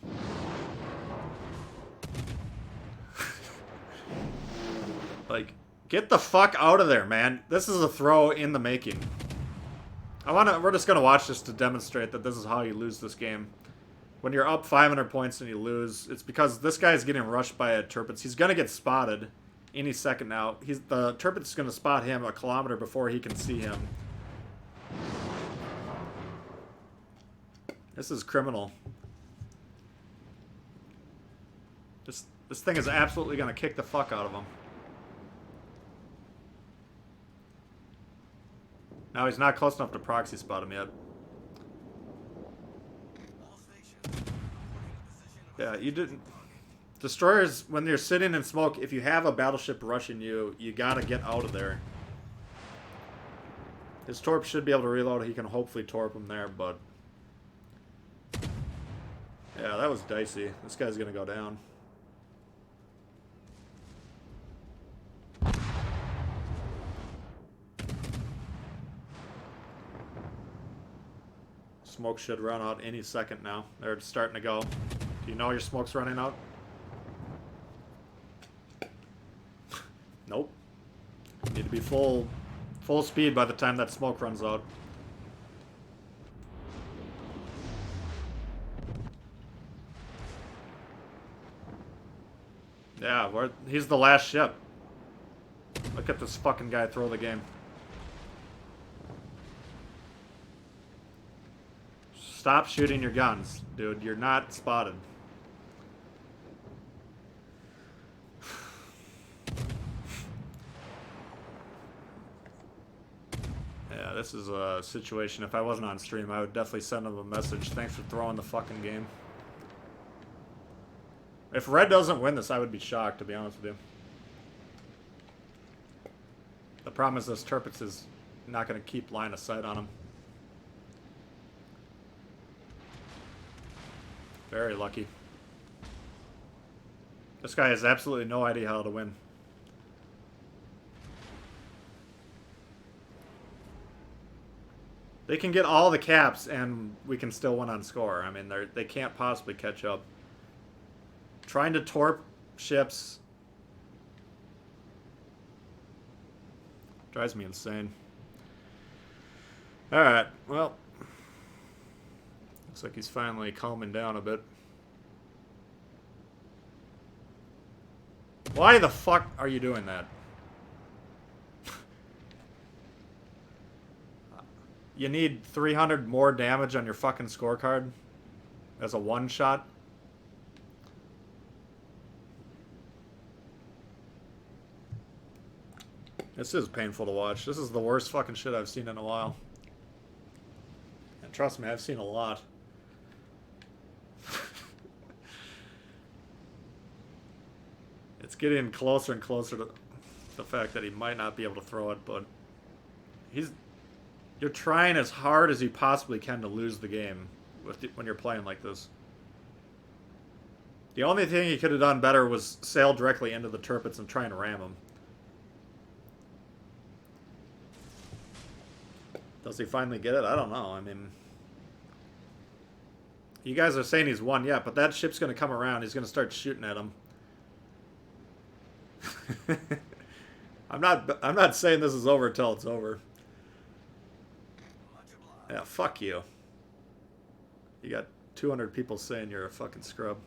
Like, get the fuck out of there, man. This is a throw in the making. We're just gonna watch this to demonstrate that this is how you lose this game. When you're up 500 points and you lose, it's because this guy's getting rushed by a Tirpitz. He's gonna get spotted any second now. The Tirpitz is gonna spot him a kilometer before he can see him. This is criminal. This thing is absolutely gonna kick the fuck out of him. Now he's not close enough to proxy spot him yet. All stations reporting the position of Yeah, you didn't. Destroyers, when you're sitting in smoke, if you have a battleship rushing you, you gotta get out of there. His torp should be able to reload. He can hopefully torp him there, but... Yeah, that was dicey. This guy's gonna go down. Smoke should run out any second now. They're starting to go. Do you know your smoke's running out? Nope. You need to be full speed by the time that smoke runs out. Yeah, he's the last ship. Look at this fucking guy throw the game. Stop shooting your guns, dude. You're not spotted. Yeah, this is a situation. If I wasn't on stream, I would definitely send him a message. Thanks for throwing the fucking game. If Red doesn't win this, I would be shocked, to be honest with you. The problem is this Turpitz is not going to keep line of sight on him. Very lucky. This guy has absolutely no idea how to win. They can get all the caps and we can still win on score. I mean, they can't possibly catch up. Trying to torp ships drives me insane. Alright, well. Looks like he's finally calming down a bit. Why the fuck are you doing that? You need 300 more damage on your fucking scorecard as a one shot? This is painful to watch. This is the worst fucking shit I've seen in a while. And trust me, I've seen a lot. It's getting closer and closer to the fact that he might not be able to throw it, but you're trying as hard as you possibly can to lose the game when you're playing like this. The only thing he could have done better was sail directly into the Turpitz and try and ram him. Does he finally get it? I don't know. I mean, you guys are saying he's won, yeah, but that ship's going to come around. He's going to start shooting at him. I'm not saying this is over until it's over. Yeah, fuck you. You got 200 people saying you're a fucking scrub.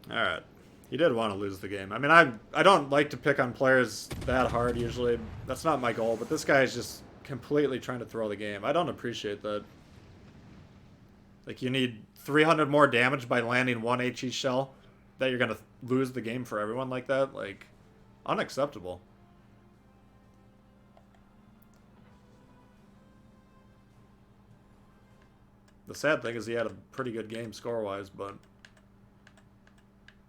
Alright. He did want to lose the game. I mean, I don't like to pick on players that hard usually. That's not my goal, but this guy is just completely trying to throw the game. I don't appreciate that. Like, you need 300 more damage by landing one HE shell, that you're going to lose the game for everyone like that? Like, unacceptable. The sad thing is he had a pretty good game score-wise, but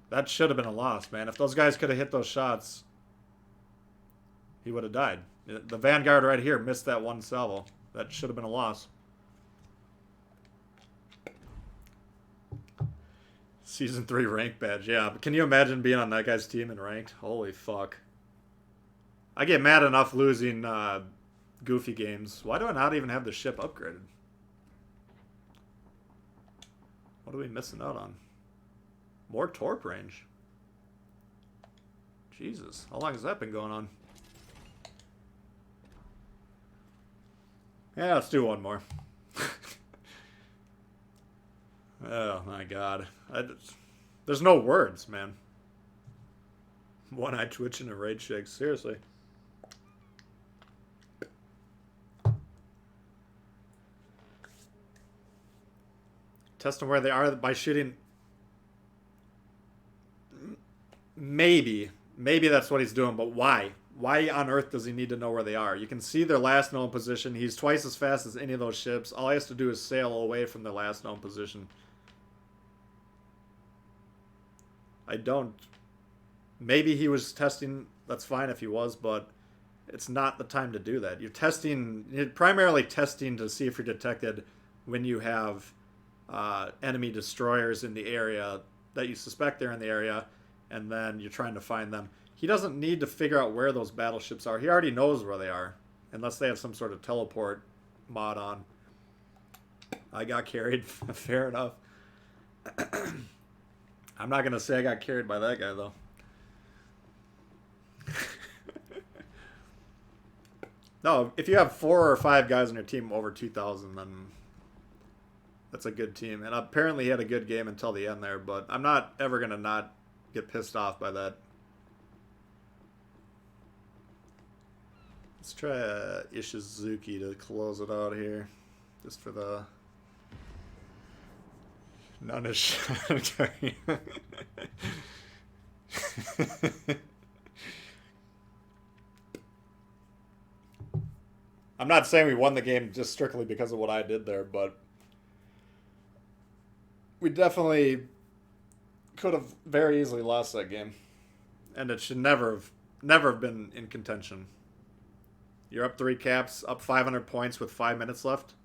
that should have been a loss, man. If those guys could have hit those shots, he would have died. The Vanguard right here missed that one salvo. That should have been a loss. Season 3 rank badge, yeah. But can you imagine being on that guy's team and ranked? Holy fuck. I get mad enough losing goofy games. Why do I not even have the ship upgraded? What are we missing out on? More torp range. Jesus, how long has that been going on? Yeah, let's do one more. Oh my god. There's no words, man. One-eye twitch and a rage shake. Seriously. Test them where they are by shooting. Maybe that's what he's doing, but why? Why on earth does he need to know where they are? You can see their last known position. He's twice as fast as any of those ships. All he has to do is sail away from their last known position. I don't... Maybe he was testing. That's fine if he was, but it's not the time to do that. You're primarily testing to see if you're detected when you have enemy destroyers in the area that you suspect they're in the area, and then you're trying to find them. He doesn't need to figure out where those battleships are. He already knows where they are, unless they have some sort of teleport mod on. I got carried. Fair enough. I'm not going to say I got carried by that guy, though. No, if you have 4 or 5 guys on your team over 2,000, then that's a good team. And apparently he had a good game until the end there, but I'm not ever going to not get pissed off by that. Let's try Ishizuki to close it out here. Just for the... Nunish. I'm not saying we won the game just strictly because of what I did there, but we definitely could have very easily lost that game. And it should never have been in contention. You're up 3 caps, up 500 points with 5 minutes left.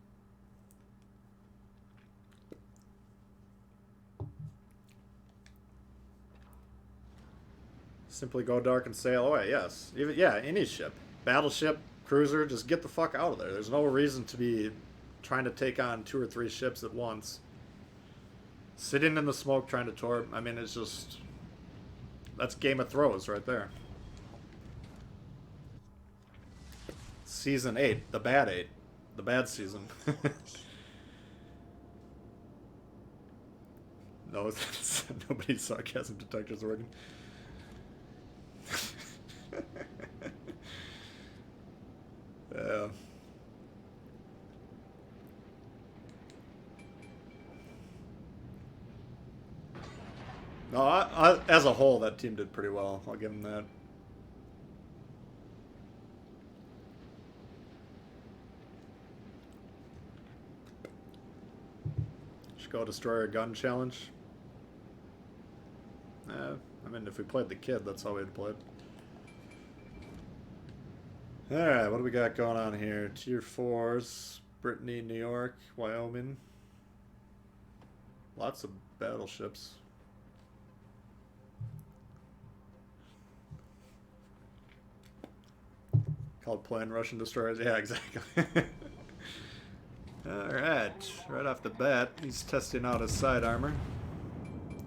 Simply go dark and sail away, yes. Even, yeah, any ship. Battleship, cruiser, just get the fuck out of there. There's no reason to be trying to take on 2 or 3 ships at once. Sitting in the smoke trying to torp, I mean, it's just... That's Game of Thrones right there. Season 8, the bad 8. The bad season. No, nobody's sarcasm detectors working. Yeah. No, as a whole, that team did pretty well. I'll give them that. Should go destroyer gun challenge. I mean, if we played the kid, that's how we'd played. Alright, what do we got going on here? Tier 4s, Brittany, New York, Wyoming. Lots of battleships. Called playing Russian destroyers? Yeah, exactly. Alright, right off the bat, he's testing out his side armor.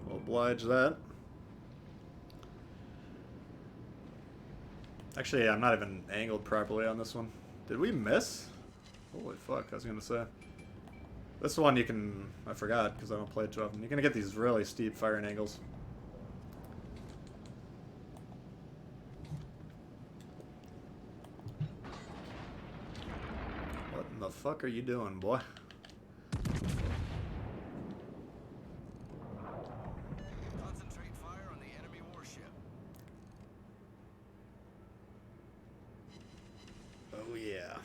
We'll oblige that. Actually, I'm not even angled properly on this one. Did we miss? Holy fuck, I was gonna say. This one you can... I forgot, because I don't play it too often. You're gonna get these really steep firing angles. What in the fuck are you doing, boy? Concentrate fire on the enemy warship. Oh yeah.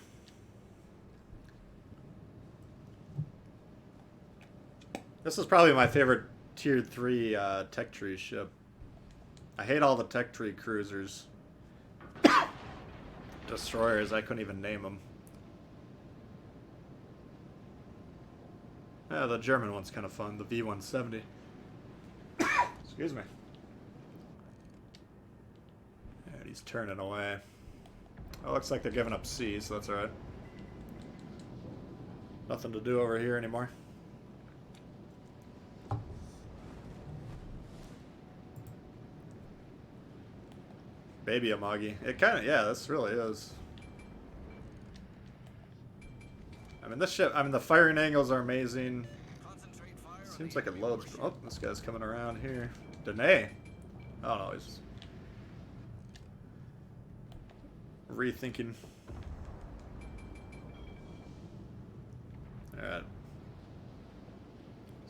This is probably my favorite tier 3 tech tree ship. I hate all the tech tree cruisers. Destroyers, I couldn't even name them. Yeah, the German one's kind of fun, the V-170. Excuse me. And he's turning away. Oh, looks like they're giving up C, so that's alright. Nothing to do over here anymore. Baby Amagi. It kind of, yeah, this really is. I mean, this ship, I mean, the firing angles are amazing. Concentrate fire on Seems the like it enemy loads. warship. Oh, this guy's coming around here. Danae. Oh, no, he's rethinking. Alright.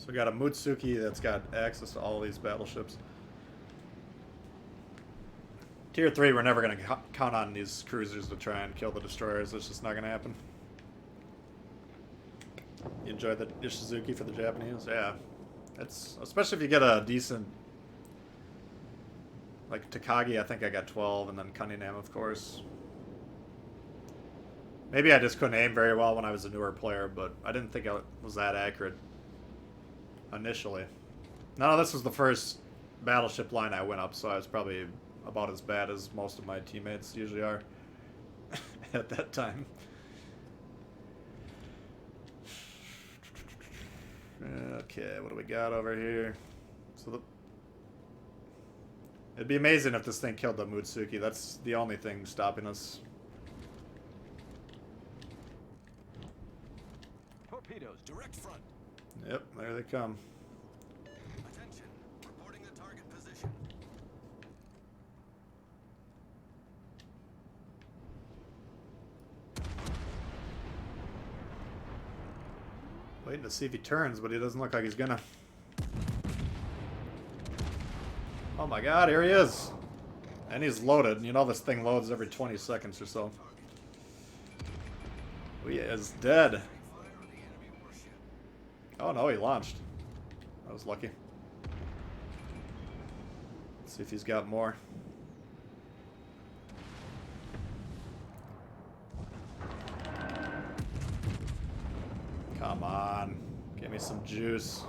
So we got a Mutsuki that's got access to all these battleships. Tier 3, we're never going to count on these cruisers to try and kill the destroyers. It's just not going to happen. You enjoyed the Ishizuki for the Japanese? Yeah. It's, especially if you get a decent... Like Takagi, I think I got 12, and then Cunningham, of course. Maybe I just couldn't aim very well when I was a newer player, but I didn't think I was that accurate initially. No, this was the first battleship line I went up, so I was probably about as bad as most of my teammates usually are at that time. Okay, what do we got over here? So it'd be amazing if this thing killed the Mutsuki. That's the only thing stopping us. Torpedoes, direct front. Yep, there they come. Attention, reporting the target position. Waiting to see if he turns, but he doesn't look like he's gonna. Oh my god, here he is! And he's loaded. You know this thing loads every 20 seconds or so. He is dead. Fire on the enemy warship. Oh no, he launched. I was lucky. Let's see if he's got more. Come on. Give me some juice.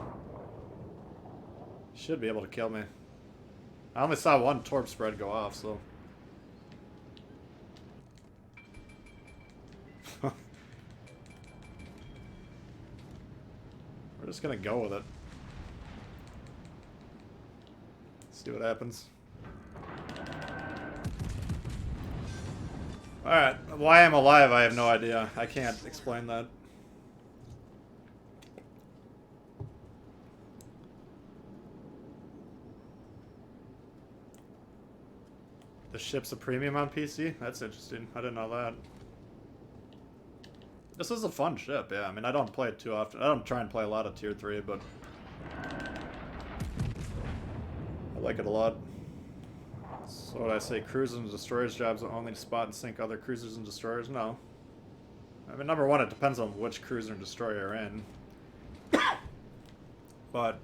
Should be able to kill me. I only saw one torp spread go off, so... We're just gonna go with it. See what happens. Alright, why I'm alive I have no idea. I can't explain that. The ship's a premium on PC? That's interesting. I didn't know that. This is a fun ship, yeah. I mean, I don't play it too often. I don't try and play a lot of Tier 3, but... I like it a lot. So what I say, cruisers and destroyers jobs are only to spot and sink other cruisers and destroyers? No. I mean, number one, it depends on which cruiser and destroyer you're in. But...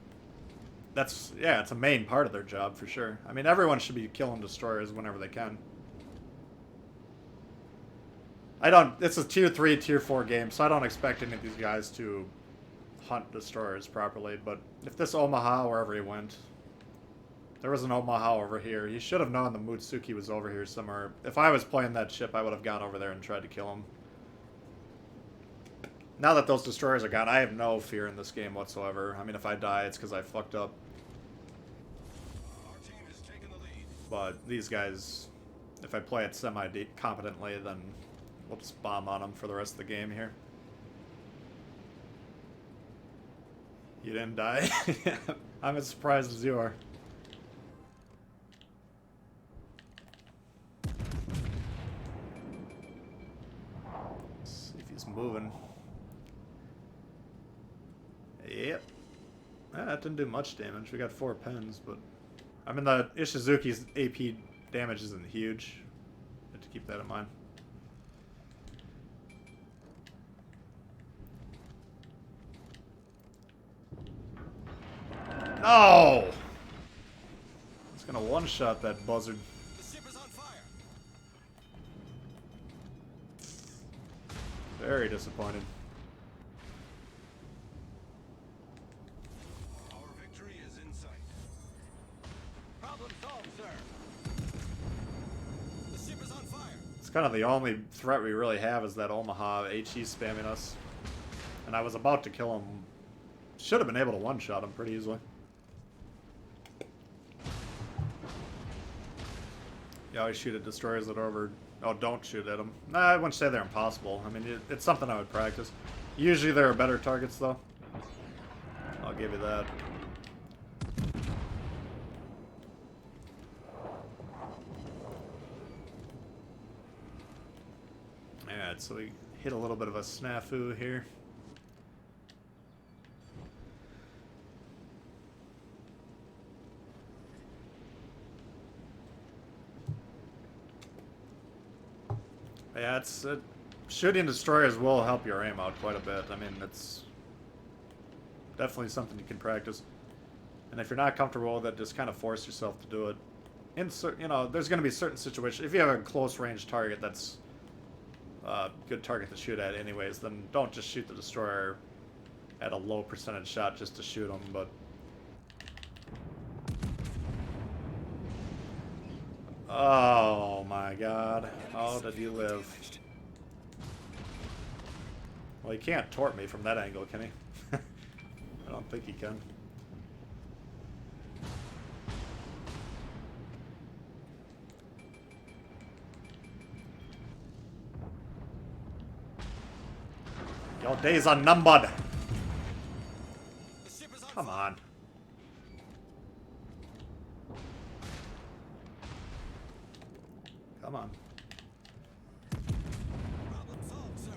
That's, yeah, it's a main part of their job, for sure. I mean, everyone should be killing destroyers whenever they can. It's a Tier 3, Tier 4 game, so I don't expect any of these guys to hunt destroyers properly, but if this Omaha, wherever he went, there was an Omaha over here, he should have known the Mutsuki was over here somewhere. If I was playing that ship, I would have gone over there and tried to kill him. Now that those destroyers are gone, I have no fear in this game whatsoever. I mean, if I die, it's because I fucked up. Our team has taken the lead. But these guys, if I play it semi-competently, then we'll just bomb on them for the rest of the game here. You didn't die? I'm as surprised as you are. Let's see if he's moving. Yep. That didn't do much damage. We got 4 pins, but... I mean, the Ishizuki's AP damage isn't huge. You have to keep that in mind. No! It's gonna one-shot that buzzard. The ship is on fire. Very disappointed. Our victory is in sight. Problem solved, sir. The ship is on fire. It's kind of the only threat we really have is that Omaha HE spamming us. And I was about to kill him. Should have been able to one-shot him pretty easily. You always shoot at destroyers that are over... Oh, don't shoot at them. Nah, I wouldn't say they're impossible. I mean, it's something I would practice. Usually there are better targets, though. I'll give you that. Alright, so we hit a little bit of a snafu here. Yeah, it's shooting destroyers will help your aim out quite a bit. I mean, it's definitely something you can practice. And if you're not comfortable with it, just kind of force yourself to do it. You know, there's going to be certain situations. If you have a close range target that's a good target to shoot at anyways, then don't just shoot the destroyer at a low percentage shot just to shoot them. But oh my god, how did you live? Well, he can't tort me from that angle, can he? I don't think he can. Your days are numbered. The ship is on Come fire. on. Come on. Problem solved, sir.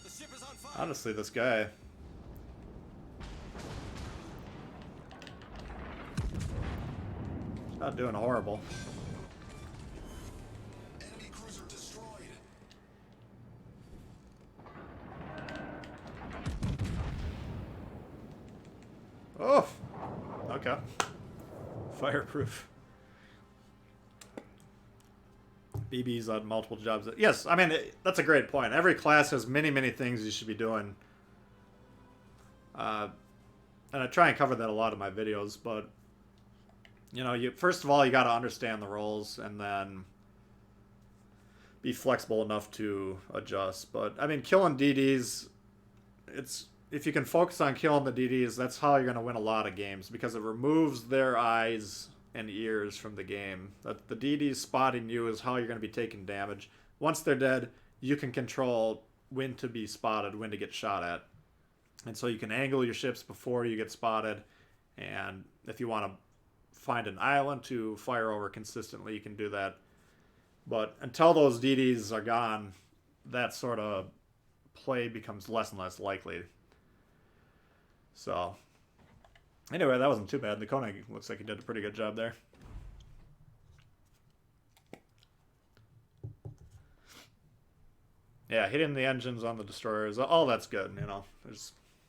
The ship is on fire. Honestly, this guy. He's not doing horrible. Enemy cruiser destroyed. Oh! Okay. Fireproof. BB's on multiple jobs. Yes, I mean, that's a great point. Every class has many, many things you should be doing. And I try and cover that a lot in my videos, but you know, first of all, you got to understand the roles and then be flexible enough to adjust. But I mean, killing DDs, if you can focus on killing the DDs, that's how you're going to win a lot of games because it removes their eyes and ears from the game. That the DDs spotting you is how you're going to be taking damage. Once they're dead, you can control when to be spotted, when to get shot at. And so you can angle your ships before you get spotted, and if you want to find an island to fire over consistently, you can do that. But until those DDs are gone, that sort of play becomes less and less likely. So, anyway, that wasn't too bad. The Koenig looks like he did a pretty good job there. Yeah, hitting the engines on the destroyers, all that's good, you know.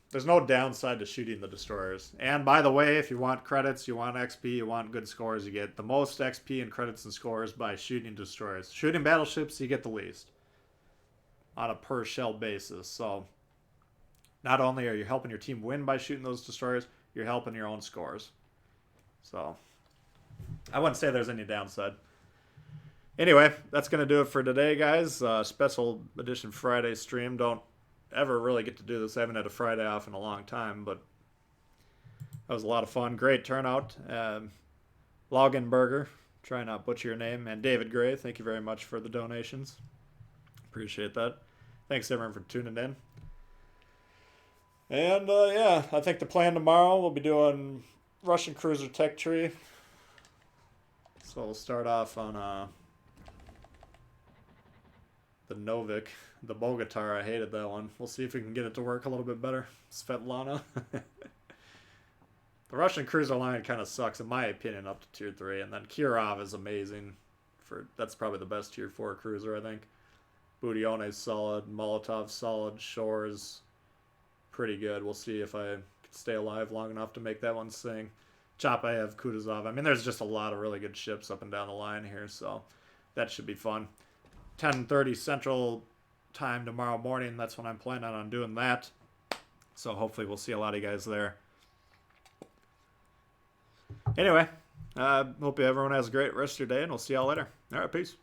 There's no downside to shooting the destroyers. And by the way, if you want credits, you want XP, you want good scores, you get the most XP and credits and scores by shooting destroyers. Shooting battleships, you get the least on a per shell basis. So not only are you helping your team win by shooting those destroyers, you're helping your own scores. So I wouldn't say there's any downside. Anyway, that's going to do it for today, guys. Special edition Friday stream. Don't ever really get to do this. I haven't had a Friday off in a long time, but that was a lot of fun. Great turnout. Loganberger, try not butcher your name, and David Gray, thank you very much for the donations. Appreciate that. Thanks everyone for tuning in. And yeah, I think the plan tomorrow we'll be doing Russian cruiser tech tree. So we'll start off on the Novik, the Bogatar. I hated that one. We'll see if we can get it to work a little bit better. Svetlana. The Russian cruiser line kind of sucks, in my opinion, up to tier 3. And then Kirov is amazing. That's probably the best tier 4 cruiser, I think. Budione's solid. Molotov's solid. Shore's pretty good. We'll see if I can stay alive long enough to make that one sing. Chapayev, Kutuzov. I mean, there's just a lot of really good ships up and down the line here, so that should be fun. 10:30 Central Time tomorrow morning. That's when I'm planning on doing that. So hopefully we'll see a lot of you guys there. Anyway, hope everyone has a great rest of your day, and we'll see y'all later. All right, peace.